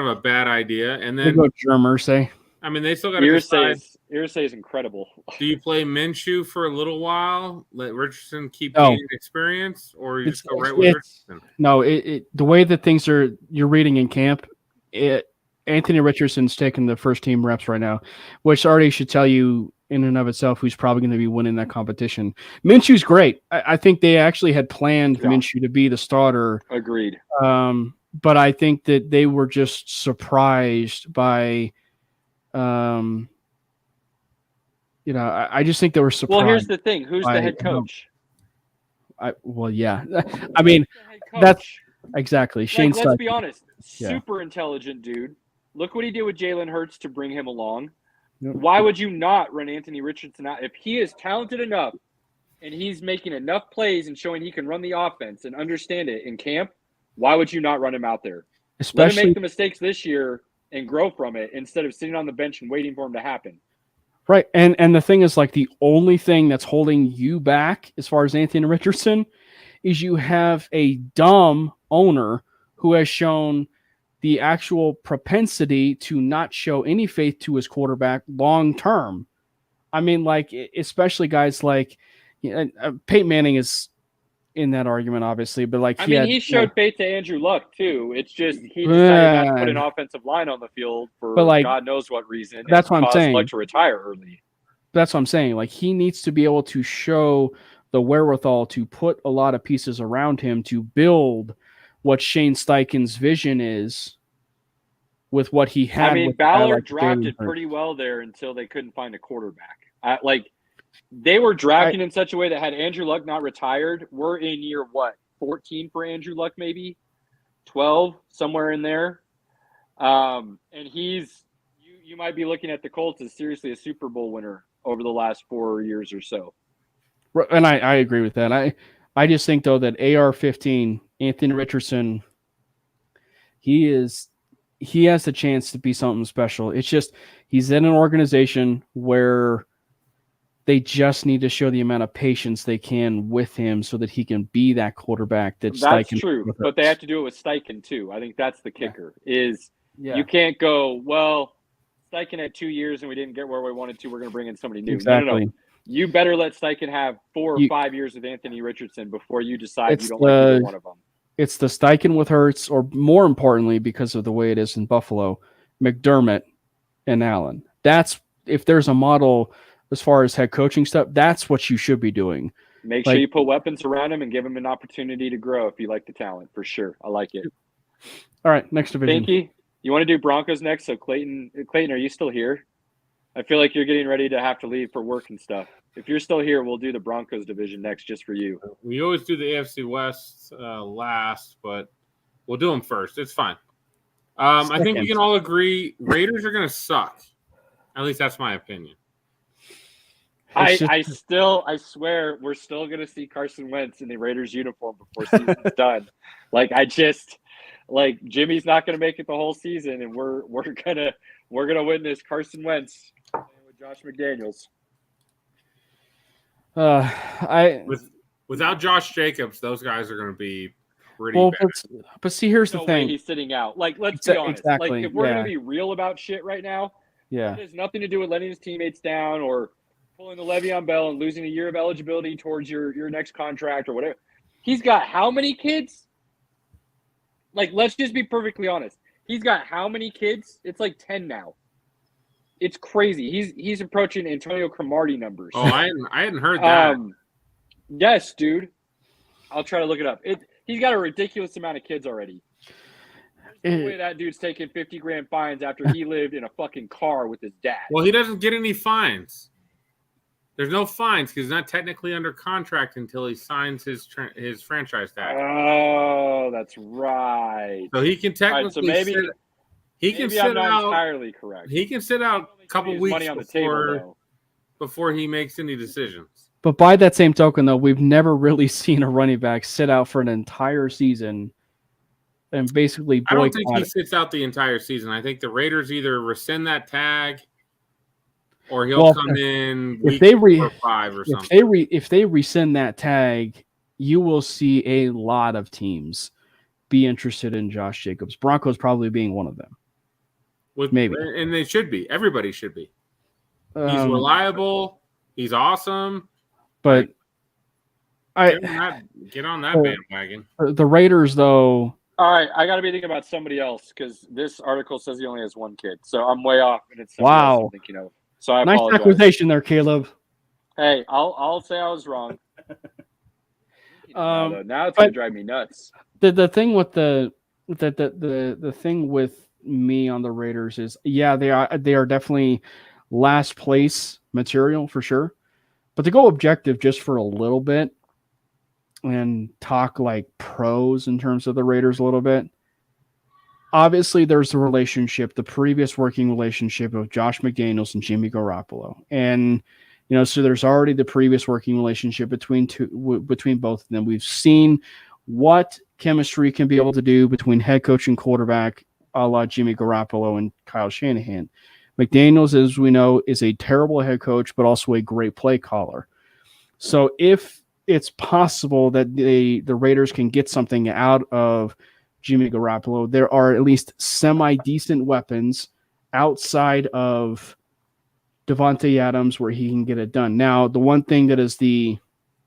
a bad idea. And then go Germ Irsay. They still got to decide. Irsay is incredible. Do you play Minshew for a little while, let Richardson keep gaining experience, or you just go right with Richardson? No, the way that things are, you're reading in camp, Anthony Richardson's taking the first team reps right now, which already should tell you in and of itself who's probably going to be winning that competition. Minshew's great. I think they actually had planned Minshew to be the starter. Agreed. But I think that they were just surprised by I just think they were surprised. Well, here's the thing. Who's the head coach? That's exactly. Shane let's be honest. Super intelligent dude. Look what he did with Jalen Hurts to bring him along. Yep. Why would you not run Anthony Richardson out? If he is talented enough and he's making enough plays and showing he can run the offense and understand it in camp, why would you not run him out there? Let him make the mistakes this year and grow from it instead of sitting on the bench and waiting for him to happen. Right. And the thing is, the only thing that's holding you back as far as Anthony Richardson is you have a dumb owner who has shown the actual propensity to not show any faith to his quarterback long term. I mean, like, especially guys like Peyton Manning is in that argument, obviously, but like he showed faith to Andrew Luck too. It's just he decided not to put an offensive line on the field for God knows what reason. That's what I'm saying. Luck to retire early. That's what I'm saying. Like, he needs to be able to show the wherewithal to put a lot of pieces around him to build what Shane Steichen's vision is with what he had. Ballard drafted pretty well there until they couldn't find a quarterback. They were drafting in such a way that had Andrew Luck not retired, we're in year 14 for Andrew Luck, maybe 12, somewhere in there. And you might be looking at the Colts as seriously a Super Bowl winner over the last 4 years or so. And I agree with that. I just think, though, that AR-15, Anthony Richardson, he has the chance to be something special. It's just he's in an organization where they just need to show the amount of patience they can with him so that he can be that quarterback that's true, but they have to do it with Steichen too. I think that's the kicker you can't go, well, Steichen had 2 years and we didn't get where we wanted to. We're going to bring in somebody new. Exactly. No. You better let Steichen have 4 or 5 years with Anthony Richardson before you decide you don't like either one of them. It's the Steichen with Hurts, or more importantly, because of the way it is in Buffalo, McDermott and Allen. That's, if there's a model as far as head coaching stuff, that's what you should be doing. Make sure you put weapons around him and give him an opportunity to grow if you like the talent, for sure. I like it. All right, next division. Pinky, you want to do Broncos next? So Clayton, are you still here? I feel like you're getting ready to have to leave for work and stuff. If you're still here, we'll do the Broncos division next just for you. We always do the AFC West last, but we'll do them first. It's fine. I think we can all agree Raiders are going to suck. At least that's my opinion. I swear we're still going to see Carson Wentz in the Raiders uniform before season's done. Jimmy's not going to make it the whole season, and we're gonna witness Carson Wentz with Josh McDaniels. Without Josh Jacobs, those guys are going to be pretty bad. But see, here's the thing: he's sitting out. Let's be honest. Exactly. If we're going to be real about shit right now, it has nothing to do with letting his teammates down or pulling the Le'Veon Bell and losing a year of eligibility towards your next contract or whatever. He's got how many kids? Let's just be perfectly honest. He's got how many kids? It's 10 now. It's crazy. He's approaching Antonio Cromartie numbers. Oh, I hadn't heard that. Yes, dude. I'll try to look it up. He's got a ridiculous amount of kids already. There's no way that dude's taking $50,000 fines after he lived in a fucking car with his dad. Well, he doesn't get any fines. There's no fines because he's not technically under contract until he signs his franchise tag. Oh, that's right. So he can technically maybe sit out entirely correct. He can sit out a couple weeks before he makes any decisions. But by that same token, though, we've never really seen a running back sit out for an entire season and basically boycott. I don't think he sits out the entire season. I think the Raiders either rescind that tag or he'll come in week 4 or 5 or something. If they rescind that tag, you will see a lot of teams be interested in Josh Jacobs. Broncos probably being one of them. Maybe. And they should be. Everybody should be. He's reliable. He's awesome. But get on that bandwagon. The Raiders, though. All right, I got to be thinking about somebody else because this article says he only has 1 kid. So I'm way off, and it's somebody else I'm thinking of. So I apologize. Nice accusation there, Caleb. Hey, I'll say I was wrong. Now it's going to drive me nuts. The thing with the thing with me on the Raiders is, they are definitely last place material for sure. But to go objective just for a little bit and talk pros in terms of the Raiders a little bit. Obviously, there's the previous working relationship of Josh McDaniels and Jimmy Garoppolo. And, so there's already the previous working relationship between both of them. We've seen what chemistry can be able to do between head coach and quarterback, a la Jimmy Garoppolo and Kyle Shanahan. McDaniels, as we know, is a terrible head coach, but also a great play caller. So if it's possible that the Raiders can get something out of Jimmy Garoppolo. There are at least semi-decent weapons outside of Devontae Adams where he can get it done. Now, the one thing that is You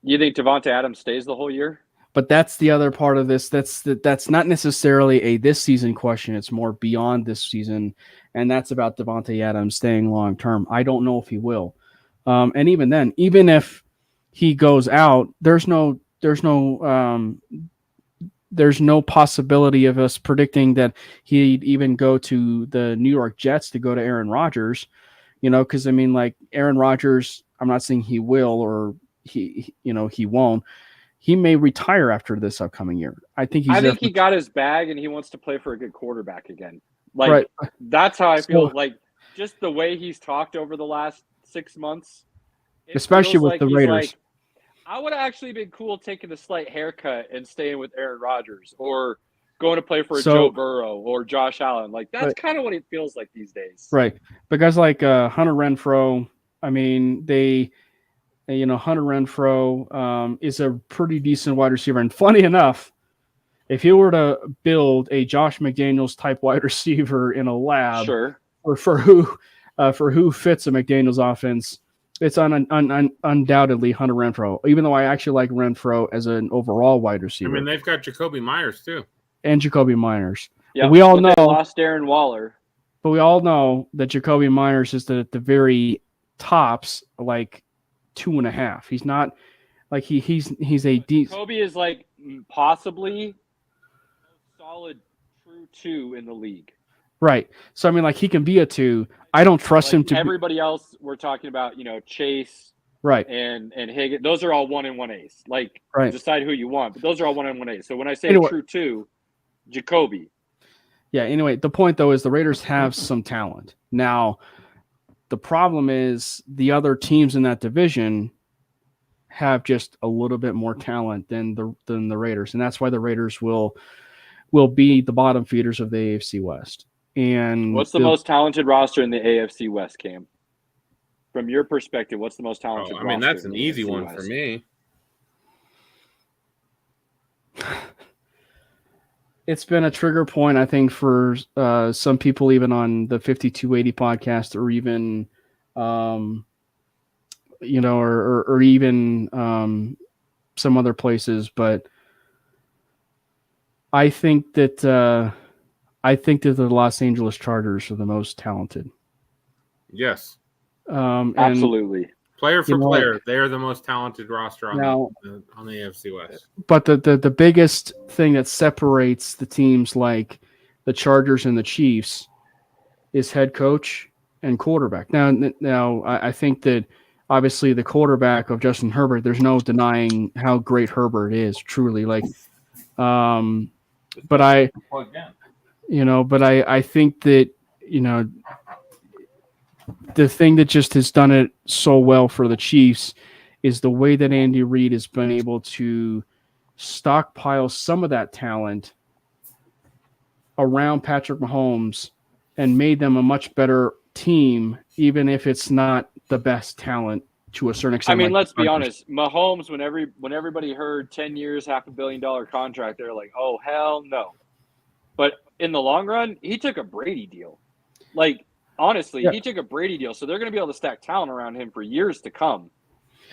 think Devontae Adams stays the whole year? but that's the other part of this. That's not necessarily a this season question. It's more beyond this season, and that's about Devontae Adams staying long term. I don't know if he will, and even then, even if he goes out, there's no possibility of us predicting that he'd even go to the New York Jets to go to Aaron Rodgers. Because I mean, like Aaron Rodgers, I'm not saying he will or he won't. He may retire after this upcoming year. I think he got his bag and he wants to play for a good quarterback again. Like right. That's how I feel. Like just the way he's talked over the last 6 months, especially with the Raiders. Like, I would have actually been cool taking a slight haircut and staying with Aaron Rodgers or going to play for Joe Burrow or Josh Allen. Like that's kind of what it feels like these days. Right. Because like Hunter Renfrow, I mean, Hunter Renfrow is a pretty decent wide receiver. And funny enough, if you were to build a Josh McDaniels type wide receiver in a lab, sure, or for who fits a McDaniels offense, it's undoubtedly Hunter Renfrow. Even though I actually like Renfrow as an overall wide receiver. I mean, they've got Jacoby Myers too, and Jacoby Myers. Yeah, we all know they lost Darren Waller, but we all know that Jacoby Myers is at the very tops, like 2.5. He's not like he's a decent. Jacoby is like possibly a solid true 2 in the league. Right. So I mean, like he can be a 2. I don't trust him to. Everybody else we're talking about, Chase, right, and Higgins. Those are all 1 and 1As. Like, right. Decide who you want, but those are all 1 and 1As. So when I say true 2, Jacoby. Yeah. Anyway, the point though is the Raiders have some talent. Now, the problem is the other teams in that division have just a little bit more talent than the Raiders, and that's why the Raiders will be the bottom feeders of the AFC West. And what's the most talented roster in the AFC West, Cam? From your perspective, what's the most talented roster? I mean, that's an easy AFC one West? for me. It's been a trigger point, I think, for some people, even on the 5280 podcast, or even, or even some other places. But I think that the Los Angeles Chargers are the most talented. Yes, absolutely. Player for player, they are the most talented roster on the AFC West. But the biggest thing that separates the teams like the Chargers and the Chiefs is head coach and quarterback. Now I think that obviously the quarterback of Justin Herbert, there's no denying how great Herbert is, truly. Like, but I think that the thing that just has done it so well for the Chiefs is the way that Andy Reid has been able to stockpile some of that talent around Patrick Mahomes and made them a much better team, even if it's not the best talent to a certain extent. I mean, let's be honest. Mahomes, when everybody heard 10 years, $500 million contract, they're like, oh, hell no. But in the long run, he took a Brady deal. Like, honestly, he took a Brady deal, so they're going to be able to stack talent around him for years to come.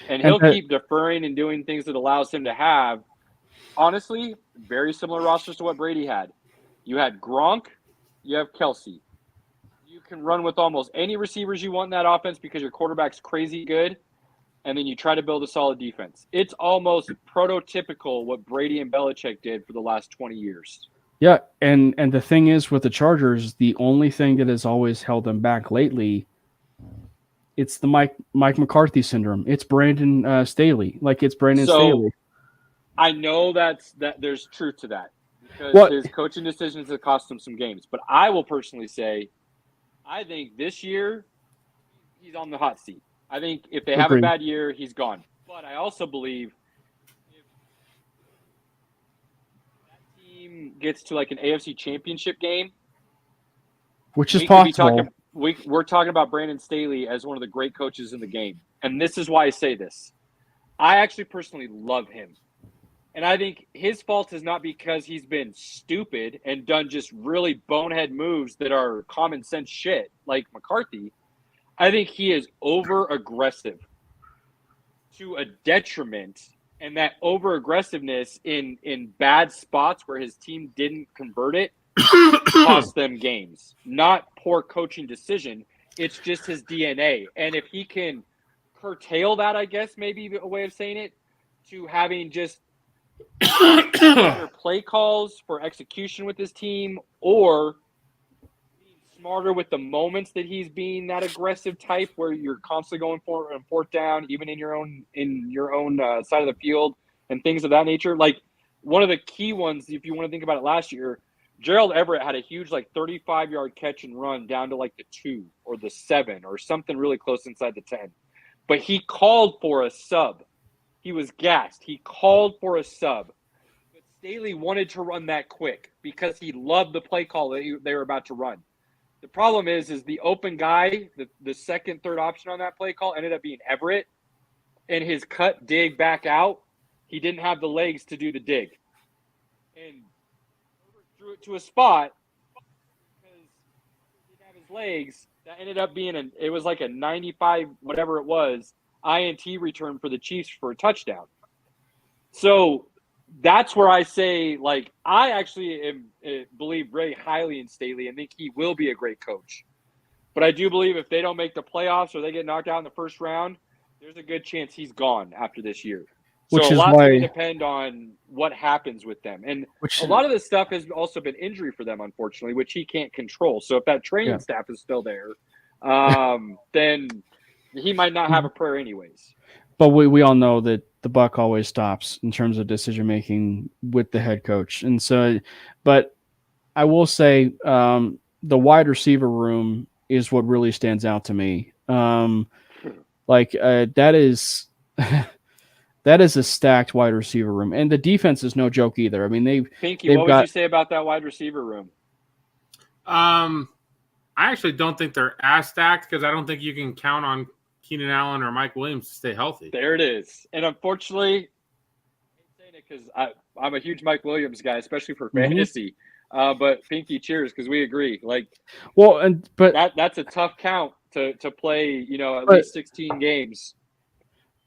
And he'll keep deferring and doing things that allows him to have, honestly, very similar rosters to what Brady had. You had Gronk, you have Kelsey. You can run with almost any receivers you want in that offense because your quarterback's crazy good, and then you try to build a solid defense. It's almost prototypical what Brady and Belichick did for the last 20 years. Yeah, and the thing is with the Chargers, the only thing that has always held them back lately, it's the Mike McCarthy syndrome. It's Brandon Staley. Like, it's Brandon Staley. I know that there's truth to that because his coaching decisions have cost him some games. But I will personally say, I think this year he's on the hot seat. I think if they have a bad year, he's gone. But I also believe if that team gets to like an AFC championship game, which is possible. We're talking about Brandon Staley as one of the great coaches in the game. And this is why I say this. I actually personally love him. And I think his fault is not because he's been stupid and done just really bonehead moves that are common sense shit like McCarthy. I think he is over aggressive to a detriment, and that over aggressiveness in bad spots where his team didn't convert it cost them games. Not poor coaching decision. It's just his DNA. And if he can curtail that, I guess maybe a way of saying it, to having just better play calls for execution with his team, or being smarter with the moments that he's being that aggressive type where you're constantly going for and fourth down, even in your own side of the field and things of that nature. Like one of the key ones, if you want to think about it, last year, Gerald Everett had a huge 35-yard catch and run down to the 2 or the 7 or something really close inside the 10. But he called for a sub. He was gassed. He called for a sub. But Staley wanted to run that quick because he loved the play call that they were about to run. The problem is the open guy, the second, third option on that play call ended up being Everett. And his cut dig back out, he didn't have the legs to do the dig. And threw it to a spot because he didn't have his legs. That ended up being it was like a 95, whatever it was, INT return for the Chiefs for a touchdown. So that's where I say, I actually believe very highly in Staley and think he will be a great coach. But I do believe if they don't make the playoffs or they get knocked out in the first round, there's a good chance he's gone after this year. Which so a is lot's why going to depend on what happens with them. And a lot of this stuff has also been injury for them, unfortunately, which he can't control. So if that training staff is still there, then he might not have a prayer anyways. But we all know that the buck always stops in terms of decision making with the head coach. And so, but I will say the wide receiver room is what really stands out to me. That is that is a stacked wide receiver room, and the defense is no joke either. I mean, Pinky, what would you say about that wide receiver room? I actually don't think they're as stacked because I don't think you can count on Keenan Allen or Mike Williams to stay healthy. There it is. And unfortunately, I'm saying it because I'm a huge Mike Williams guy, especially for fantasy. But Pinky, cheers, because we agree. That's a tough count to play. At least 16 games.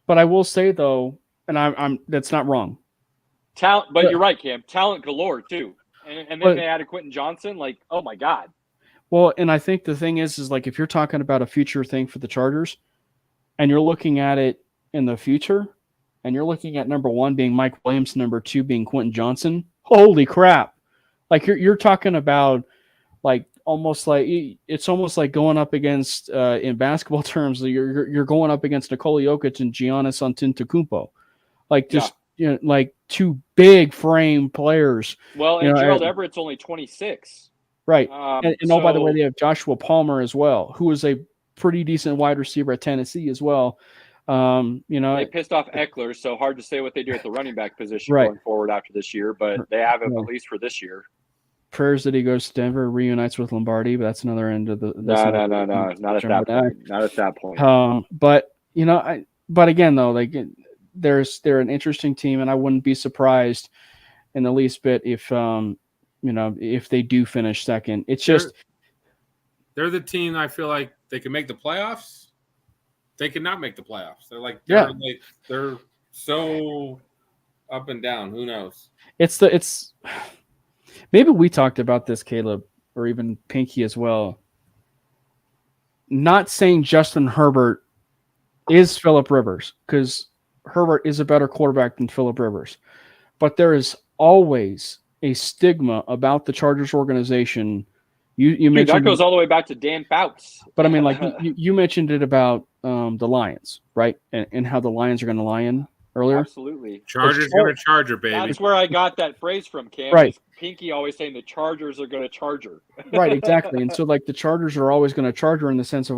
But I will say though, and I'm that's not wrong. Talent, but you're right, Cam. Talent galore too. And then they added Quentin Johnson. Oh my God. Well, and I think the thing is if you're talking about a future thing for the Chargers, and you're looking at it in the future, and you're looking at number 1 being Mike Williams, number 2 being Quentin Johnson, holy crap! You're talking about it's almost like going up against in basketball terms. You're going up against Nikola Jokic and Giannis Antetokounmpo, two big frame players. Well, and Gerald Everett's only 26. Right. And by the way, they have Joshua Palmer as well, who is a pretty decent wide receiver at Tennessee as well. They pissed off Eckler, so hard to say what they do at the running back position going forward after this year, but they have him at least for this year. Prayers that he goes to Denver, reunites with Lombardi, but that's another end of the. No, not at that point. Not at that point. But again, though, they're an interesting team, and I wouldn't be surprised in the least bit if if they do finish second. It's just they're the team I feel like they can make the playoffs. They could not make the playoffs. They're so up and down. Who knows? It's maybe we talked about this, Caleb, or even Pinky as well. Not saying Justin Herbert is Phillip Rivers, because Herbert is a better quarterback than Phillip Rivers, but there is always a stigma about the Chargers organization. You mentioned that goes all the way back to Dan Fouts. But I mean, you mentioned it about the Lions, right? And how the Lions are going to lion earlier. Absolutely. Chargers going to Charger, baby. That's where I got that phrase from, Cam. Right. Pinky always saying the Chargers are going to Charger. Right, exactly. And so the Chargers are always going to Charger in the sense of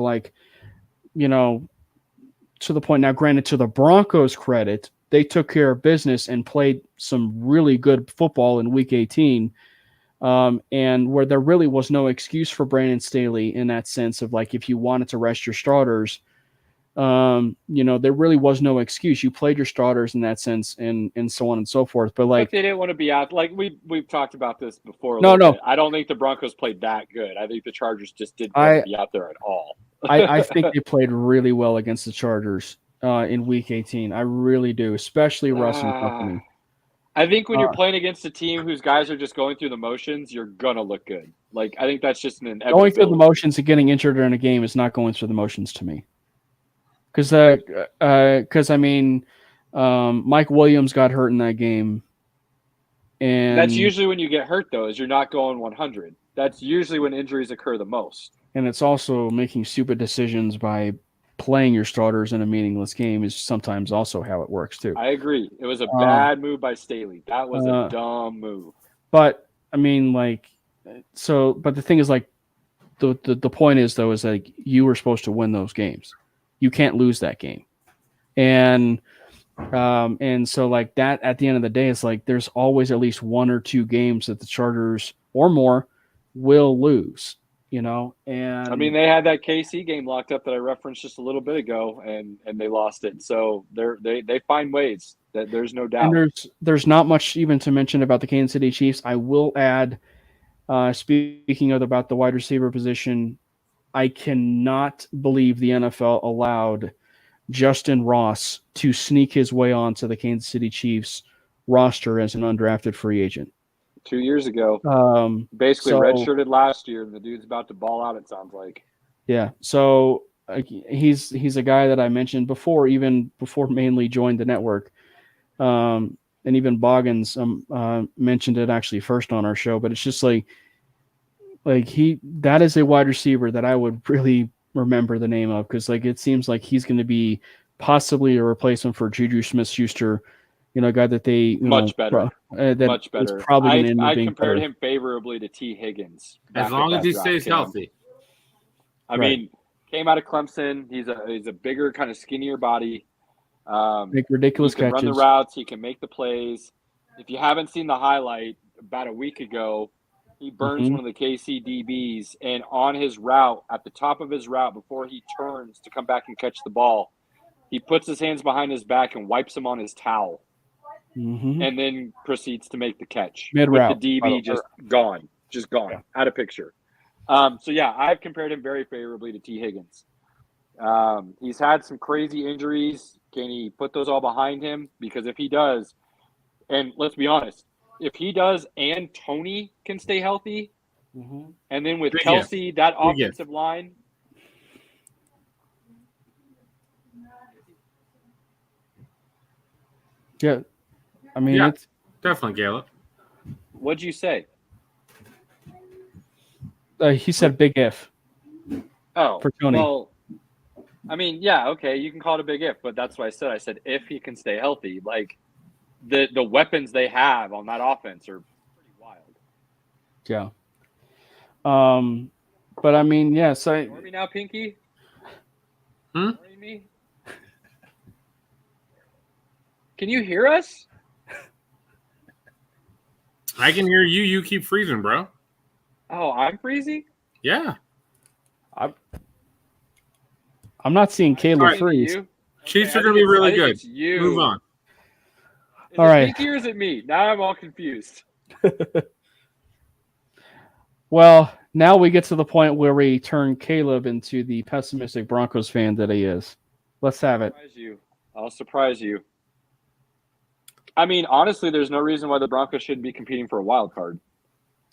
to the point. Now, granted, to the Broncos' credit, they took care of business and played some really good football in Week 18, and where there really was no excuse for Brandon Staley in that sense of if you wanted to rest your starters, there really was no excuse. You played your starters in that sense, and so on and so forth. But But they didn't want to be out. Like we've talked about this before. No. Bit. I don't think the Broncos played that good. I think the Chargers just didn't want to be out there at all. I think they played really well against the Chargers in Week 18. I really do, especially Russ and company. I think when you're playing against a team whose guys are just going through the motions, you're gonna look good. Like I think that's just an inevitability. Going through the motions and getting injured during a game is not going through the motions to me. Because Mike Williams got hurt in that game, and that's usually when you get hurt, though, is you're not going 100. That's usually when injuries occur the most. And it's also making stupid decisions by playing your starters in a meaningless game is sometimes also how it works too. I agree. It was a bad move by Staley. That was a dumb move. But I mean, but the thing is, like, the point is though, is like you were supposed to win those games. You can't lose that game. And so like that at the end of the day, it's like there's always at least one or two games that the Chargers or more will lose. And I mean, they had that KC game locked up that I referenced just a little bit ago, and they lost it. So they find ways. That there's no doubt. And there's not much even to mention about the Kansas City Chiefs. I will add, speaking about the wide receiver position, I cannot believe the NFL allowed Justin Ross to sneak his way onto the Kansas City Chiefs roster as an undrafted free agent. 2 years ago. Basically redshirted last year, and the dude's about to ball out, it sounds like. Yeah. So he's a guy that I mentioned before, even before Mainly joined the network. And even Boggins mentioned it actually first on our show, but it's just like that is a wide receiver that I would really remember the name of, because like it seems like he's going to be possibly a replacement for Juju Smith-Schuster, a guy that they much better. Much better. Probably I compared him favorably to T. Higgins. As long as he stays healthy. I mean, came out of Clemson. He's a bigger, kind of skinnier body. Make ridiculous he can catches. Run the routes. He can make the plays. If you haven't seen the highlight, about a week ago, he burns one of the KC DBs, and on his route, at the top of his route, before he turns to come back and catch the ball, he puts his hands behind his back and wipes him on his towel, and then proceeds to make the catch. Mid-route. With the DB just gone, out of picture. So, yeah, I've compared him very favorably to T. Higgins. He's had some crazy injuries. Can he put those all behind him? Because if he does, and let's be honest, if he does and Tony can stay healthy, and then with Kelsey, that offensive line. Yeah. I mean, it's definitely Gallup. What'd you say? He said big if. Oh, for Tony. Well, I mean, yeah, okay, you can call it a big if, but that's what I said. I said if he can stay healthy, like the weapons they have on that offense are pretty wild. Yeah. But I mean, yes, Ignore me now, Pinky. Ignoring me? Can you hear us? I can hear you. You keep freezing, bro. Oh, I'm freezing? Yeah. I'm not seeing Caleb freeze. Chiefs are going to be really good. Move on. Is all it right. Pinky or is it me? Now I'm all confused. Well, now we get to the point where we turn Caleb into the pessimistic Broncos fan that he is. Let's have it. I'll surprise you. I mean, honestly, there's no reason why the Broncos shouldn't be competing for a wild card.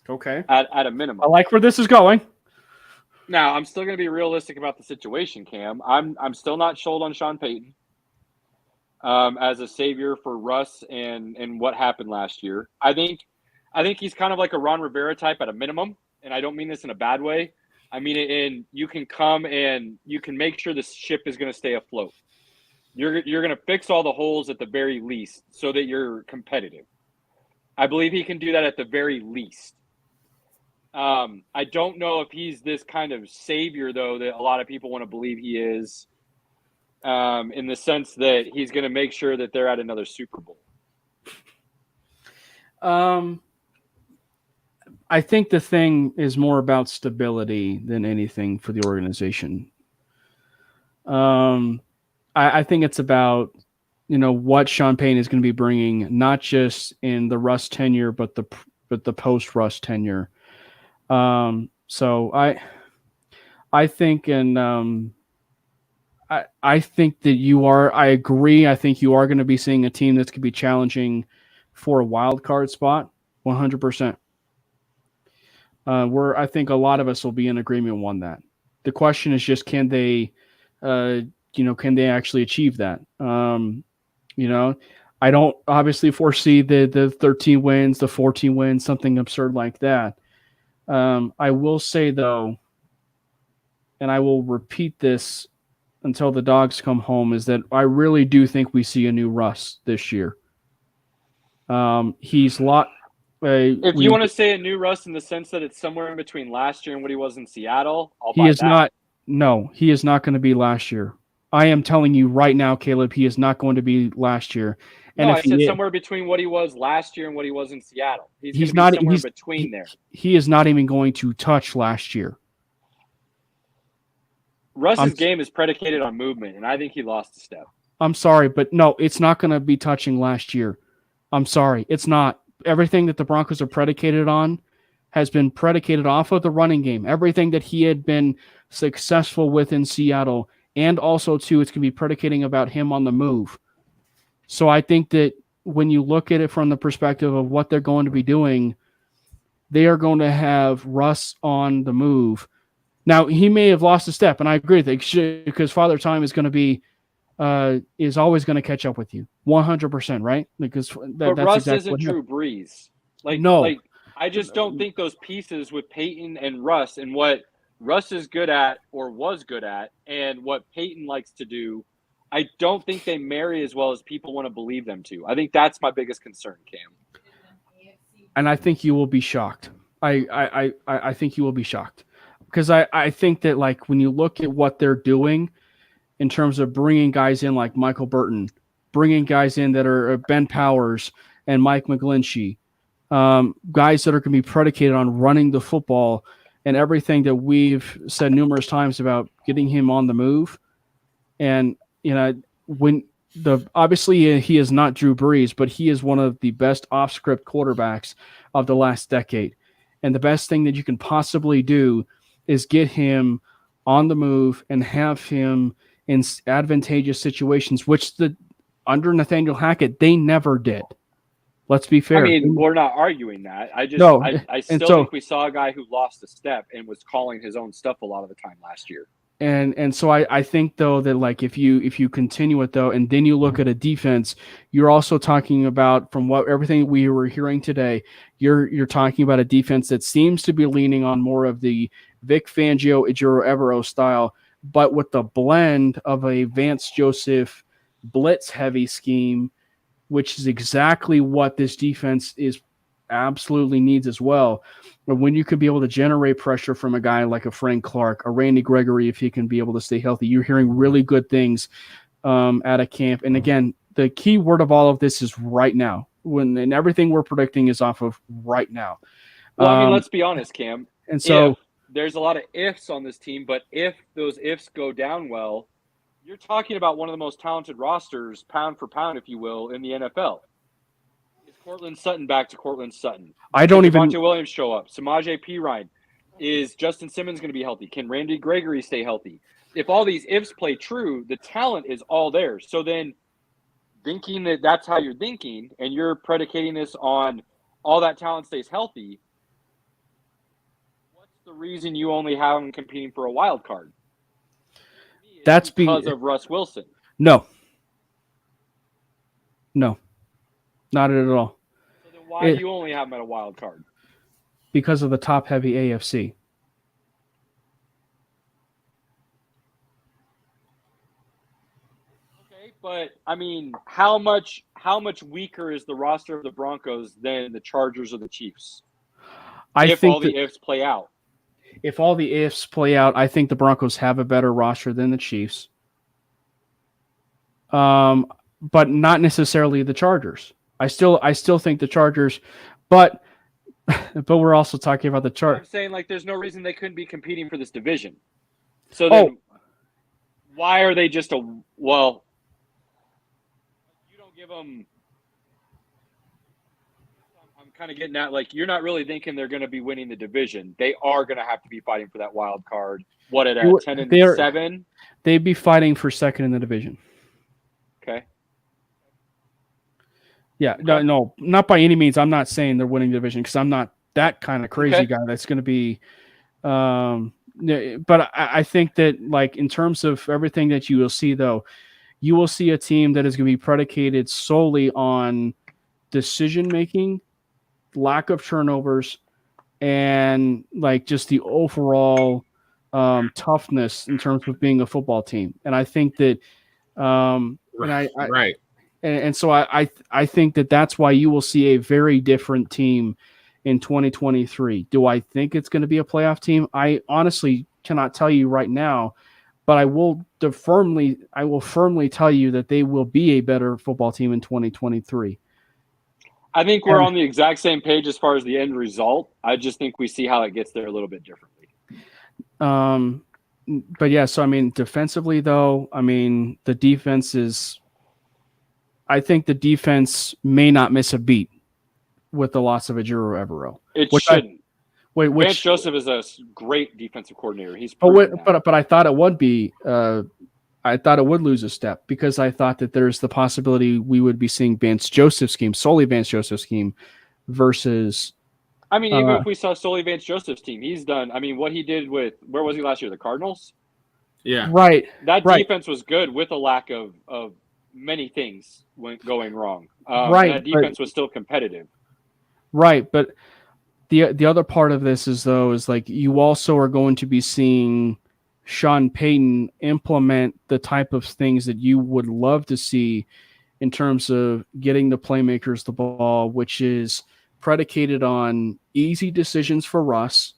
Okay. At a minimum. I like where this is going. Now, I'm still going to be realistic about the situation, Cam. I'm still not sold on Sean Payton as a savior for Russ and what happened last year. I think he's kind of like a Ron Rivera type at a minimum, and I don't mean this in a bad way. I mean it in you can come and you can make sure the ship is going to stay afloat. You're going to fix all the holes at the very least so that you're competitive. I believe he can do that at the very least. I don't know if he's this kind of savior, though, that a lot of people want to believe he is, in the sense that he's going to make sure that they're at another Super Bowl. I think the thing is more about stability than anything for the organization. I think it's about, what Sean Payton is going to be bringing, not just in the Russ tenure, but the post Russ tenure. So I think, I think that I agree. I think you are going to be seeing a team that's going to be challenging for a wild card spot, 100%. I think a lot of us will be in agreement on that. The question is just, can they actually achieve that? I don't obviously foresee the 13 wins, the 14 wins, something absurd like that. I will say though, and I will repeat this until the dogs come home, is that I really do think we see a new Russ this year. He's lot. If you want to say a new Russ in the sense that it's somewhere in between last year and what he was in Seattle, he is not. No, he is not going to be last year. I am telling you right now, Caleb, he is not going to be last year. And no, I said somewhere between what he was last year and what he was in Seattle. He's not somewhere between there. He is not even going to touch last year. Russ's game is predicated on movement, and I think he lost a step. I'm sorry, but no, it's not going to be touching last year. I'm sorry, it's not. Everything that the Broncos are predicated on has been predicated off of the running game. Everything that he had been successful with in Seattle, and also, too, it's going to be predicating about him on the move. So I think that when you look at it from the perspective of what they're going to be doing, they are going to have Russ on the move. Now, he may have lost a step, and I agree with it, because Father Time is going to be is always going to catch up with you, 100%, right? Because but that's Russ exactly isn't Drew Brees. No. I just don't think those pieces with Peyton and Russ and what Russ is good at or was good at and what Peyton likes to do, I don't think they marry as well as people want to believe them to. I think that's my biggest concern, Cam. And I think you will be shocked. I think you will be shocked. Because I think that, like, when you look at what they're doing in terms of bringing guys in like Michael Burton, bringing guys in that are Ben Powers and Mike McGlinchey, guys that are going to be predicated on running the football and everything that we've said numerous times about getting him on the move. And, obviously he is not Drew Brees, but he is one of the best off-script quarterbacks of the last decade. And the best thing that you can possibly do is get him on the move and have him in advantageous situations, which under Nathaniel Hackett, they never did. Let's be fair. I mean, we're not arguing that. I still think we saw a guy who lost a step and was calling his own stuff a lot of the time last year. And so I think, though, that, like, if you continue it, though, and then you look at a defense, you're also talking about, from everything we were hearing today, you're talking about a defense that seems to be leaning on more of the Vic Fangio, Ejiro Evero style, but with the blend of a Vance Joseph blitz-heavy scheme, which is exactly what this defense absolutely needs as well. But when you could be able to generate pressure from a guy like a Frank Clark, a Randy Gregory, if he can be able to stay healthy, you're hearing really good things out of camp. And again, the key word of all of this is right now. And everything we're predicting is off of right now. Well, I mean, let's be honest, Cam. And so there's a lot of ifs on this team, but if those ifs go down well, you're talking about one of the most talented rosters, pound for pound, if you will, in the NFL. Is Cortland Sutton back to Cortland Sutton? Devontae Williams show up? Samaje Perine? Is Justin Simmons going to be healthy? Can Randy Gregory stay healthy? If all these ifs play true, the talent is all there. So then thinking that that's how you're thinking and you're predicating this on all that talent stays healthy, what's the reason you only have them competing for a wild card? That's because of Russ Wilson. No, not at all. So then why do you only have them at a wild card? Because of the top-heavy AFC. Okay, but I mean, how much weaker is the roster of the Broncos than the Chargers or the Chiefs? If all the ifs play out. If all the ifs play out, I think the Broncos have a better roster than the Chiefs. But not necessarily the Chargers. I still think the Chargers, but we're also talking about the Chargers. I'm saying, like, there's no reason they couldn't be competing for this division. So then why are they just give them. I'm kind of getting at, like, you're not really thinking they're going to be winning the division. They are going to have to be fighting for that wild card. What at 10-7? They'd be fighting for second in the division. Okay. Yeah, Okay. no, not by any means. I'm not saying they're winning the division because I'm not that kind of crazy guy that's going to be. But I think that, like, in terms of everything that you will see, though, you will see a team that is going to be predicated solely on decision making, lack of turnovers, and like just the overall toughness in terms of being a football team. And I think that, Right. And so I think that that's why you will see a very different team in 2023. Do I think it's going to be a playoff team? I honestly cannot tell you right now, but I will firmly tell you that they will be a better football team in 2023. I think we're on the exact same page as far as the end result. I just think we see how it gets there a little bit differently. But yeah, so I mean, defensively though, I mean, the defense is. I think the defense may not miss a beat with the loss of Ejiro Evero. It shouldn't. Vance Joseph is a great defensive coordinator. He's but I thought it would be. I thought it would lose a step because I thought that there's the possibility we would be seeing Vance Joseph's scheme, solely Vance Joseph's scheme, versus. I mean, even if we saw solely Vance Joseph's team, he's done. I mean, what he did with where was he last year? The Cardinals. Yeah. Right. That defense was good with a lack of many things went going wrong. Right. That defense was still competitive. Right, but the other part of this is like you also are going to be seeing Sean Payton implement the type of things that you would love to see in terms of getting the playmakers the ball, which is predicated on easy decisions for Russ.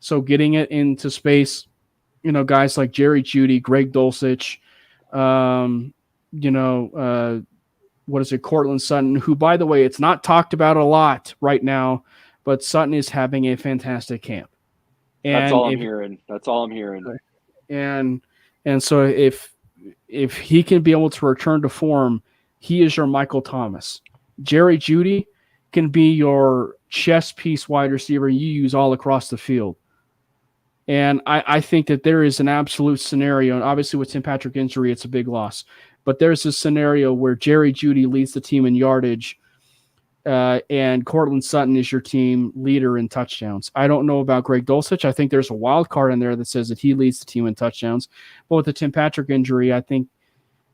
So getting it into space, guys like Jerry Jeudy, Greg Dulcich, Cortland Sutton, who, by the way, it's not talked about a lot right now, but Sutton is having a fantastic camp. And That's all I'm hearing. And so if he can be able to return to form, he is your Michael Thomas. Jerry Jeudy can be your chess piece wide receiver you use all across the field. And I think that there is an absolute scenario, and obviously with Tim Patrick injury, it's a big loss. But there's a scenario where Jerry Jeudy leads the team in yardage, and Cortland Sutton is your team leader in touchdowns. I don't know about Greg Dulcich. I think there's a wild card in there that says that he leads the team in touchdowns. But with the Tim Patrick injury, I think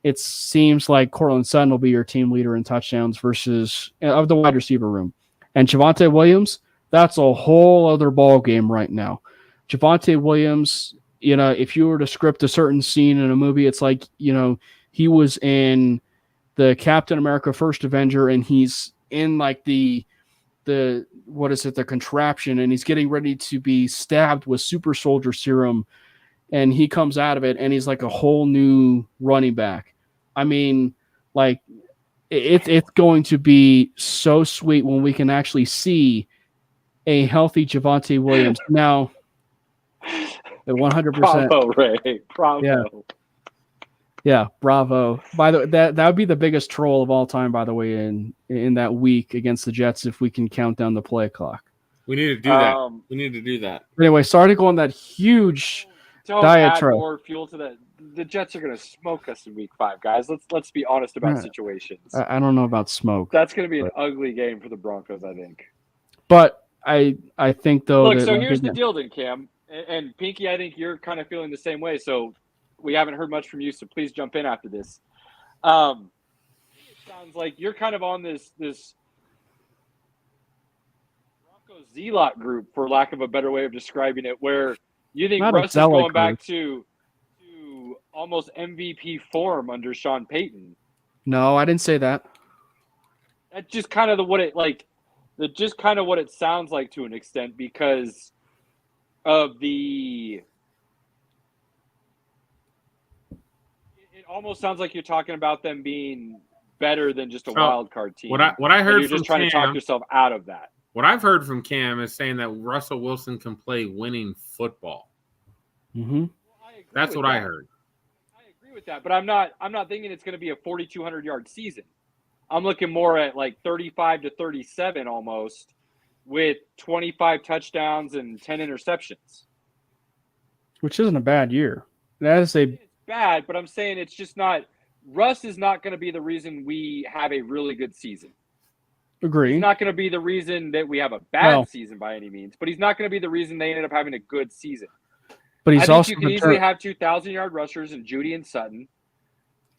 it seems like Cortland Sutton will be your team leader in touchdowns versus of the wide receiver room. And Javonte Williams, that's a whole other ball game right now. Javonte Williams, if you were to script a certain scene in a movie, it's like, he was in the Captain America First Avenger, and he's in like the contraption, and he's getting ready to be stabbed with super soldier serum, and he comes out of it, and he's like a whole new running back. I mean, like it's going to be so sweet when we can actually see a healthy Javonte Williams. Now, 100%. Bravo, Ray. Bravo. Yeah. Yeah, bravo. By the way, that would be the biggest troll of all time, by the way, in that week against the Jets if we can count down the play clock. We need to do that. We need to do that. Anyway, sorry to go on that huge diatribe. Add more fuel to that. The Jets are going to smoke us in Week 5, guys. Let's be honest about situations. I don't know about smoke. That's going to be an ugly game for the Broncos, I think. But I think though. Look, so here's the deal, then, Cam and Pinky. I think you're kind of feeling the same way. So. We haven't heard much from you, so please jump in after this. It sounds like you're kind of on this Broncos zealot group, for lack of a better way of describing it, where you think Russ is going back to almost MVP form under Sean Payton. No, I didn't say that. That's just kind of what it sounds like to an extent because of the. It almost sounds like you're talking about them being better than just a wild card team. What I heard, you're just trying to talk yourself out of that. What I've heard from Cam is saying that Russell Wilson can play winning football. Mm-hmm. That's what I heard. I agree with that, but I'm not thinking it's going to be a 4,200 yard season. I'm looking more at like 35 to 37 almost, with 25 touchdowns and 10 interceptions. Which isn't a bad year. That is a It's bad, but I'm saying it's just not. Russ is not going to be the reason we have a really good season. agree. He's not going to be the reason that we have a bad season by any means, but he's not going to be the reason they ended up having a good season. But he's I think also you can easily have 2,000-yard rushers in Judy and Sutton,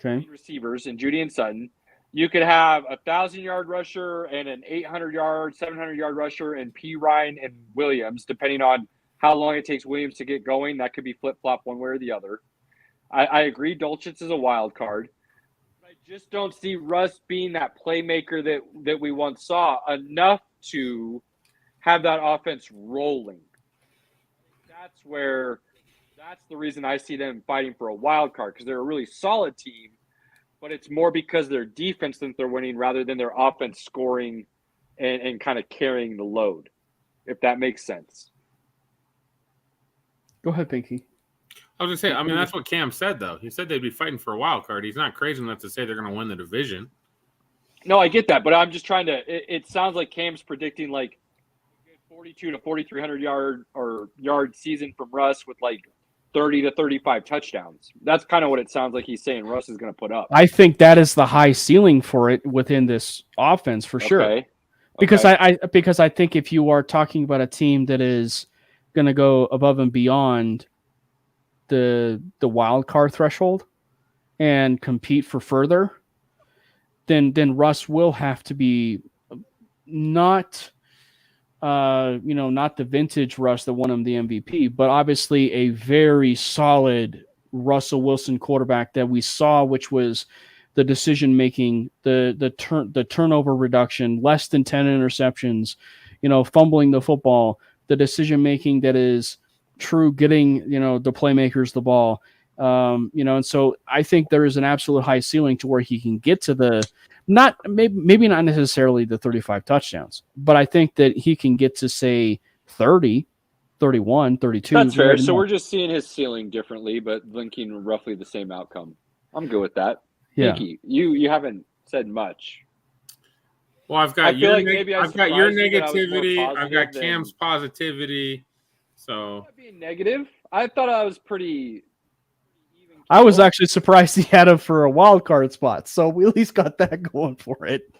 okay. receivers in Judy and Sutton. You could have a 1,000-yard rusher and an 800-yard, 700-yard rusher and P. Ryan and Williams, depending on how long it takes Williams to get going. That could be flip-flop one way or the other. I agree Dolchitz is a wild card. I just don't see Russ being that playmaker that we once saw enough to have that offense rolling. That's the reason I see them fighting for a wild card, because they're a really solid team, but it's more because their defense that they're winning rather than their offense scoring and kind of carrying the load, if that makes sense. Go ahead, Pinky. I was going to say, I mean, that's what Cam said, though. He said they'd be fighting for a wild card. He's not crazy enough to say they're going to win the division. No, I get that, but I'm just trying to it sounds like Cam's predicting like 42 to 4,300 yard season from Russ with like 30 to 35 touchdowns. That's kind of what it sounds like he's saying Russ is going to put up. I think that is the high ceiling for it within this offense for sure. Okay. Because I think if you are talking about a team that is going to go above and beyond the wild card threshold and compete for further, then Russ will have to be not the vintage Russ that won him the MVP, but obviously a very solid Russell Wilson quarterback that we saw, which was the decision making, the turnover reduction, less than 10 interceptions, fumbling the football, the decision making that is true, getting the playmakers the ball, and so I think there is an absolute high ceiling to where he can get to maybe not necessarily the 35 touchdowns, but I think that he can get to say 30, 31, 32. That's fair. So we're just seeing his ceiling differently, but linking roughly the same outcome. I'm good with that. Yeah. Pinky, you haven't said much. Well, I've got your negativity. I've got than... Cam's positivity. So I'm not being negative. I thought I was pretty even. I was actually surprised he had him for a wild card spot, so we at least got that going for it.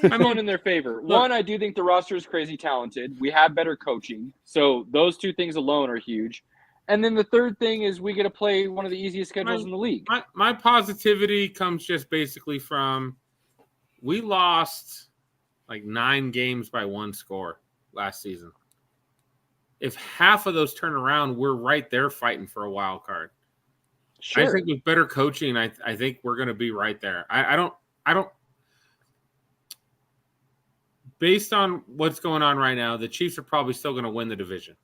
I'm going in their favor. One, I do think the roster is crazy talented. We have better coaching, so those two things alone are huge. And then the third thing is we get to play one of the easiest schedules in the league. My positivity comes just basically from we lost like 9 games by 1 score last season. If half of those turn around, we're right there fighting for a wild card. Sure. I think with better coaching, I think we're going to be right there. I don't. Based on what's going on right now, the Chiefs are probably still going to win the division.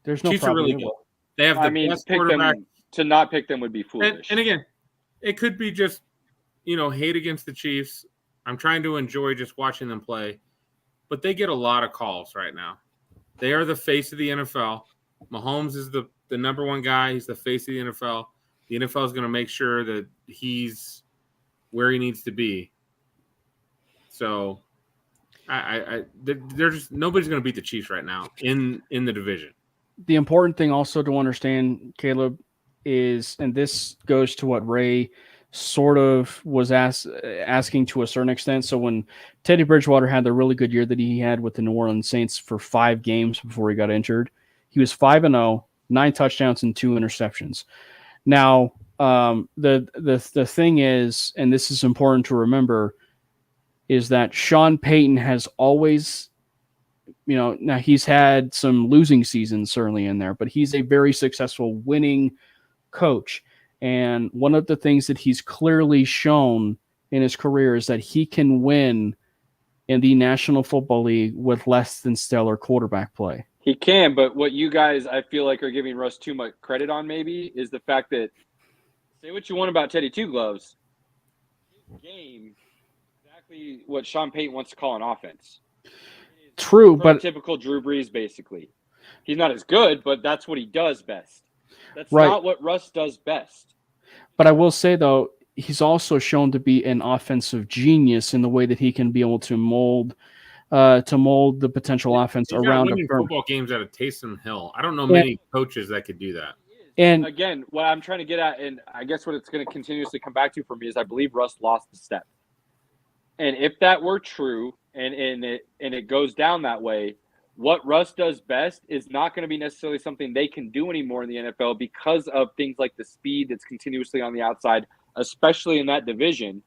There's no Chiefs problem. are really good. They have the best quarterback. To not pick them would be foolish. And again, it could be just hate against the Chiefs. I'm trying to enjoy just watching them play, but they get a lot of calls right now. They are the face of the NFL. Mahomes is the number one guy. He's the face of the NFL. The NFL is going to make sure that he's where he needs to be. So, they're just nobody's going to beat the Chiefs right now in the division. The important thing also to understand, Caleb, is, and this goes to what Ray sort of was asking to a certain extent. So when Teddy Bridgewater had the really good year that he had with the New Orleans Saints for 5 games before he got injured, he was 5-0, 9 touchdowns and 2 interceptions. Now, the thing is, and this is important to remember, is that Sean Payton has always, now he's had some losing seasons certainly in there, but he's a very successful winning coach. And one of the things that he's clearly shown in his career is that he can win in the National Football League with less than stellar quarterback play. He can, but what you guys, I feel like, are giving Russ too much credit on maybe is the fact that, say what you want about Teddy Two Gloves, his game exactly what Sean Payton wants to call an offense. True, but typical Drew Brees, basically. He's not as good, but that's what he does best. That's right. not what Russ does best. But I will say, though, he's also shown to be an offensive genius in the way that he can be able to mold the potential offense He's not around a winning firm. football games out of Taysom Hill. I don't know many coaches that could do that. And Again, what I'm trying to get at, and I guess what it's going to continuously come back to for me is I believe Russ lost the step. And if that were true, and it goes down that way, what Russ does best is not going to be necessarily something they can do anymore in the NFL because of things like the speed that's continuously on the outside, especially in that division.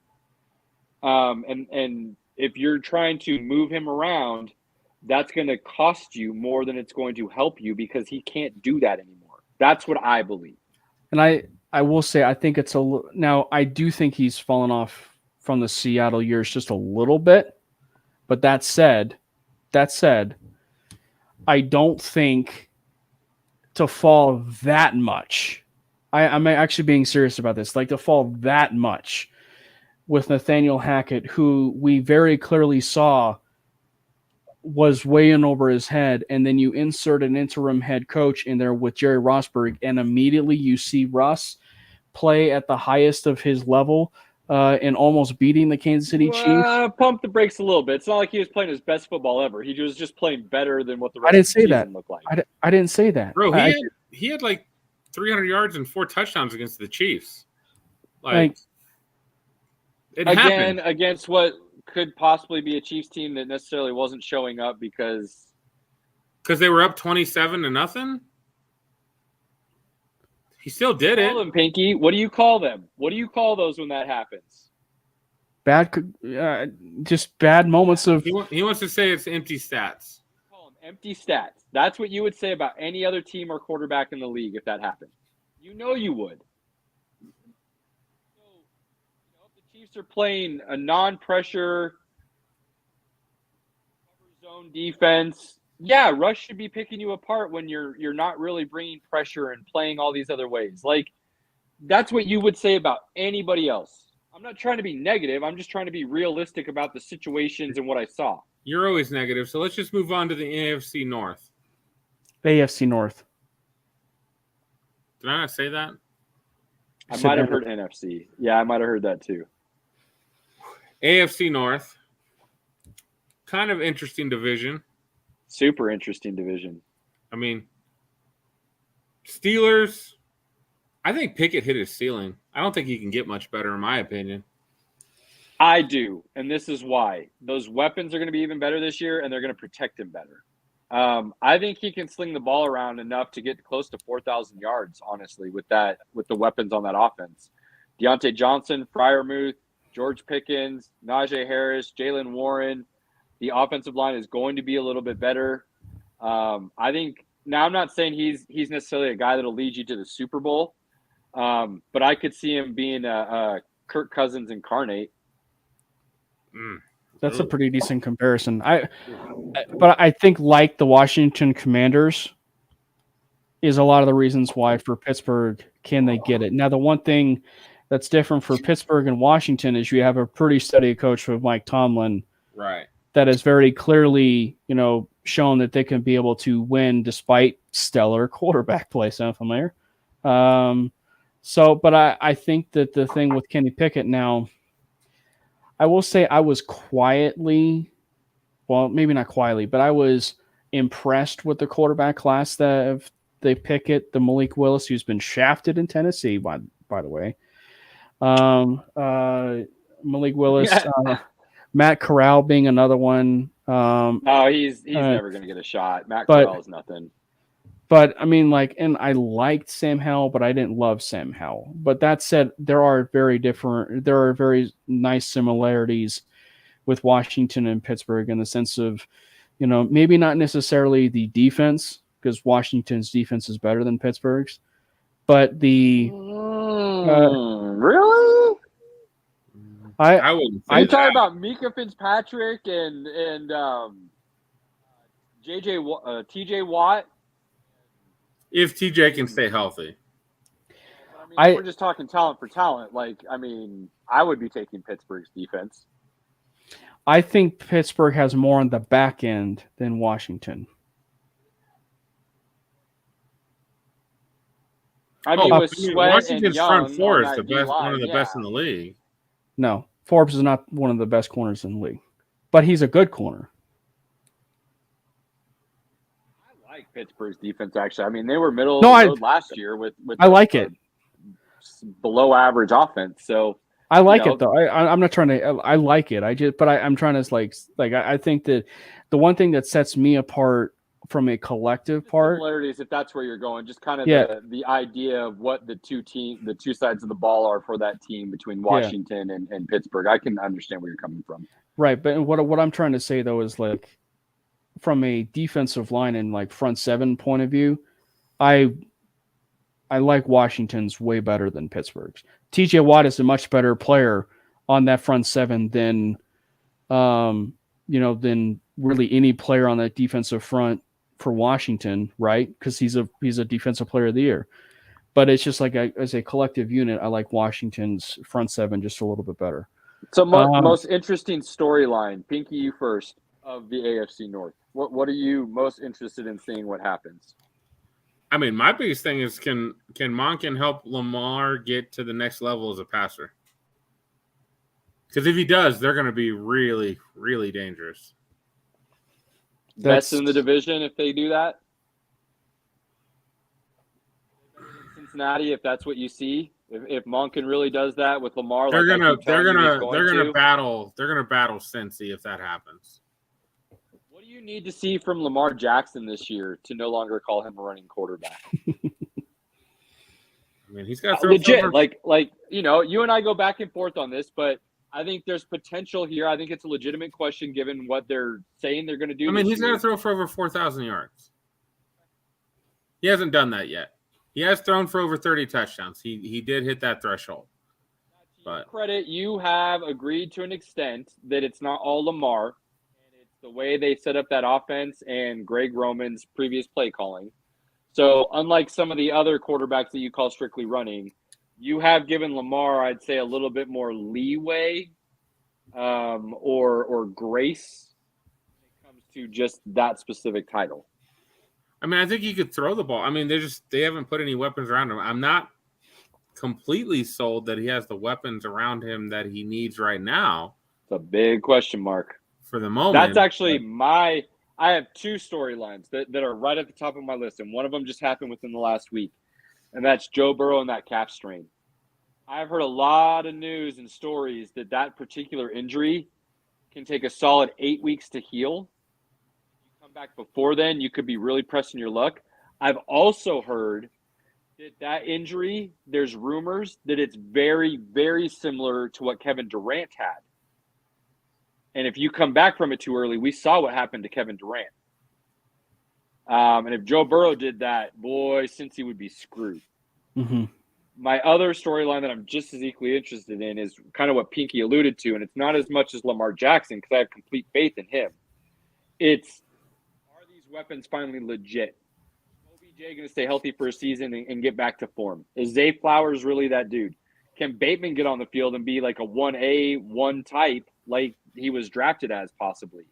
And if you're trying to move him around, that's going to cost you more than it's going to help you because he can't do that anymore. That's what I believe. And I will say, I think now I do think he's fallen off from the Seattle years just a little bit. But that said, I don't think to fall that much. I'm actually being serious about this. Like to fall that much with Nathaniel Hackett, who we very clearly saw was way in over his head, and then you insert an interim head coach in there with Jerry Rosberg, and immediately you see Russ play at the highest of his level and almost beating the Kansas City Chiefs. Pump the brakes a little bit. It's not like he was playing his best football ever. He was just playing better than what the rest of the season looked like. I didn't say that. Bro, he had like 300 yards and 4 touchdowns against the Chiefs. Like it happened against what could possibly be a Chiefs team that necessarily wasn't showing up because they were up 27-0. He still did it. Call them, Pinky. What do you call them? What do you call those when that happens? Just bad moments of. He wants to say it's empty stats. Call them empty stats. That's what you would say about any other team or quarterback in the league if that happened. You know you would. If the Chiefs are playing a non-pressure cover zone defense, yeah, Russ should be picking you apart when you're not really bringing pressure and playing all these other ways. Like, that's what you would say about anybody else. I'm not trying to be negative. I'm just trying to be realistic about the situations and what I saw. You're always negative, so let's just move on to the AFC North. AFC North. Did I not say that? I might have heard NFC. Yeah, I might have heard that too. AFC North. Kind of interesting division. Super interesting division. I mean, Steelers, I think Pickett hit his ceiling. I don't think he can get much better, in my opinion. I do, and this is why. Those weapons are going to be even better this year, and they're going to protect him better. I think he can sling the ball around enough to get close to 4,000 yards, honestly, with the weapons on that offense. Deontay Johnson, Freiermuth, George Pickens, Najee Harris, Jalen Warren. The offensive line is going to be a little bit better. I think now I'm not saying he's necessarily a guy that'll lead you to the Super Bowl, but I could see him being a Kirk Cousins incarnate. That's a pretty decent comparison. But I think like the Washington Commanders is a lot of the reasons why for Pittsburgh can they get it. Now the one thing that's different for Pittsburgh and Washington is you have a pretty steady coach with Mike Tomlin. Right. That has very clearly, shown that they can be able to win despite stellar quarterback play. Sound familiar? But I think that the thing with Kenny Pickett now, I will say I was quietly, well, maybe not quietly, but I was impressed with the quarterback class that they Pickett, the Malik Willis, who's been shafted in Tennessee, by the way. Malik Willis. Yeah. Matt Corral being another one. He's never going to get a shot. Matt Corral is nothing. But, I mean, and I liked Sam Howell, but I didn't love Sam Howell. But that said, there are very nice similarities with Washington and Pittsburgh in the sense of, maybe not necessarily the defense, because Washington's defense is better than Pittsburgh's, but the... really? I wouldn't. Are you talking about Mika Fitzpatrick and TJ Watt? If TJ can stay healthy. We're just talking talent for talent. I would be taking Pittsburgh's defense. I think Pittsburgh has more on the back end than Washington. I mean, with Sweat Washington's and Young front four is on the that best, D-line, one of the best in the league. No, Forbes is not one of the best corners in the league, but he's a good corner. I like Pittsburgh's defense, actually. I mean, they were middle No, of I- the road last year with I like it. below average offense. So I like know, it though. I'm not trying to. I like it. I'm trying to I think that the one thing that sets me apart from a collective part. similarities, if that's where you're going, just kind of Yeah. the idea of what the two sides of the ball are for that team between Washington and Pittsburgh. I can understand where you're coming from. Right, but what I'm trying to say though is like from a defensive line and like front seven point of view, I like Washington's way better than Pittsburgh's. TJ Watt is a much better player on that front seven than than really any player on that defensive front for Washington, right? Because he's a defensive player of the year. But it's just like as a collective unit, I like Washington's front seven just a little bit better. So most interesting storyline, Pinky, you first, of the AFC North. What are you most interested in seeing what happens? I mean, my biggest thing is can Monken help Lamar get to the next level as a passer? Because if he does, they're going to be really, really dangerous. Best in the division if they do that. Cincinnati, if that's what you see, if Monken really does that with Lamar, they're gonna battle Cincy if that happens. What do you need to see from Lamar Jackson this year to no longer call him a running quarterback? I mean, he's got to throw legit. Like you and I go back and forth on this, but I think there's potential here. I think it's a legitimate question given what they're saying they're going to do. I mean, he's going to throw for over 4,000 yards. He hasn't done that yet. He has thrown for over 30 touchdowns. He did hit that threshold. But credit, you have agreed to an extent that it's not all Lamar, and it's the way they set up that offense and Greg Roman's previous play calling. So unlike some of the other quarterbacks that you call strictly running, you have given Lamar, I'd say, a little bit more leeway or grace when it comes to just that specific title. I mean, I think he could throw the ball. I mean, they haven't put any weapons around him. I'm not completely sold that he has the weapons around him that he needs right now. It's a big question mark. For the moment. That's actually I have two storylines that are right at the top of my list, and one of them just happened within the last week. And that's Joe Burrow and that calf strain. I've heard a lot of news and stories that particular injury can take a solid 8 weeks to heal. If you come back before then, you could be really pressing your luck. I've also heard that injury, there's rumors that it's very, very similar to what Kevin Durant had. And if you come back from it too early, we saw what happened to Kevin Durant. And if Joe Burrow did that, boy, Cincy would be screwed. Mm-hmm. My other storyline that I'm just as equally interested in is kind of what Pinky alluded to, and it's not as much as Lamar Jackson because I have complete faith in him. It's, are these weapons finally legit? Is OBJ going to stay healthy for a season and get back to form? Is Zay Flowers really that dude? Can Bateman get on the field and be like a 1A, 1 type like he was drafted as possibly?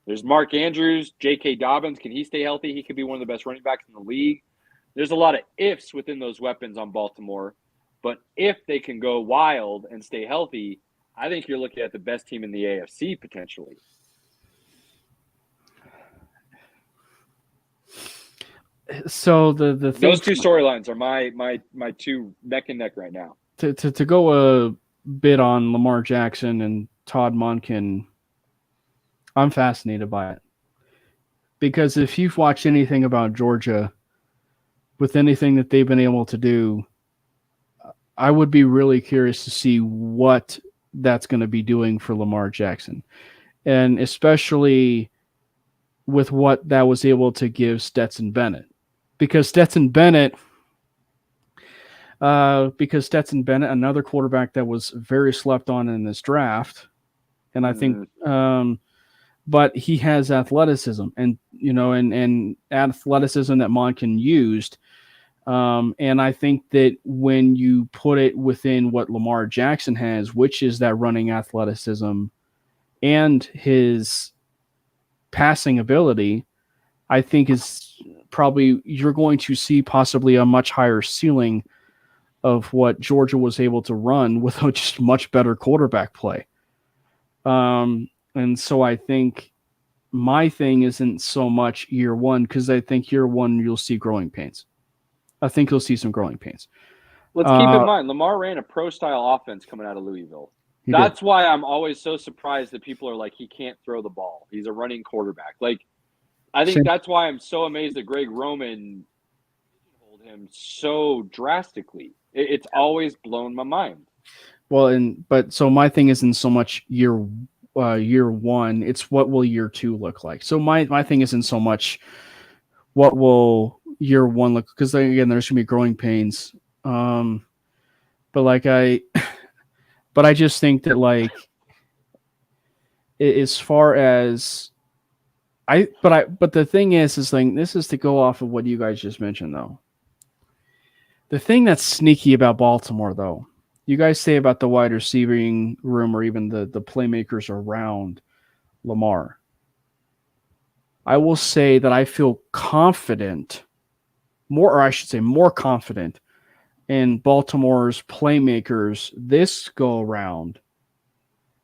There's Mark Andrews, J.K. Dobbins. Can he stay healthy? He could be one of the best running backs in the league. There's a lot of ifs within those weapons on Baltimore. But if they can go wild and stay healthy, I think you're looking at the best team in the AFC potentially. So the those two storylines are my two neck and neck right now. To go a bit on Lamar Jackson and Todd Monken, I'm fascinated by it. Because if you've watched anything about Georgia, with anything that they've been able to do, I would be really curious to see what that's going to be doing for Lamar Jackson. And especially with what that was able to give Stetson Bennett. Because Stetson Bennett, another quarterback that was very slept on in this draft, and I think, but he has athleticism, and and athleticism that Monken used, and I think that when you put it within what Lamar Jackson has, which is that running athleticism, and his passing ability, I think is probably you're going to see possibly a much higher ceiling of what Georgia was able to run with just much better quarterback play. And so I think my thing isn't so much year one, because I think year one you'll see growing pains. I think you'll see some growing pains. Let's keep in mind, Lamar ran a pro-style offense coming out of Louisville. That's why I'm always so surprised that people are like, he can't throw the ball. He's a running quarterback. Like, I think that's why I'm so amazed that Greg Roman pigeonholed him so drastically. It's always blown my mind. Well, but so my thing isn't so much year one. It's what will year two look like. So my thing isn't so much what will year one look, because again, there's gonna be growing pains. But I just think that, like, as far as but the thing is like, this is to go off of what you guys just mentioned, though. The thing that's sneaky about Baltimore, though, you guys say about the wide receiving room or even the playmakers around Lamar. I will say that I feel confident, more confident in Baltimore's playmakers this go around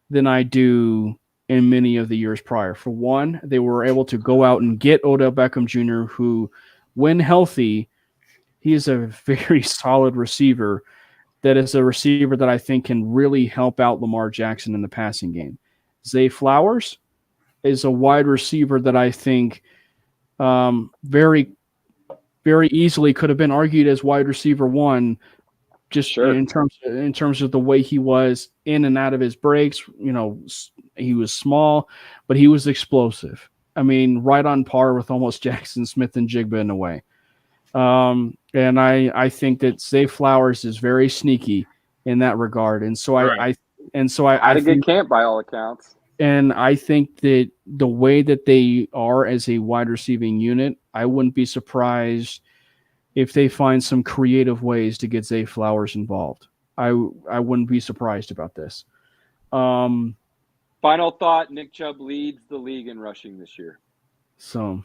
than I do in many of the years prior. For one, they were able to go out and get Odell Beckham Jr., who, when healthy, he is a very solid receiver. That is a receiver that I think can really help out Lamar Jackson in the passing game. Zay Flowers is a wide receiver that I think very, very easily could have been argued as wide receiver one, just in terms of the way he was in and out of his breaks. You know, he was small, but he was explosive. I mean, right on par with almost Jackson Smith and Jigba in a way. And I think that Zay Flowers is very sneaky in that regard. And so I had a good camp by all accounts. And I think that the way that they are as a wide receiving unit, I wouldn't be surprised if they find some creative ways to get Zay Flowers involved. I wouldn't be surprised about this. Final thought, Nick Chubb leads the league in rushing this year. So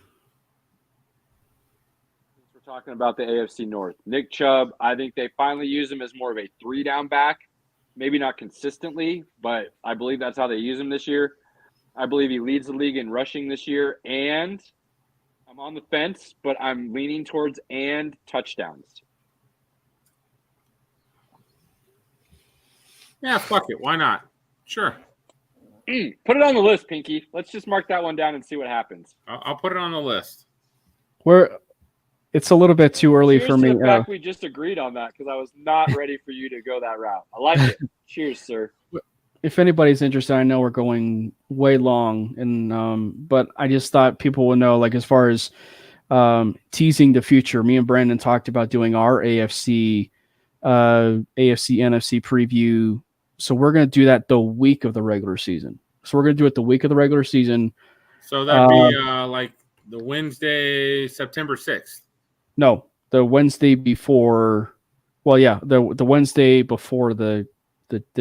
we're talking about the AFC North. Nick Chubb, I think they finally use him as more of a 3-down back. Maybe not consistently, but I believe that's how they use him this year. I believe he leads the league in rushing this year, and I'm on the fence, but I'm leaning towards and touchdowns. Yeah, fuck it. Why not? Sure. Put it on the list, Pinky. Let's just mark that one down and see what happens. I'll put it on the list. It's a little bit too early for me. The fact we just agreed on that, because I was not ready for you to go that route. I like it. Cheers, sir. If anybody's interested, I know we're going way long, and but I just thought people would know, like, as far as teasing the future, me and Brandon talked about doing our AFC NFC preview. So we're going to do that the week of the regular season. So we're going to do it the week of the regular season. So that'd be like the Wednesday, September 6th. No, the Wednesday before. Well, yeah, the Wednesday before the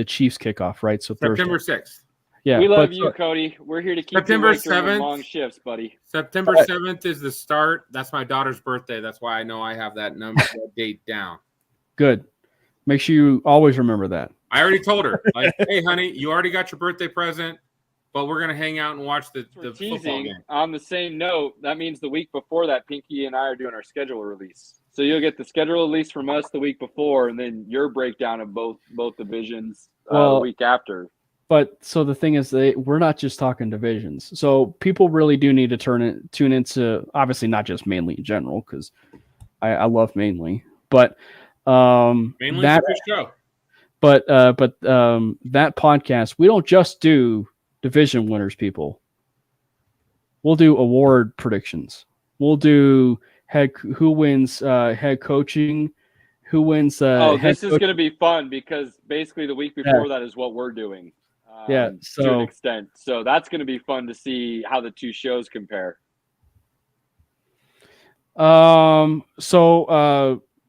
Chiefs kickoff, right? So September Thursday. 6th. Yeah, we love you, Cody. We're here to keep September you 7th. Long shifts, buddy. September 7th is the start. That's my daughter's birthday. That's why I know I have that that date down. Good. Make sure you always remember that. I already told her, like, hey, honey, you already got your birthday present, but we're gonna hang out and watch the football game. On the same note, that means the week before that, Pinky and I are doing our schedule release. So you'll get the schedule release from us the week before, and then your breakdown of both divisions the week after. But so the thing is, we're not just talking divisions. So people really do need to tune into, obviously not just Mainly in general, because I love Mainly, but Mainly's a good show. But that podcast, we don't just do division winners, people. We'll do award predictions. We'll do who wins head coaching, who wins. This is going to be fun, because basically the week before that is what we're doing. To an extent. So that's going to be fun to see how the two shows compare.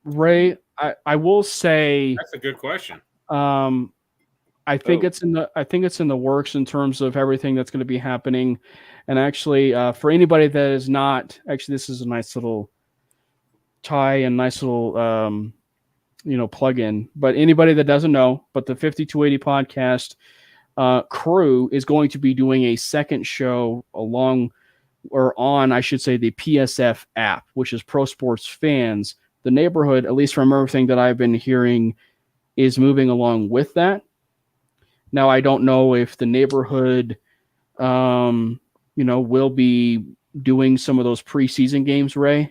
Ray, I will say that's a good question. I think it's in the works in terms of everything that's going to be happening. And actually, for anybody that is not, actually, this is a nice little tie and nice little plug in. But anybody that doesn't know, but the 5280 podcast crew is going to be doing a second show on, I should say, the PSF app, which is Pro Sports Fans. The neighborhood, at least from everything that I've been hearing, is moving along with that. Now, I don't know if the neighborhood, will be doing some of those preseason games, Ray.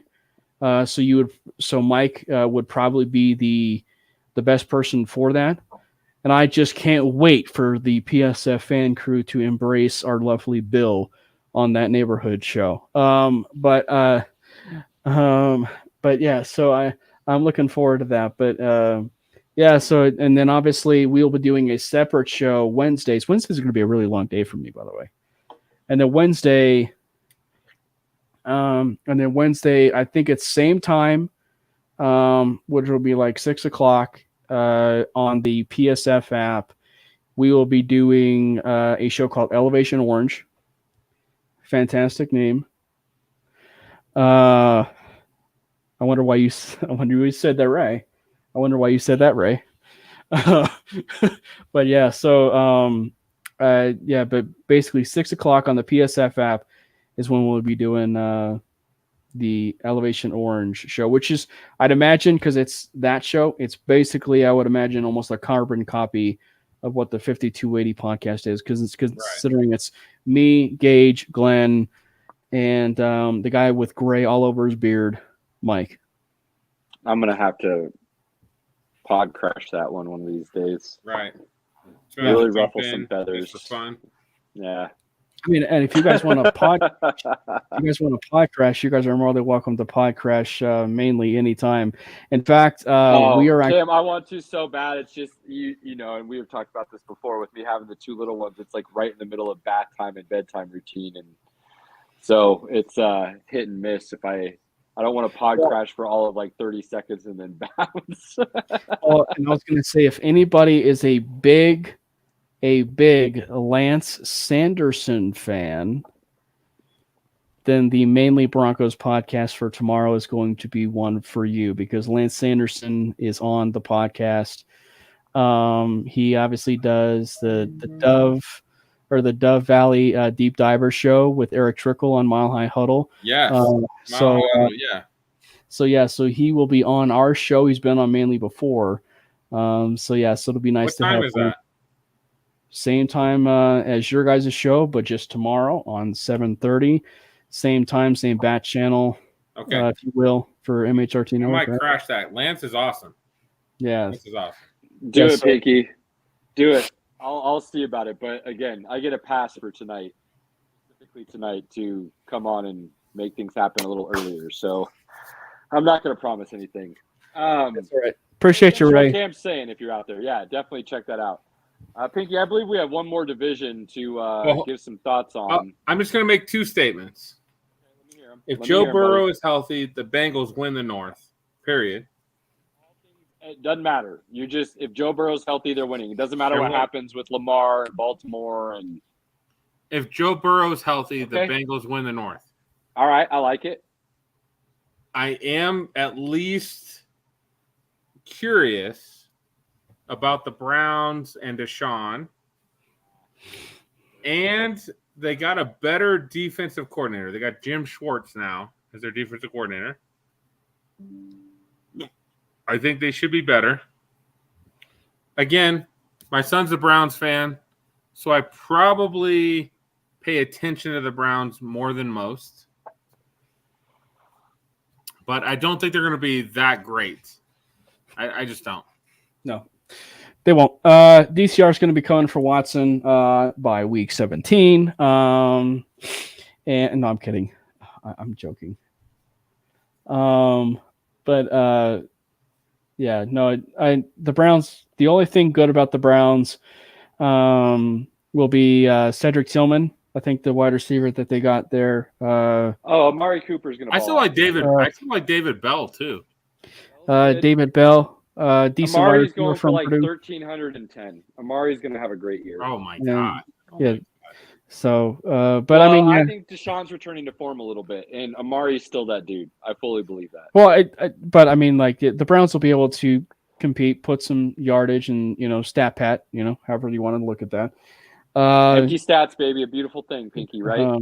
So Mike would probably be the best person for that. And I just can't wait for the PSF fan crew to embrace our lovely Bill on that neighborhood show. But yeah, so I'm looking forward to that. But yeah, so and then obviously we'll be doing a separate show Wednesdays. Wednesdays are going to be a really long day for me, by the way. And then Wednesday, I think it's same time, which will be like 6:00 on the PSF app. We will be doing a show called Elevation Orange. Fantastic name. I wonder why you said that, Ray. I wonder why you said that, Ray. But yeah, so but basically 6:00 on the PSF app is when we'll be doing the Elevation Orange show, which is, I'd imagine, because it's that show, it's basically, I would imagine, almost a carbon copy of what the 5280 podcast is, because considering it's me, Gage, Glenn, and the guy with gray all over his beard, Mike. I'm gonna have to pod crush that one of these days. Right. Really ruffle some feathers. For fun. Yeah. I mean, and if you guys want to pod crash, you guys are more than welcome to pod crash mainly anytime. In fact, we are. Tim, I want to so bad. It's just and we have talked about this before with me having the two little ones. It's like right in the middle of bath time and bedtime routine, and so it's hit and miss. If I don't want to pod crash for all of like 30 seconds and then bounce. Well, and I was going to say, if anybody is a big Lance Sanderson fan, then the Mainly Broncos podcast for tomorrow is going to be one for you, because Lance Sanderson is on the podcast. He obviously does the Dove Valley Deep Diver show with Eric Trickle on Mile High Huddle. Yes. So he will be on our show. He's been on Mainly before. So it'll be nice to have him. What time is that? Same time as your guys' show, but just tomorrow on 7:30. Same time, same bat channel, if you will, for MHRT. I might crash that. Lance is awesome. Yeah. Lance is awesome. Do it, Pinky. Do it. I'll see about it. But again, I get a pass for tonight, specifically tonight, to come on and make things happen a little earlier. So I'm not going to promise anything. That's all right. Appreciate you, Ray. Cam's saying, if you're out there, yeah, definitely check that out. Pinky, I believe we have one more division to give some thoughts on. I'm just going to make two statements. If Joe Burrow is healthy, the Bengals win the North. Period. It doesn't matter. If Joe Burrow's healthy, they're winning. It doesn't matter what happens with Lamar and Baltimore. And if Joe Burrow's healthy, the Bengals win the North. All right, I like it. I am at least curious about the Browns and Deshaun. And they got a better defensive coordinator. They got Jim Schwartz now as their defensive coordinator. I think they should be better. Again, my son's a Browns fan, so I probably pay attention to the Browns more than most. But I don't think they're going to be that great. I just don't. No, they won't. DCR is going to be coming for Watson by week 17. And no, I'm kidding. I'm joking. Yeah, no, the Browns, the only thing good about the Browns will be Cedric Tillman. I think the wide receiver that they got there. Amari Cooper's going to. I still like David. I still like David Bell too. David Bell, decent wide Amari's receiver going for from like Purdue. 1,310. Amari's going to have a great year. Oh my god. Yeah. So, but well, I mean, I think Deshaun's returning to form a little bit, and Amari's still that dude. I fully believe that. Well, but I mean, like the Browns will be able to compete, put some yardage and, stat pat, however you want to look at that. Empty stats, baby, a beautiful thing, Pinky, right?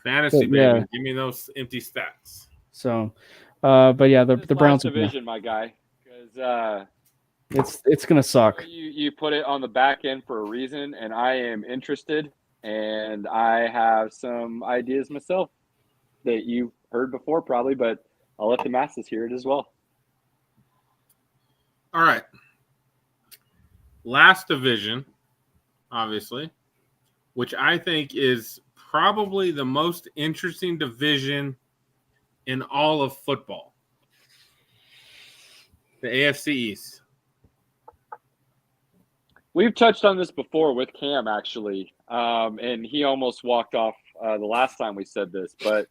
Fantasy, baby. Yeah. Give me those empty stats. So, but yeah, the Browns division, my guy, because it's gonna suck. You put it on the back end for a reason, and I am interested, and I have some ideas myself that you've heard before, probably, but I'll let the masses hear it as well. All right. Last division, obviously, which I think is probably the most interesting division in all of football. The AFC East. We've touched on this before with Cam, actually, and he almost walked off the last time we said this, but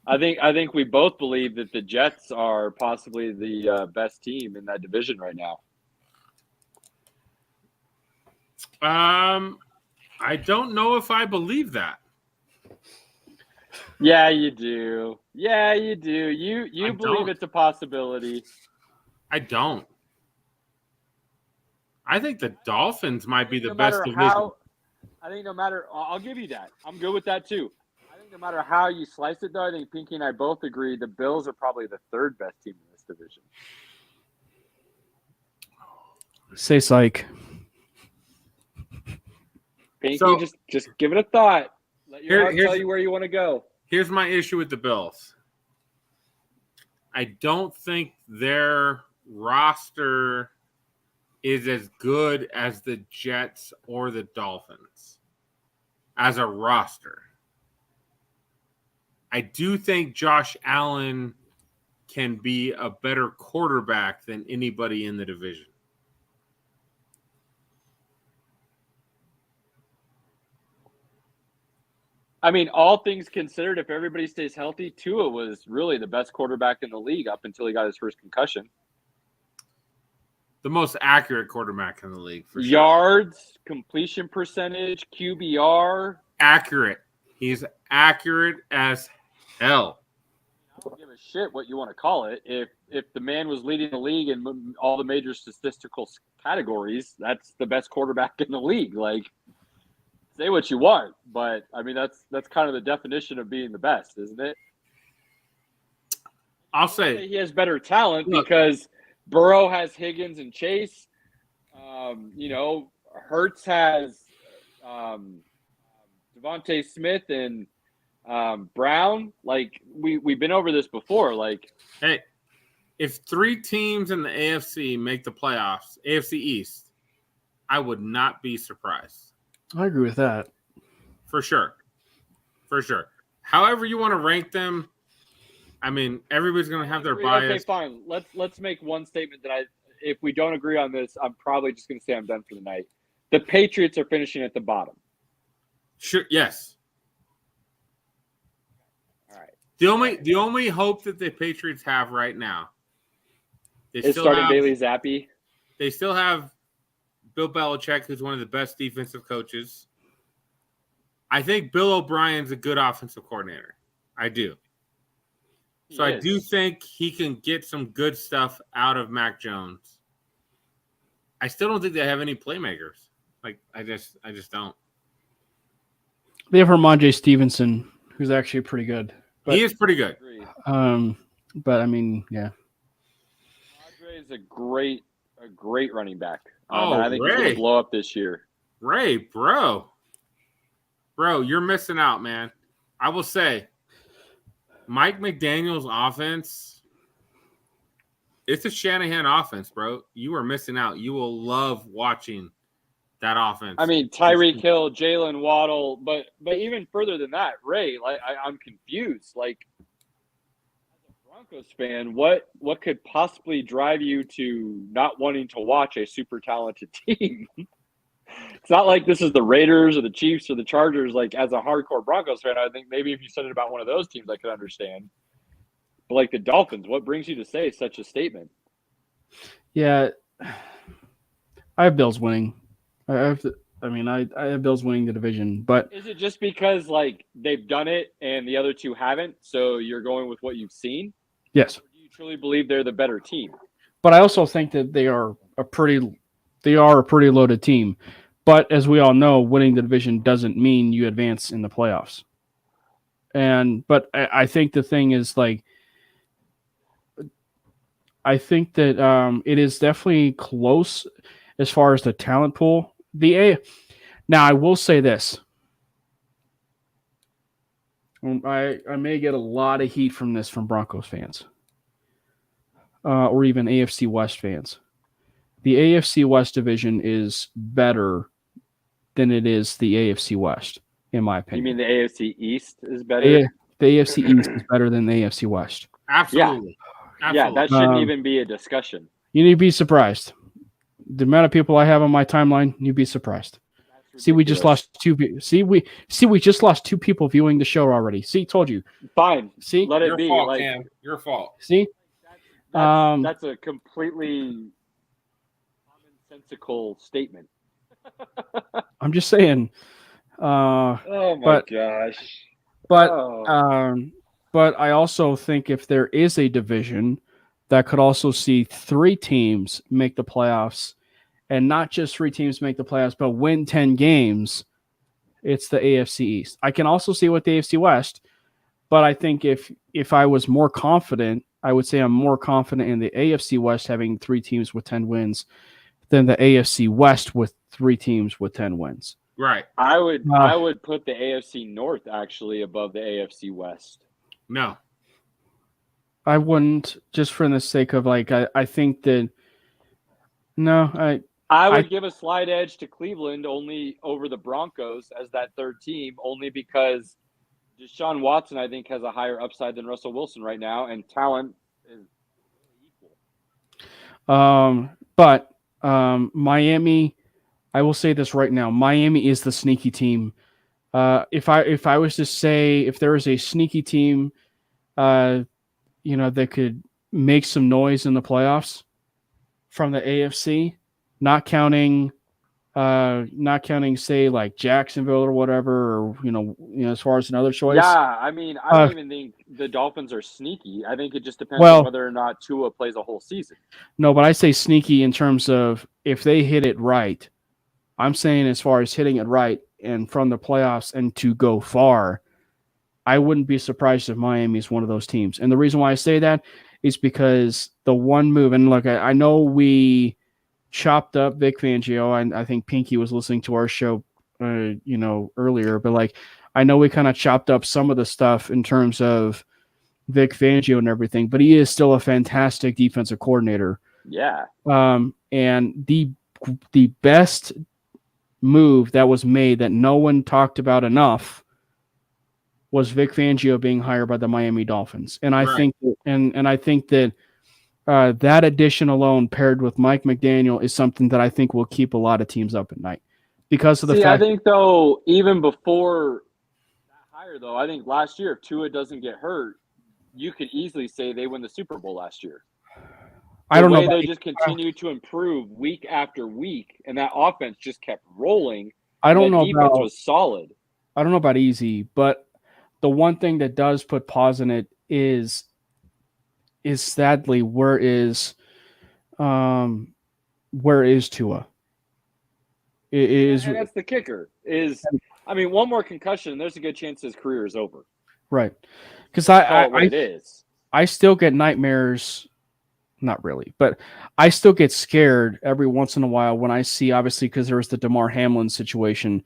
I think we both believe that the Jets are possibly the best team in that division right now. I don't know if I believe that. Yeah, you do. Yeah, you do. You believe it's a possibility. I don't. I think the Dolphins might be the best division. I think no matter – I'll give you that. I'm good with that too. I think no matter how you slice it, though, I think Pinky and I both agree the Bills are probably the third best team in this division. Say psych. Pinky, just give it a thought. Let your heart tell you where you want to go. Here's my issue with the Bills. I don't think their roster is as good as the Jets or the Dolphins as a roster. I do think Josh Allen can be a better quarterback than anybody in the division. I mean, all things considered, if everybody stays healthy, Tua was really the best quarterback in the league up until he got his first concussion. The most accurate quarterback in the league, for sure. Yards, completion percentage, QBR. Accurate. He's accurate as hell. I don't give a shit what you want to call it. If the man was leading the league in all the major statistical categories, that's the best quarterback in the league. Like, say what you want, but I mean that's kind of the definition of being the best, isn't it? I'll say he has better talent because Burrow has Higgins and Chase. Hurts has Devontae Smith and Brown. Like we've been over this before. Like, hey, if 3 teams in the AFC make the playoffs, AFC East, I would not be surprised. I agree with that. For sure. However you want to rank them, I mean, everybody's going to have their bias. Okay, fine. Let's make one statement that if we don't agree on this, I'm probably just going to say I'm done for the night. The Patriots are finishing at the bottom. Sure. Yes. All right. The only hope that the Patriots have right now is starting Bailey Zappi. They still have Bill Belichick, who's one of the best defensive coaches. I think Bill O'Brien's a good offensive coordinator. I do. So I do think he can get some good stuff out of Mac Jones. I still don't think they have any playmakers. Like I just don't. They have Ramondre Stevenson, who's actually pretty good. But, he is pretty good. But I mean, yeah. Ramondre is a great running back. I think he's going to blow up this year. Ray, bro, you're missing out, man. I will say, Mike McDaniel's offense, it's a Shanahan offense, bro. You are missing out. You will love watching that offense. I mean, Tyreek Hill, Jalen Waddle, but even further than that, Ray, like I'm confused. Like, as a Broncos fan, what could possibly drive you to not wanting to watch a super talented team? It's not like this is the Raiders or the Chiefs or the Chargers. Like, as a hardcore Broncos fan, I think maybe if you said it about one of those teams, I could understand. But like the Dolphins, what brings you to say such a statement? Yeah, I have Bills winning. I have Bills winning the division, but is it just because like they've done it and the other two haven't? So you're going with what you've seen? Yes. Or do you truly believe they're the better team? But I also think that they are a pretty loaded team. But as we all know, winning the division doesn't mean you advance in the playoffs. But I think the thing is, like, I think that it is definitely close as far as the talent pool. Now, I will say this. I may get a lot of heat from this from Broncos fans or even AFC West fans. The AFC West division is better than it is the AFC West, in my opinion. You mean the AFC East is better? The AFC East is better than the AFC West. Absolutely. Yeah, that shouldn't even be a discussion. You need to be surprised. The amount of people I have on my timeline, you'd be surprised. See, we just lost two. We just lost two people viewing the show already. See, told you. Fine. See, let it Your be. fault, Like, Cam. Your fault. see, that's a completely commonsensical statement. I'm just saying. Oh my but- gosh. But Oh. but I also think if there is a division that could also see three teams make the playoffs, and not just three teams make the playoffs, but win 10 games, it's the AFC East. I can also see with the AFC West, but I think if I was more confident, I would say I'm more confident in the AFC West having three teams with 10 wins than the AFC West with three teams with 10 wins. Right. I would put the AFC North actually above the AFC West. No. I wouldn't, just for the sake of, like, I think that I would give a slight edge to Cleveland only over the Broncos as that third team, only because Deshaun Watson, I think, has a higher upside than Russell Wilson right now, and talent is equal. But Miami, I will say this right now, Miami is the sneaky team. If I was to say if there is a sneaky team, that could make some noise in the playoffs from the AFC, not counting, say, like Jacksonville or whatever, or as far as another choice. Yeah, I mean, I don't even think the Dolphins are sneaky. I think it just depends on whether or not Tua plays a whole season. No, but I say sneaky in terms of if they hit it right. I'm saying as far as hitting it right and from the playoffs and to go far, I wouldn't be surprised if Miami is one of those teams. And the reason why I say that is because the one move, and look, I know we chopped up Vic Fangio, and I think Pinky was listening to our show, earlier, but like, I know we kind of chopped up some of the stuff in terms of Vic Fangio and everything, but he is still a fantastic defensive coordinator. Yeah. And the best move that was made that no one talked about enough was Vic Fangio being hired by the Miami Dolphins. And I think that that addition alone paired with Mike McDaniel is something that I think will keep a lot of teams up at night because of the fact. I think, though, even before that hire, though, I think last year, if Tua doesn't get hurt, you could easily say they win the Super Bowl last year. I don't know. They just continued to improve week after week, and that offense just kept rolling. I don't know. Defense was solid. I don't know about easy, but the one thing that does put pause in it is sadly where is Tua? And that's the kicker. One more concussion, there's a good chance his career is over. Right. Because I still get nightmares. Not really, but I still get scared every once in a while when I see, obviously, because there was the Damar Hamlin situation,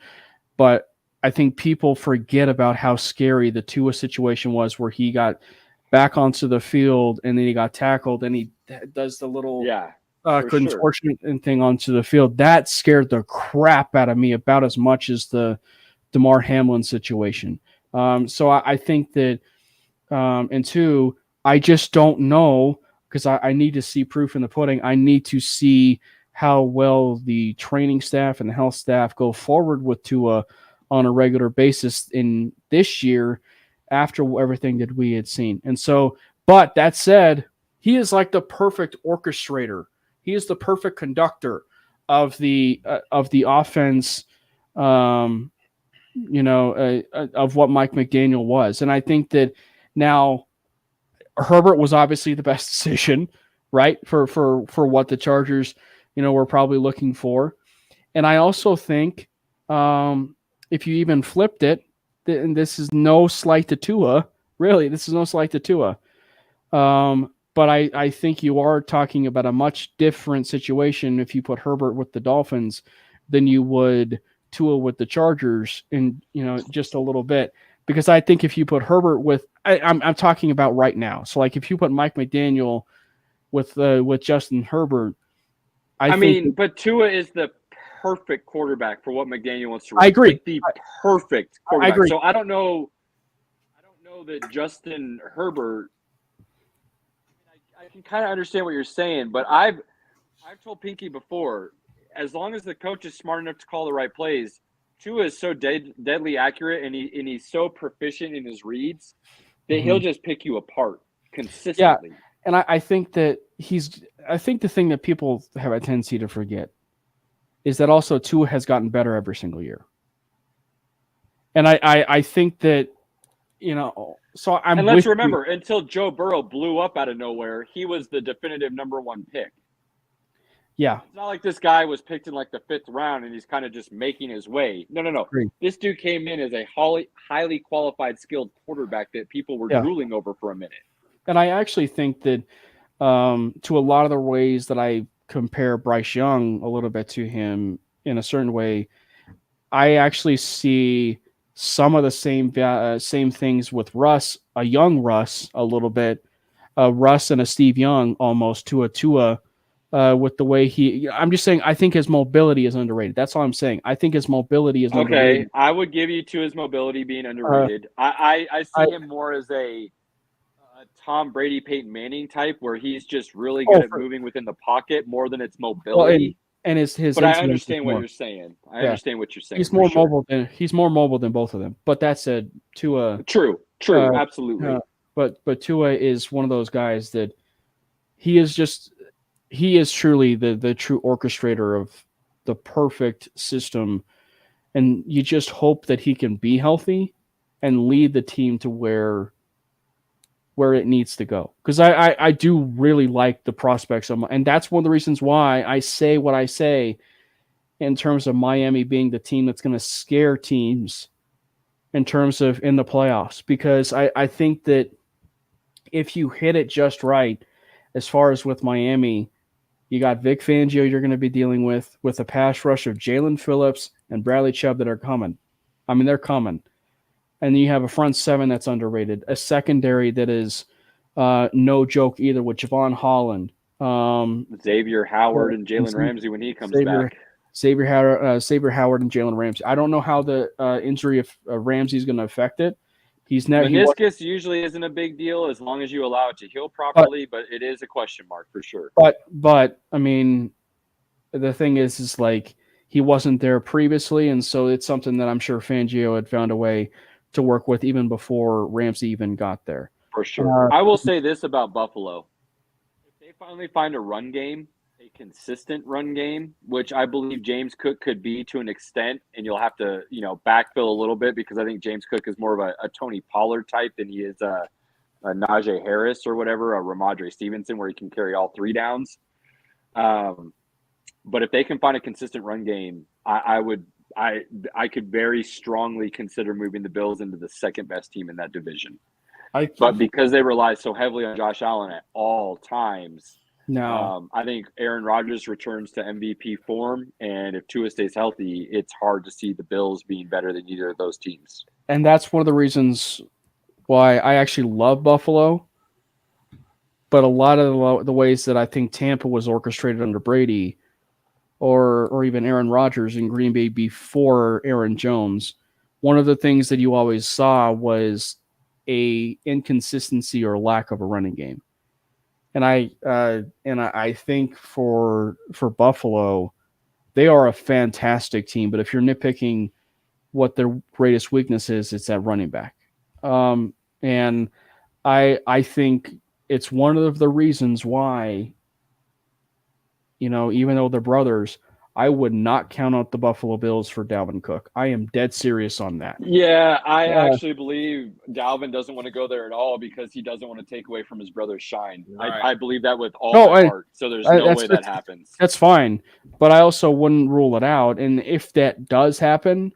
but I think people forget about how scary the Tua situation was, where he got back onto the field and then he got tackled and he does the little contortion thing onto the field. That scared the crap out of me about as much as the Damar Hamlin situation. So I think that, and two, I just don't know, because I need to see proof in the pudding. I need to see how well the training staff and the health staff go forward with Tua on a regular basis in this year after everything that we had seen. And so, but that said, he is like the perfect orchestrator. He is the perfect conductor of the offense, of what Mike McDaniel was. And I think that now Herbert was obviously the best decision, right? For what the Chargers, were probably looking for. And I also think if you even flipped it, and this is no slight to Tua, really, this is no slight to Tua. But I think you are talking about a much different situation if you put Herbert with the Dolphins than you would Tua with the Chargers in, just a little bit. Because I think if you put Herbert with, I'm talking about right now. So like if you put Mike McDaniel with Justin Herbert, I mean, but Tua is the perfect quarterback for what McDaniel wants to run. I agree. Like the perfect quarterback. I agree. So I don't know that Justin Herbert. I can kind of understand what you're saying, but I've told Pinky before, as long as the coach is smart enough to call the right plays, Tua is so deadly accurate and he's so proficient in his reads that he'll just pick you apart consistently. Yeah, and I think that I think the thing that people have a tendency to forget is that also Tua has gotten better every single year. And I think that, so I'm. And let's remember, until Joe Burrow blew up out of nowhere, he was the definitive number one pick. Yeah. It's not like this guy was picked in like the 5th round and he's kind of just making his way. No. Agreed. This dude came in as a highly qualified, skilled quarterback that people were drooling over for a minute. And I actually think that to a lot of the ways that I compare Bryce Young a little bit to him in a certain way, I actually see some of the same things with Russ, a young Russ, a little bit, Russ and a Steve Young almost to a Tua, with the way I'm just saying, I think his mobility is underrated. That's all I'm saying. I think his mobility is underrated. Okay, I would give you to his mobility being underrated. I see him more as a Tom Brady, Peyton Manning type, where he's just really good at moving within the pocket more than its mobility. And his but I understand what you're saying. I understand what you're saying. He's more mobile than both of them. But that said, Tua. True, absolutely. But Tua is one of those guys that he is truly the true orchestrator of the perfect system, and you just hope that he can be healthy and lead the team to where it needs to go. Because I do really like the prospects of, and that's one of the reasons why I say what I say in terms of Miami being the team that's going to scare teams in terms of in the playoffs. Because I think that if you hit it just right, as far as with Miami, you got Vic Fangio you're going to be dealing with a pass rush of Jalen Phillips and Bradley Chubb that are coming. I mean, they're coming. And then you have a front seven that's underrated, a secondary that is no joke either with Javon Holland, Xavier Howard, and Jalen Ramsey when he comes back. Xavier Howard and Jalen Ramsey. I don't know how the injury of Ramsey is going to affect it. Meniscus usually isn't a big deal as long as you allow it to heal properly, but it is a question mark for sure. But I mean, the thing is like he wasn't there previously, and so it's something that I'm sure Fangio had found a way to work with even before Ramsey even got there. For sure. I will say this about Buffalo. If they finally find a run game, a consistent run game, which I believe James Cook could be to an extent, and you'll have to, backfill a little bit because I think James Cook is more of a Tony Pollard type than he is a Najee Harris or whatever, a Ramondre Stevenson, where he can carry all 3 downs. But if they can find a consistent run game, I could very strongly consider moving the Bills into the second best team in that division. But because they rely so heavily on Josh Allen at all times, I think Aaron Rodgers returns to MVP form, and if Tua stays healthy, it's hard to see the Bills being better than either of those teams. And that's one of the reasons why I actually love Buffalo. But a lot of the ways that I think Tampa was orchestrated under Brady, or even Aaron Rodgers in Green Bay before Aaron Jones, one of the things that you always saw was a inconsistency or lack of a running game. And I think for Buffalo, they are a fantastic team. But if you're nitpicking what their greatest weakness is, it's that running back. And I think it's one of the reasons why, even though they're brothers, I would not count out the Buffalo Bills for Dalvin Cook. I am dead serious on that. Yeah, I actually believe Dalvin doesn't want to go there at all because he doesn't want to take away from his brother's shine. Right. I believe that with all my heart. So there's no way that happens. That's fine, but I also wouldn't rule it out. And if that does happen,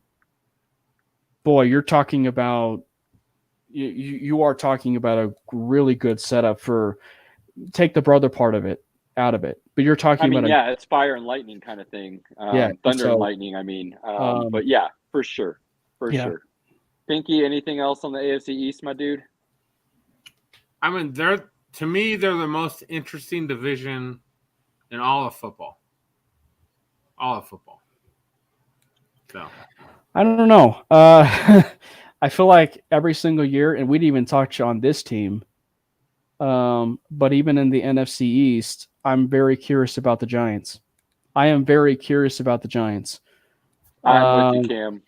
boy, you're talking about you are talking about a really good setup for take the brother part of it out of it. But you're talking about it's fire and lightning kind of thing. Thunder and lightning. But yeah, for sure, sure. Pinky, anything else on the AFC East, my dude? I mean, they're the most interesting division in all of football. So I don't know. I feel like every single year, and we didn't even touch on this team, but even in the NFC East, I'm very curious about the Giants. I am very curious about the Giants. I'm with you, Cam.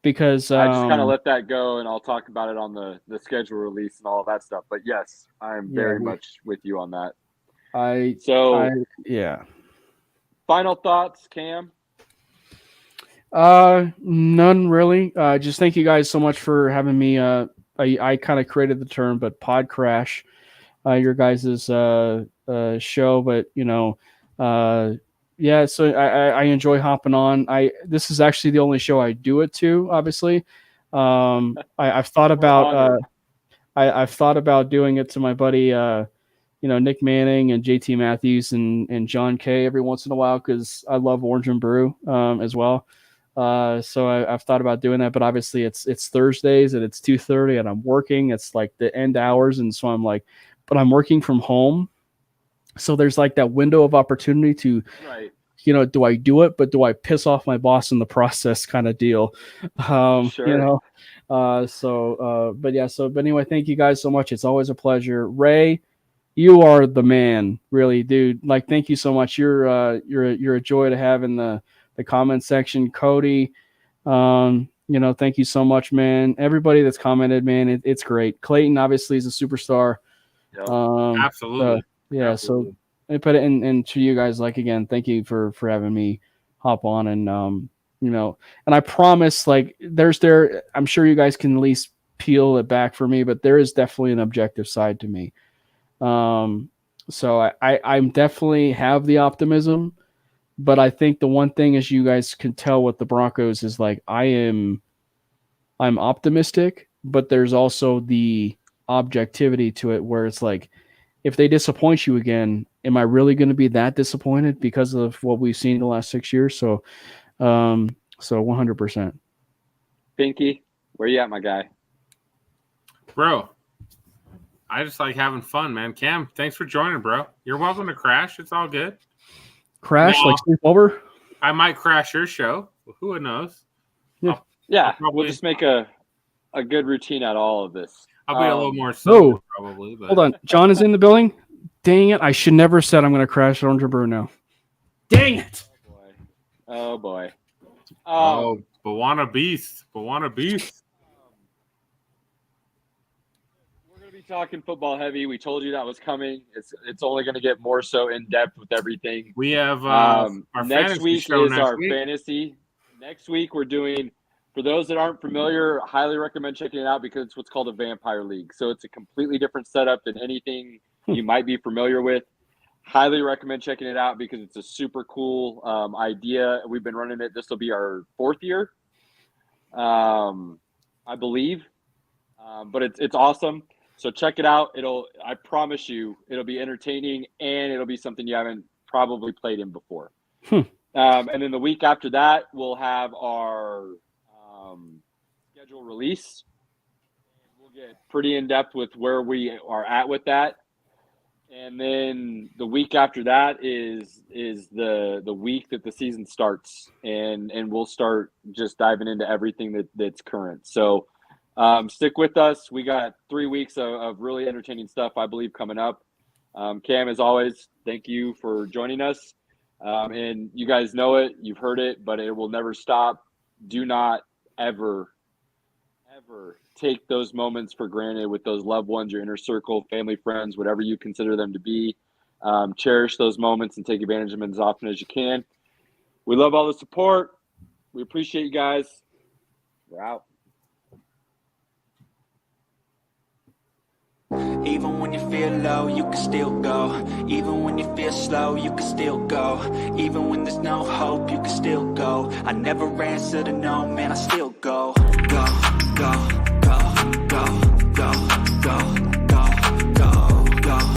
Because I just kind of let that go, and I'll talk about it on the schedule release and all of that stuff. But yes, I'm very much with you on that. Final thoughts, Cam? None really. Just thank you guys so much for having me. I kind of created the term, but pod crash, your guys' show. But so I enjoy hopping on. This is actually the only show I do it to. Obviously, I've thought about I've thought about doing it to my buddy, Nick Manning and JT Matthews and John Kay every once in a while because I love Orange and Brew as well. So I've thought about doing that, but obviously it's Thursdays and it's 2:30 and I'm working. It's like the end hours, and so I'm like, but I'm working from home, so there's like that window of opportunity to, do I do it, but do I piss off my boss in the process, kind of deal. Sure. But anyway, thank you guys so much. It's always a pleasure. Ray, you are the man, really, dude. Like, thank you so much. You're a joy to have in the comment section. Cody, thank you so much, man. Everybody that's commented, man, it's great. Clayton obviously is a superstar. Yep. Absolutely. So I put it in to you guys, like, again, thank you for having me hop on, and and I promise, like, I'm sure you guys can at least peel it back for me, but there is definitely an objective side to me. So I'm definitely have the optimism. But I think the one thing, as you guys can tell with the Broncos, is like I'm optimistic, but there's also the objectivity to it where it's like, if they disappoint you again, am I really going to be that disappointed because of what we've seen the last 6 years? So 100%. Pinky, where you at, my guy? Bro, I just like having fun, man. Cam, thanks for joining, bro. You're welcome to crash. It's all good. Crash, like sleep over? I might crash your show. Who knows? We'll just make a good routine out of all of this. I'll be a little more sober, probably. But. Hold on. John is in the building? Dang it. I should never have said I'm going to crash Orange Brew now. Dang it. Oh, boy. Bawana Beast. Bawana Beast. We're going to be talking football heavy. We told you that was coming. It's only going to get more so in depth with everything. We have our next week show is our fantasy. Next week we're doing, for those that aren't familiar, highly recommend checking it out because it's what's called a Vampire League. So it's a completely different setup than anything you might be familiar with. Highly recommend checking it out because it's a super cool idea. We've been running it. This will be our 4th year, I believe. But it's awesome. So check it out. I promise you, it'll be entertaining and it'll be something you haven't probably played in before. And then the week after that, we'll have our schedule release. We'll get pretty in depth with where we are at with that. And then the week after that is the week that the season starts, and we'll start just diving into everything that's current. So stick with us. We got 3 weeks of really entertaining stuff, I believe, coming up. Cam, as always, thank you for joining us. And you guys know it, you've heard it, but it will never stop. Do not ever take those moments for granted with those loved ones, your inner circle, family, friends, whatever you consider them to be. Cherish those moments and take advantage of them as often as you can. We love all the support. We appreciate you guys. We're out. Even when you feel low, you can still go. Even when you feel slow, you can still go. Even when there's no hope, you can still go. I never answer to no, man, I still go. Go, go, go, go, go.